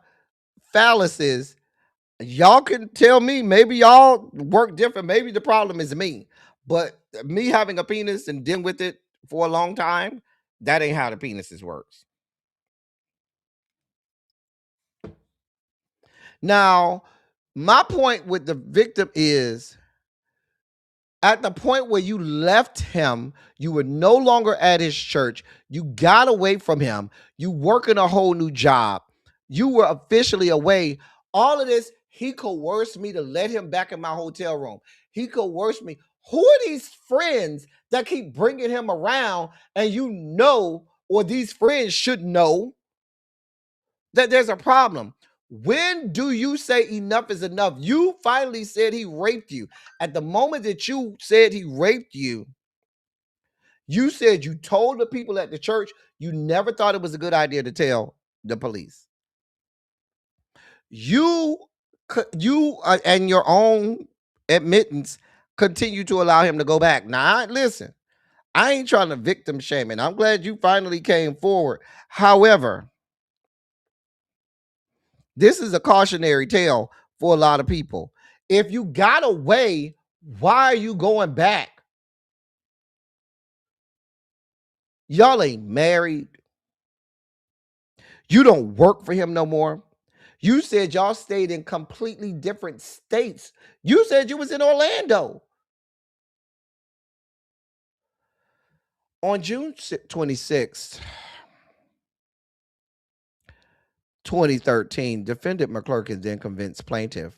D: phalluses, y'all can tell me, maybe y'all work different. Maybe the problem is me. But me having a penis and dealing with it for a long time, that ain't how the penises works. Now, my point with the victim is, at the point where you left him, you were no longer at his church. You got away from him. You working a whole new job. You were officially away. All of this, he coerced me to let him back in my hotel room. He coerced me. Who are these friends that keep bringing him around, and or these friends should know that there's a problem? When do you say enough is enough? You finally said he raped you. At the moment that you said he raped you, you said you told the people at the church you never thought it was a good idea to tell the police. You and your own admittance continue to allow him to go back. Now, listen, I ain't trying to victim shame, and I'm glad you finally came forward. However, this is a cautionary tale for a lot of people. If you got away, why are you going back? Y'all ain't married. You don't work for him no more. You said y'all stayed in completely different states. You said you was in Orlando. On June 26th, 2013, defendant McClurkin then convinced plaintiff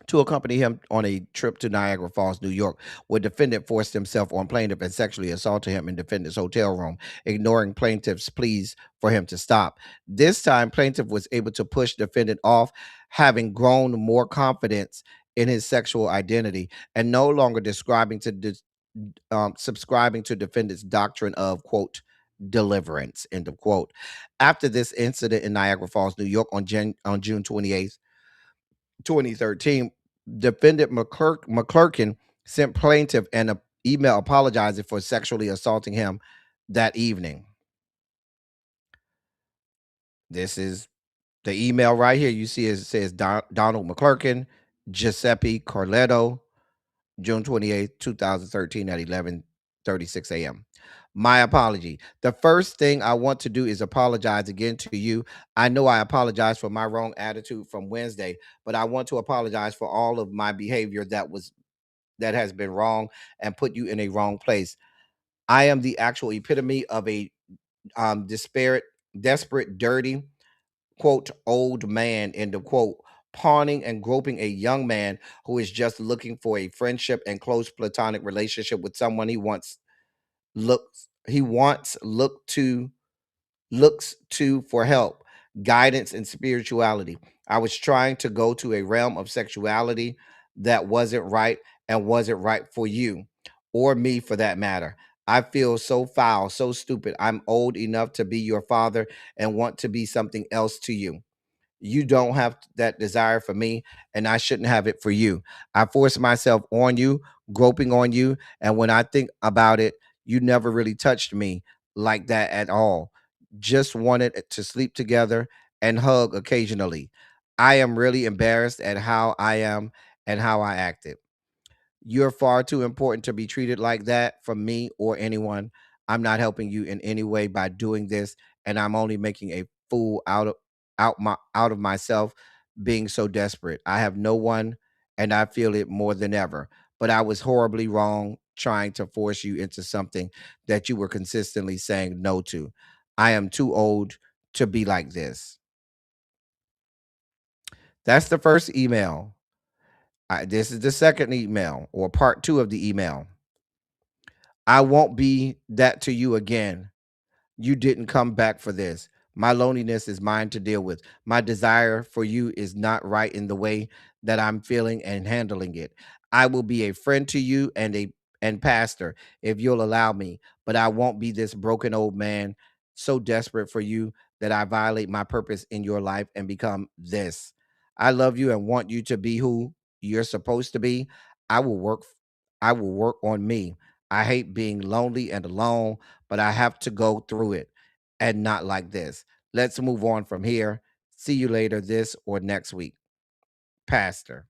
D: to accompany him on a trip to Niagara Falls, New York, where defendant forced himself on plaintiff and sexually assaulted him in defendant's hotel room, ignoring plaintiff's pleas for him to stop. This time, plaintiff was able to push defendant off, having grown more confidence in his sexual identity and no longer subscribing to defendant's doctrine of, quote, deliverance, end of quote. After this incident in Niagara Falls, New York on June 28th, 2013, defendant McClurkin sent plaintiff an email apologizing for sexually assaulting him that evening. This is the email right here. You see it says Donald McClurkin, Giuseppe Carletto, June 28th, 2013 at 11:36 a.m. My apology. The first thing I want to do is apologize again to you. I know I apologize for my wrong attitude from Wednesday, but I want to apologize for all of my behavior that has been wrong and put you in a wrong place. I am the actual epitome of a desperate, dirty, quote, old man, end of quote, pawning and groping a young man who is just looking for a friendship and close platonic relationship with someone looks to for help, guidance, and spirituality. I was trying to go to a realm of sexuality that wasn't right and wasn't right for you or me for that matter. I feel so foul, so stupid. I'm old enough to be your father and want to be something else to you. You don't have that desire for me, and I shouldn't have it for you. I forced myself on you, groping on you, and when I think about it, you never really touched me like that at all. Just wanted to sleep together and hug occasionally. I am really embarrassed at how I am and how I acted. You're far too important to be treated like that from me or anyone. I'm not helping you in any way by doing this, and I'm only making a fool out of myself being so desperate. I have no one and I feel it more than ever. But I was horribly wrong trying to force you into something that you were consistently saying no to. I am too old to be like this. That's the first email. This is the second email, or part 2 of the email. I won't be that to you again. You didn't come back for this. My loneliness is mine to deal with. My desire for you is not right in the way that I'm feeling and handling it. I will be a friend to you and pastor if you'll allow me, but I won't be this broken old man so desperate for you that I violate my purpose in your life and become this. I love you and want you to be who you're supposed to be. I will work I will work on me. I hate being lonely and alone, but I have to go through it and not like this. Let's move on from here. See you later this or next week. Pastor.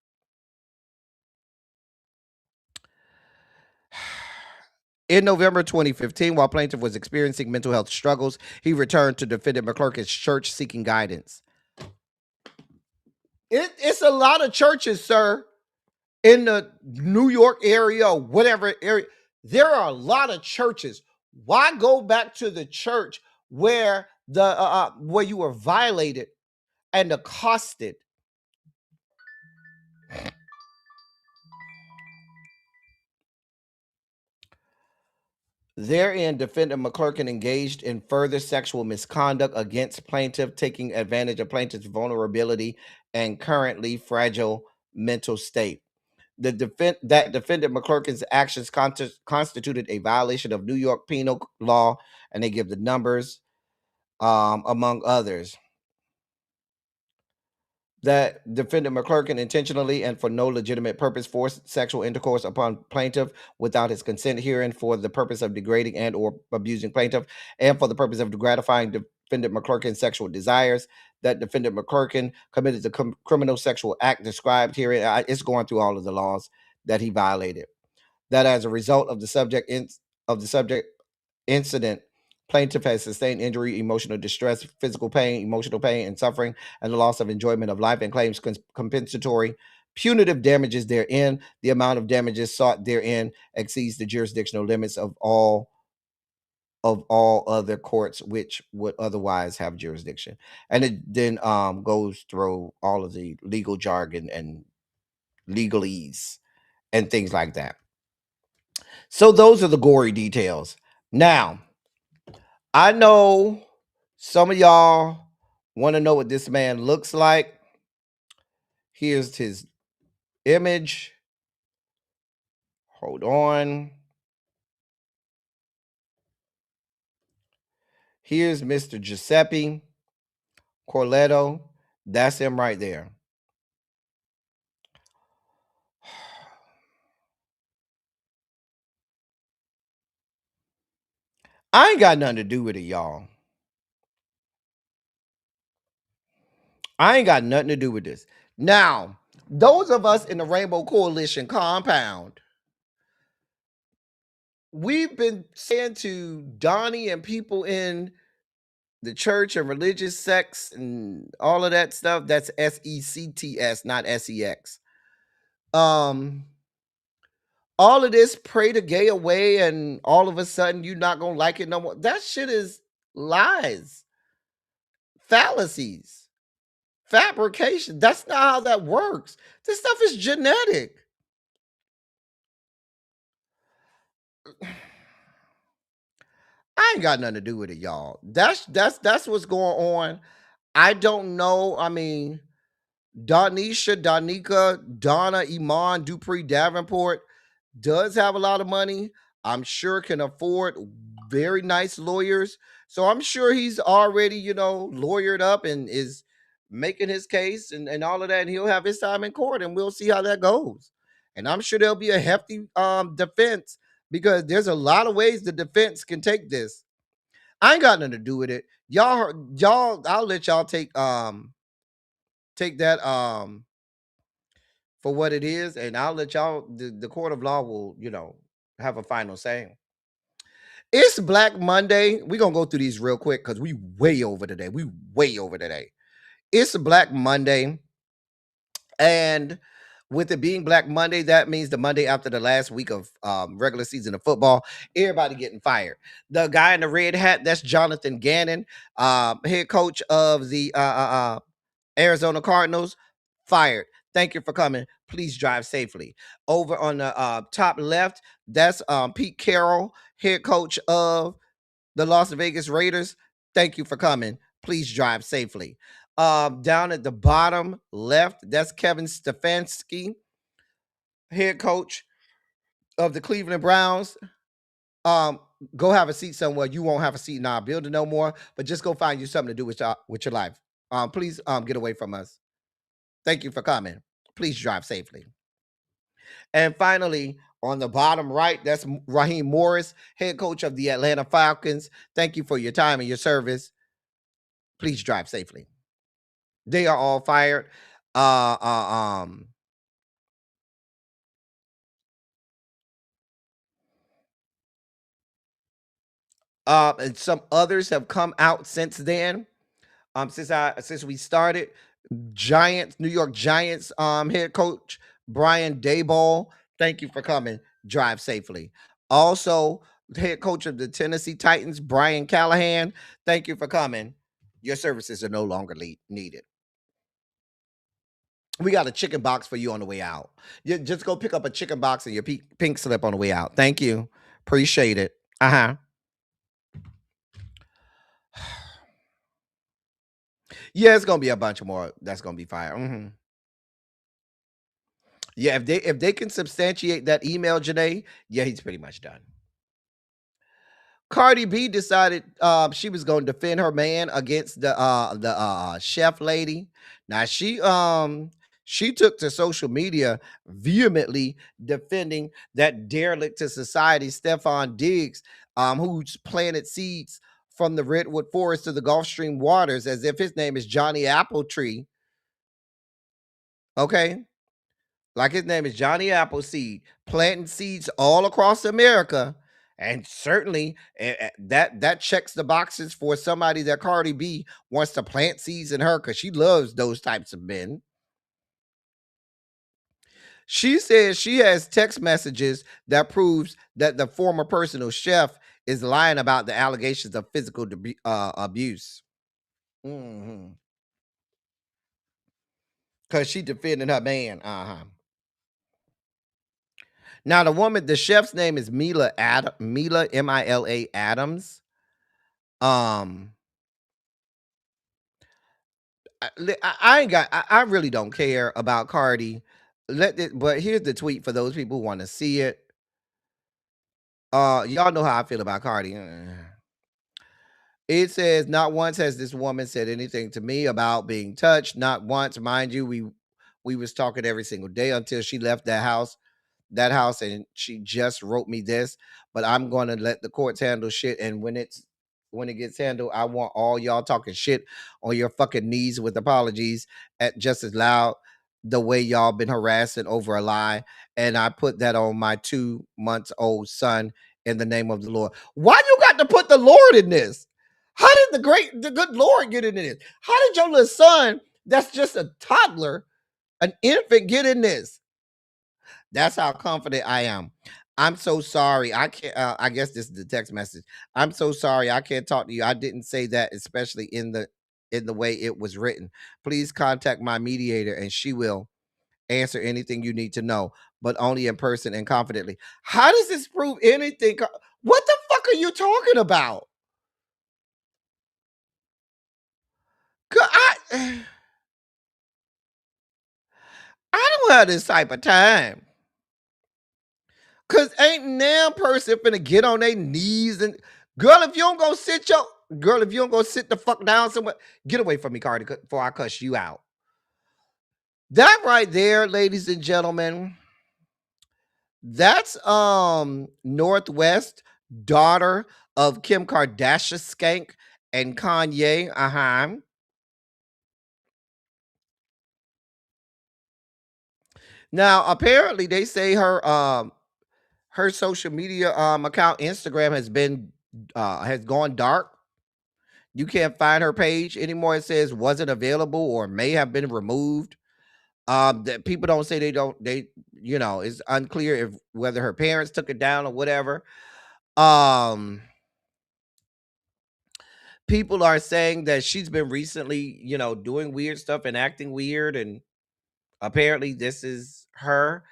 D: In November 2015, while plaintiff was experiencing mental health struggles, he returned to defendant McClurkin's church seeking guidance. It's a lot of churches, sir, in the New York area, whatever area. There are a lot of churches. Why go back to the church where where you were violated and accosted? Therein, defendant McClurkin engaged in further sexual misconduct against plaintiff, taking advantage of plaintiff's vulnerability and currently fragile mental state. Defendant McClurkin's actions constituted a violation of New York penal law, and they give the numbers, among others. That defendant McClurkin intentionally and for no legitimate purpose forced sexual intercourse upon plaintiff without his consent, herein for the purpose of degrading and or abusing plaintiff and for the purpose of gratifying defendant McClurkin's sexual desires. That defendant McClurkin committed the criminal sexual act described herein. It's going through all of the laws that he violated. That as a result of the subject incident, plaintiff has sustained injury, emotional distress, physical pain, emotional pain and suffering, and the loss of enjoyment of life, and claims compensatory punitive damages therein. The amount of damages sought therein exceeds the jurisdictional limits of all other courts which would otherwise have jurisdiction. And it then goes through all of the legal jargon and legalese and things like that. So those are the gory details. Now, I know some of y'all want to know what this man looks like. Here's his image. Hold on. Here's Mr. Giuseppe Corletto. That's him right there. I ain't got nothing to do with it, y'all. I ain't got nothing to do with this. Now, those of us in the Rainbow Coalition compound, we've been saying to Donnie and people in the church and religious sects and all of that stuff, that's SECTS, not SEX. All of this pray the gay away and all of a sudden you're not gonna like it no more. That shit is lies, fallacies, fabrication. That's not how that works. This stuff is genetic. I ain't got nothing to do with it, y'all. That's what's going on. I don't know. I mean, Donisha, Donika, Donna, Iman, Dupree, Davenport does have a lot of money. I'm sure can afford very nice lawyers. So I'm sure he's already, lawyered up and is making his case and all of that. And he'll have his time in court and we'll see how that goes. And I'm sure there'll be a hefty defense because there's a lot of ways the defense can take this. I ain't got nothing to do with it. Y'all, I'll let y'all take that for what it is, and I'll let y'all the court of law will, have a final say. It's Black Monday. We're gonna go through these real quick because we way over today. It's Black Monday. And with it being Black Monday, that means the Monday after the last week of regular season of football, everybody getting fired. The guy in the red hat, that's Jonathan Gannon, head coach of the Arizona Cardinals, fired. Thank you for coming. Please drive safely. Over on the top left, that's Pete Carroll, head coach of the Las Vegas Raiders. Thank you for coming. Please drive safely. Down at the bottom left, that's Kevin Stefanski, head coach of the Cleveland Browns. Go have a seat somewhere. You won't have a seat in our building no more, but just go find you something to do with your life. Please get away from us. Thank you for coming. Please drive safely. And finally, on the bottom right, that's Raheem Morris, head coach of the Atlanta Falcons. Thank you for your time and your service. Please drive safely. They are all fired. And some others have come out since then. Since we started, New York Giants head coach Brian Daboll. Thank you for coming. Drive safely. Also, head coach of the Tennessee Titans, Brian Callahan. Thank you for coming. Your services are no longer needed. We got a chicken box for you on the way out. You just go pick up a chicken box and your pink slip on the way out. Thank you. Appreciate it. Yeah, it's gonna be a bunch more that's gonna be fired. Yeah, if they can substantiate that email, Janae, yeah, he's pretty much done. Cardi B decided she was going to defend her man against the chef lady. Now she took to social media vehemently defending that derelict to society, Stefan Diggs, who's planted seeds from the redwood forest to the Gulf Stream waters, as if his name is Johnny Appletree. Okay. Like his name is Johnny Appleseed, planting seeds all across America. And certainly that checks the boxes for somebody that Cardi B wants to plant seeds in her because she loves those types of men. She says she has text messages that proves that the former personal chef is lying about the allegations of physical abuse. Because she defended her man. Now the chef's name is Mila Mila Adams. Um, I ain't got. I really don't care about Cardi. But here's the tweet for those people who want to see it. Y'all know how I feel about Cardi. It says, not once has this woman said anything to me about being touched. Not once, mind you. We was talking every single day until she left that house, and she just wrote me this. But I'm going to let the courts handle shit, and when it gets handled, I want all y'all talking shit on your fucking knees with apologies at just as loud the way y'all been harassing over a lie. And I put that on my 2-month-old son in the name of the Lord. Why you got to put the Lord in this? How did the good Lord get into this? How did your little son, that's just a toddler, an infant, get in this? That's how confident I am. I'm so sorry. I can't. I guess this is the text message. I'm so sorry. I can't talk to you. I didn't say that, especially in the way it was written. Please contact my mediator, and she will answer anything you need to know, but only in person and confidently. How does this prove anything? What the fuck are you talking about? I don't have this type of time. Cause ain't now person finna get on their knees and girl, if you don't go sit the fuck down somewhere, get away from me, Cardi, before I cuss you out. That right there, ladies and gentlemen, that's Northwest, daughter of Kim Kardashian skank and Kanye. Now apparently they say her social media account Instagram has gone dark. You can't find her page anymore. It says wasn't available or may have been removed. That people don't say it's unclear if whether her parents took it down or whatever. People are saying that she's been recently, doing weird stuff and acting weird, and apparently this is her.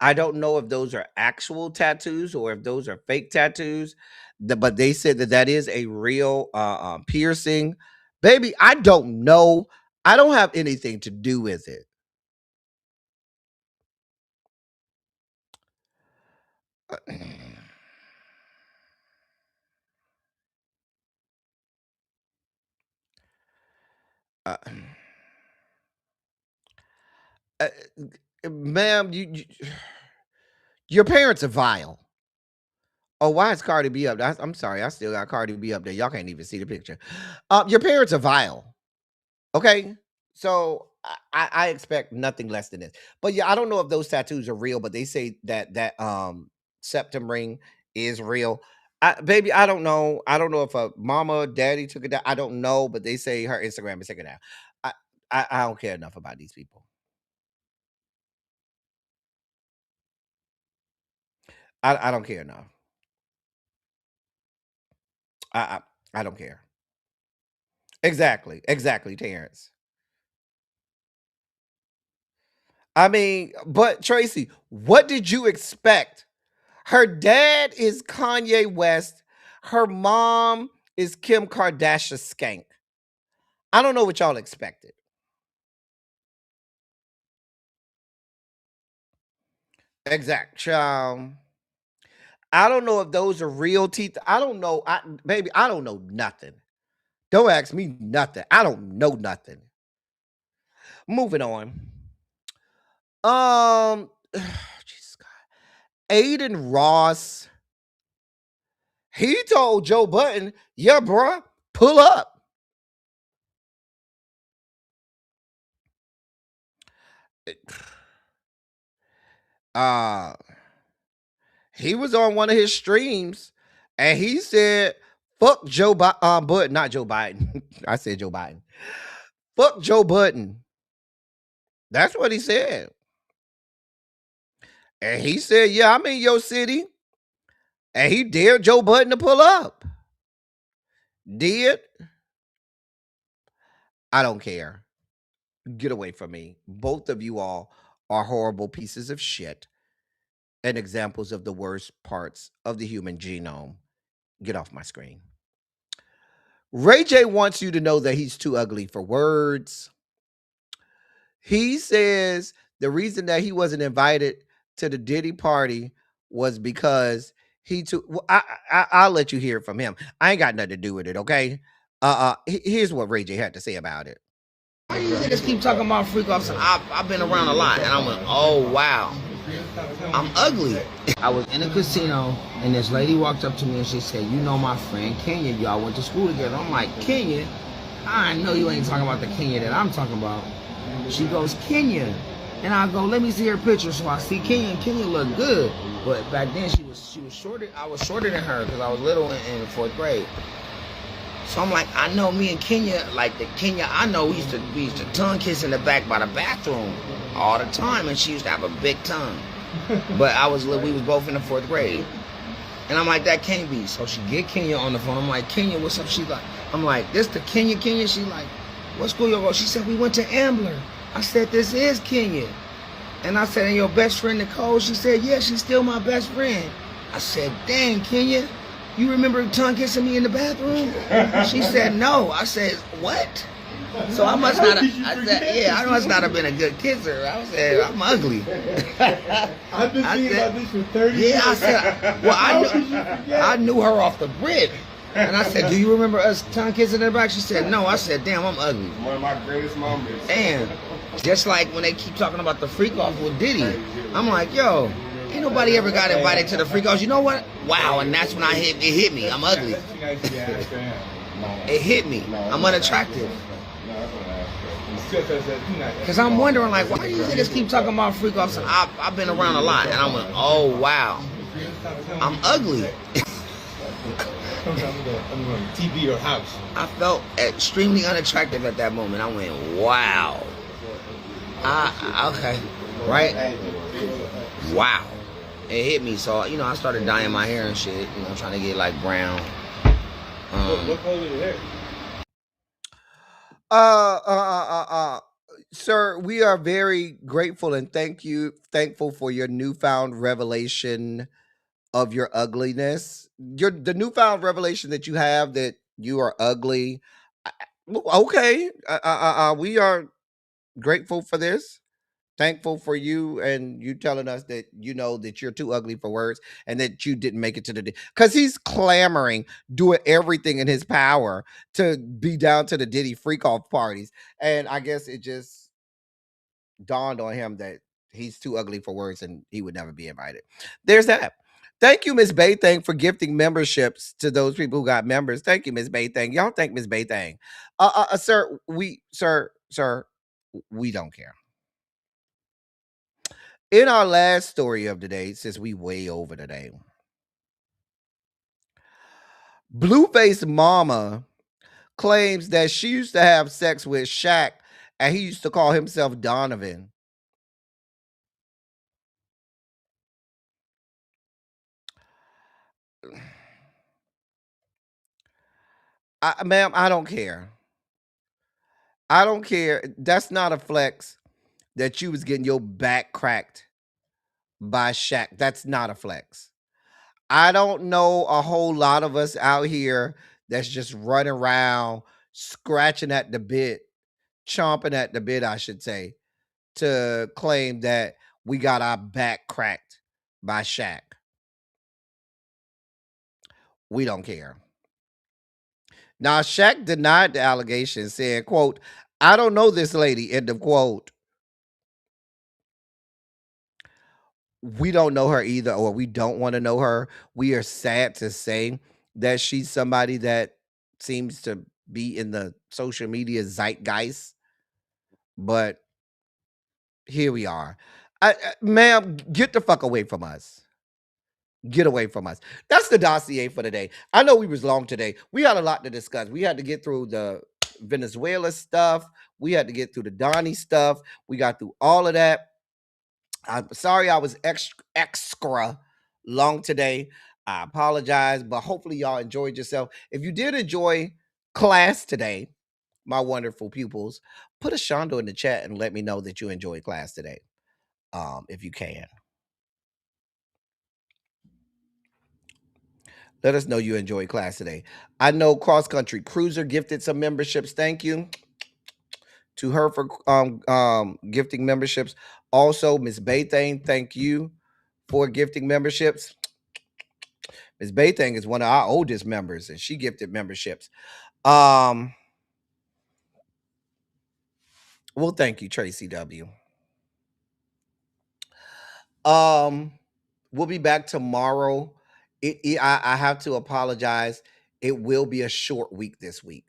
D: I don't know if those are actual tattoos or if those are fake tattoos, but they said that is a real piercing. Baby, I don't know. I don't have anything to do with it. Uh, uh, ma'am, your parents are vile. Oh, why is Cardi B up? I'm sorry, I still got Cardi B up there. Y'all can't even see the picture. Your parents are vile. Okay, so I expect nothing less than this. But yeah, I don't know if those tattoos are real, but they say that septum ring is real. Baby, I don't know. I don't know if a mama, daddy took it down. I don't know, but they say her Instagram is taken down. I, I don't care enough about these people. I don't care enough. I don't care. Exactly, Terrence. I mean, but Tracy, what did you expect? Her dad is Kanye West. Her mom is Kim Kardashian skank. I don't know what y'all expected. Exact, child. I don't know if those are real teeth. I don't know. Baby, I don't know nothing. Don't ask me nothing. I don't know nothing. Moving on. Jesus God. Aiden Ross. He told Joe Budden, yeah, bruh, pull up. Uh he was on one of his streams and he said, fuck Joe Budden, not Joe Biden. I said Joe Biden. Fuck Joe Budden. That's what he said. And he said, yeah, I'm in your city. And he dared Joe Budden to pull up. Did? I don't care. Get away from me. Both of you all are horrible pieces of shit. and examples of the worst parts of the human genome. Get off my screen. Ray J wants you to know that he's too ugly for words. He says the reason that he wasn't invited to the Diddy party was because he took. Well, I'll let you hear it from him. I ain't got nothing to do with it. Okay. Here's what Ray J had to say about it.
N: Why you niggas keep talking about freak offs? I've been around a lot, and I went, oh wow, I'm ugly. I was in a casino, and this lady walked up to me and she said, "You know my friend Kenya? Y'all went to school together." I'm like, Kenya? I know you ain't talking about the Kenya that I'm talking about. She goes, Kenya, and I go, let me see her picture. So I see Kenya, and Kenya looked good, but back then she was shorter. I was shorter than her because I was little in 4th grade. So I'm like, I know me and Kenya, like the Kenya I know, we used to tongue kiss in the back by the bathroom all the time, and she used to have a big tongue. But we was both in the 4th grade. And I'm like, that can't be. So she get Kenya on the phone. I'm like, Kenya, what's up? She's like, I'm like, this the Kenya? She's like, what school you go? She said, we went to Ambler. I said, this is Kenya. And I said, and your best friend Nicole? She said, yeah, she's still my best friend. I said, dang, Kenya, you remember tongue kissing me in the bathroom? She said, no. I said, what? So I must not have, I said, yeah, I must not have been a good kisser. I said, I'm ugly.
J: I've been thinking about this for 30 years.
N: Yeah, I said, well, I knew her off the rip. And I said, do you remember us tongue kissing in the back? She said, no. I said, damn, I'm ugly.
J: One of my greatest moments.
N: Damn. Just like when they keep talking about the freak off with Diddy. I'm like, yo, ain't nobody ever got invited to the freak offs. You know what? Wow, and that's when it hit me. I'm ugly. It hit me. I'm unattractive. Because I'm wondering, like, why do you niggas keep talking about freak offs? And I've been around a lot. And I went, oh, wow, I'm ugly.
J: TV or house.
N: I felt extremely unattractive at that moment. I went, wow. Okay. Right? Wow. It hit me. So, I started dyeing my hair and shit, trying to get like brown.
J: What color is your hair?
D: Sir, we are very grateful and thankful for your newfound revelation of your ugliness. The newfound revelation that you have that you are ugly. Okay. We are grateful for this. Thankful for you and you telling us that that you're too ugly for words and that you didn't make it to the because he's clamoring, doing everything in his power to be down to the Diddy freak off parties. And I guess it just dawned on him that he's too ugly for words and he would never be invited. There's that. Thank you, Miss Baythang, for gifting memberships to those people who got members. Thank you, Miss Baythang. Y'all thank Miss Baythang. Sir, we don't care. In our last story of the day, since we way over today, Blueface mama claims that she used to have sex with Shaq and he used to call himself Donovan. Ma'am, I don't care. I don't care. That's not a flex that you was getting your back cracked by Shaq. That's not a flex. I don't know a whole lot of us out here that's just running around scratching at the bit, chomping at the bit, I should say, to claim that we got our back cracked by Shaq. We don't care. Now, Shaq denied the allegation, saying, quote, I don't know this lady, end of quote. We don't know her either, or we don't want to know her. We are sad to say that she's somebody that seems to be in the social media zeitgeist. But here we are. Ma'am, get the fuck away from us. Get away from us. That's the dossier for today. I know we was long today. We had a lot to discuss. We had to get through the Venezuela stuff. We had to get through the Donnie stuff. We got through all of that. I'm sorry I was extra long today. I apologize, but hopefully y'all enjoyed yourself. If you did enjoy class today, my wonderful pupils, put a shondo in the chat and let me know that you enjoyed class today, if you can. Let us know you enjoyed class today. I know Cross Country Cruiser gifted some memberships. Thank you to her for gifting memberships. Also, Miss Baythane, thank you for gifting memberships. Miss Baythane is one of our oldest members, and she gifted memberships. Well, thank you, Tracy W. We'll be back tomorrow. I have to apologize. It will be a short week this week.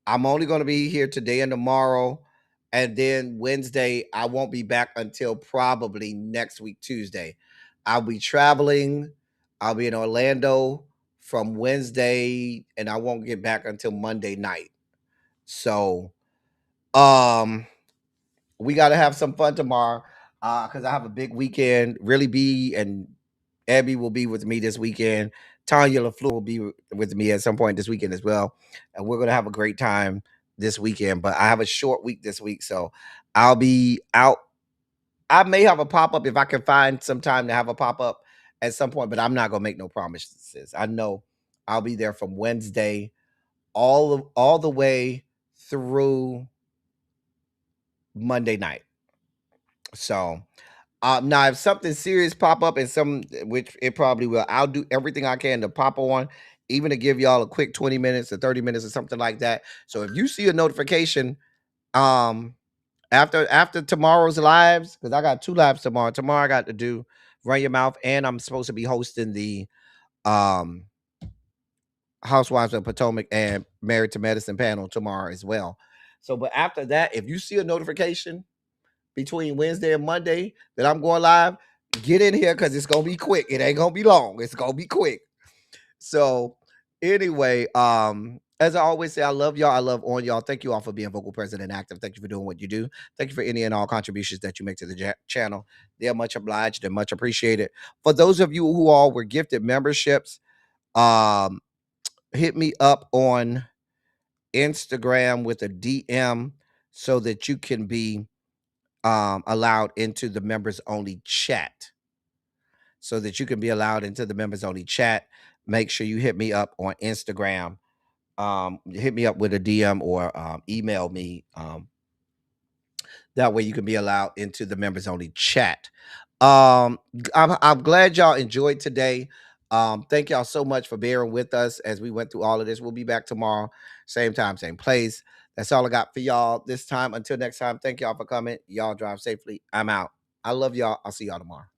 D: I'm only going to be here today and tomorrow. And then Wednesday, I won't be back until probably next week, Tuesday. I'll be traveling. I'll be in Orlando from Wednesday, and I won't get back until Monday night. So, we got to have some fun tomorrow because I have a big weekend. Really B and Abby will be with me this weekend. Tanya LaFleur will be with me at some point this weekend as well. And we're going to have a great time this weekend. But I have a short week this week, so I'll be out. I may have a pop-up if I can find some time to have a pop-up at some point, but I'm not going to make no promises. I know I'll be there from Wednesday all the way through Monday night. So now if something serious pop up and which it probably will, I'll do everything I can to pop on, even to give y'all a quick 20 minutes or 30 minutes or something like that. So if you see a notification after tomorrow's lives, because I got 2 lives tomorrow. Tomorrow I got to do Run Your Mouth, and I'm supposed to be hosting the Housewives of Potomac and Married to Medicine panel tomorrow as well. So but after that, if you see a notification between Wednesday and Monday that I'm going live, get in here because it's gonna be quick. It ain't gonna be long. It's gonna be quick. So anyway, as I always say, I love y'all. I love on y'all. Thank you all for being vocal, present, and active. Thank you for doing what you do. Thank you for any and all contributions that you make to the channel. They're much obliged and much appreciated. For those of you who all were gifted memberships, hit me up on Instagram with a DM so that you can be allowed into the members only chat. So that you can be allowed into the members only chat. Make sure you hit me up on Instagram. Hit me up with a DM or email me. That way you can be allowed into the members only chat. I'm glad y'all enjoyed today. Thank y'all so much for bearing with us as we went through all of this. We'll be back tomorrow, same time, same place. That's all I got for y'all this time. Until next time, thank y'all for coming. Y'all drive safely. I'm out. I love y'all. I'll see y'all tomorrow.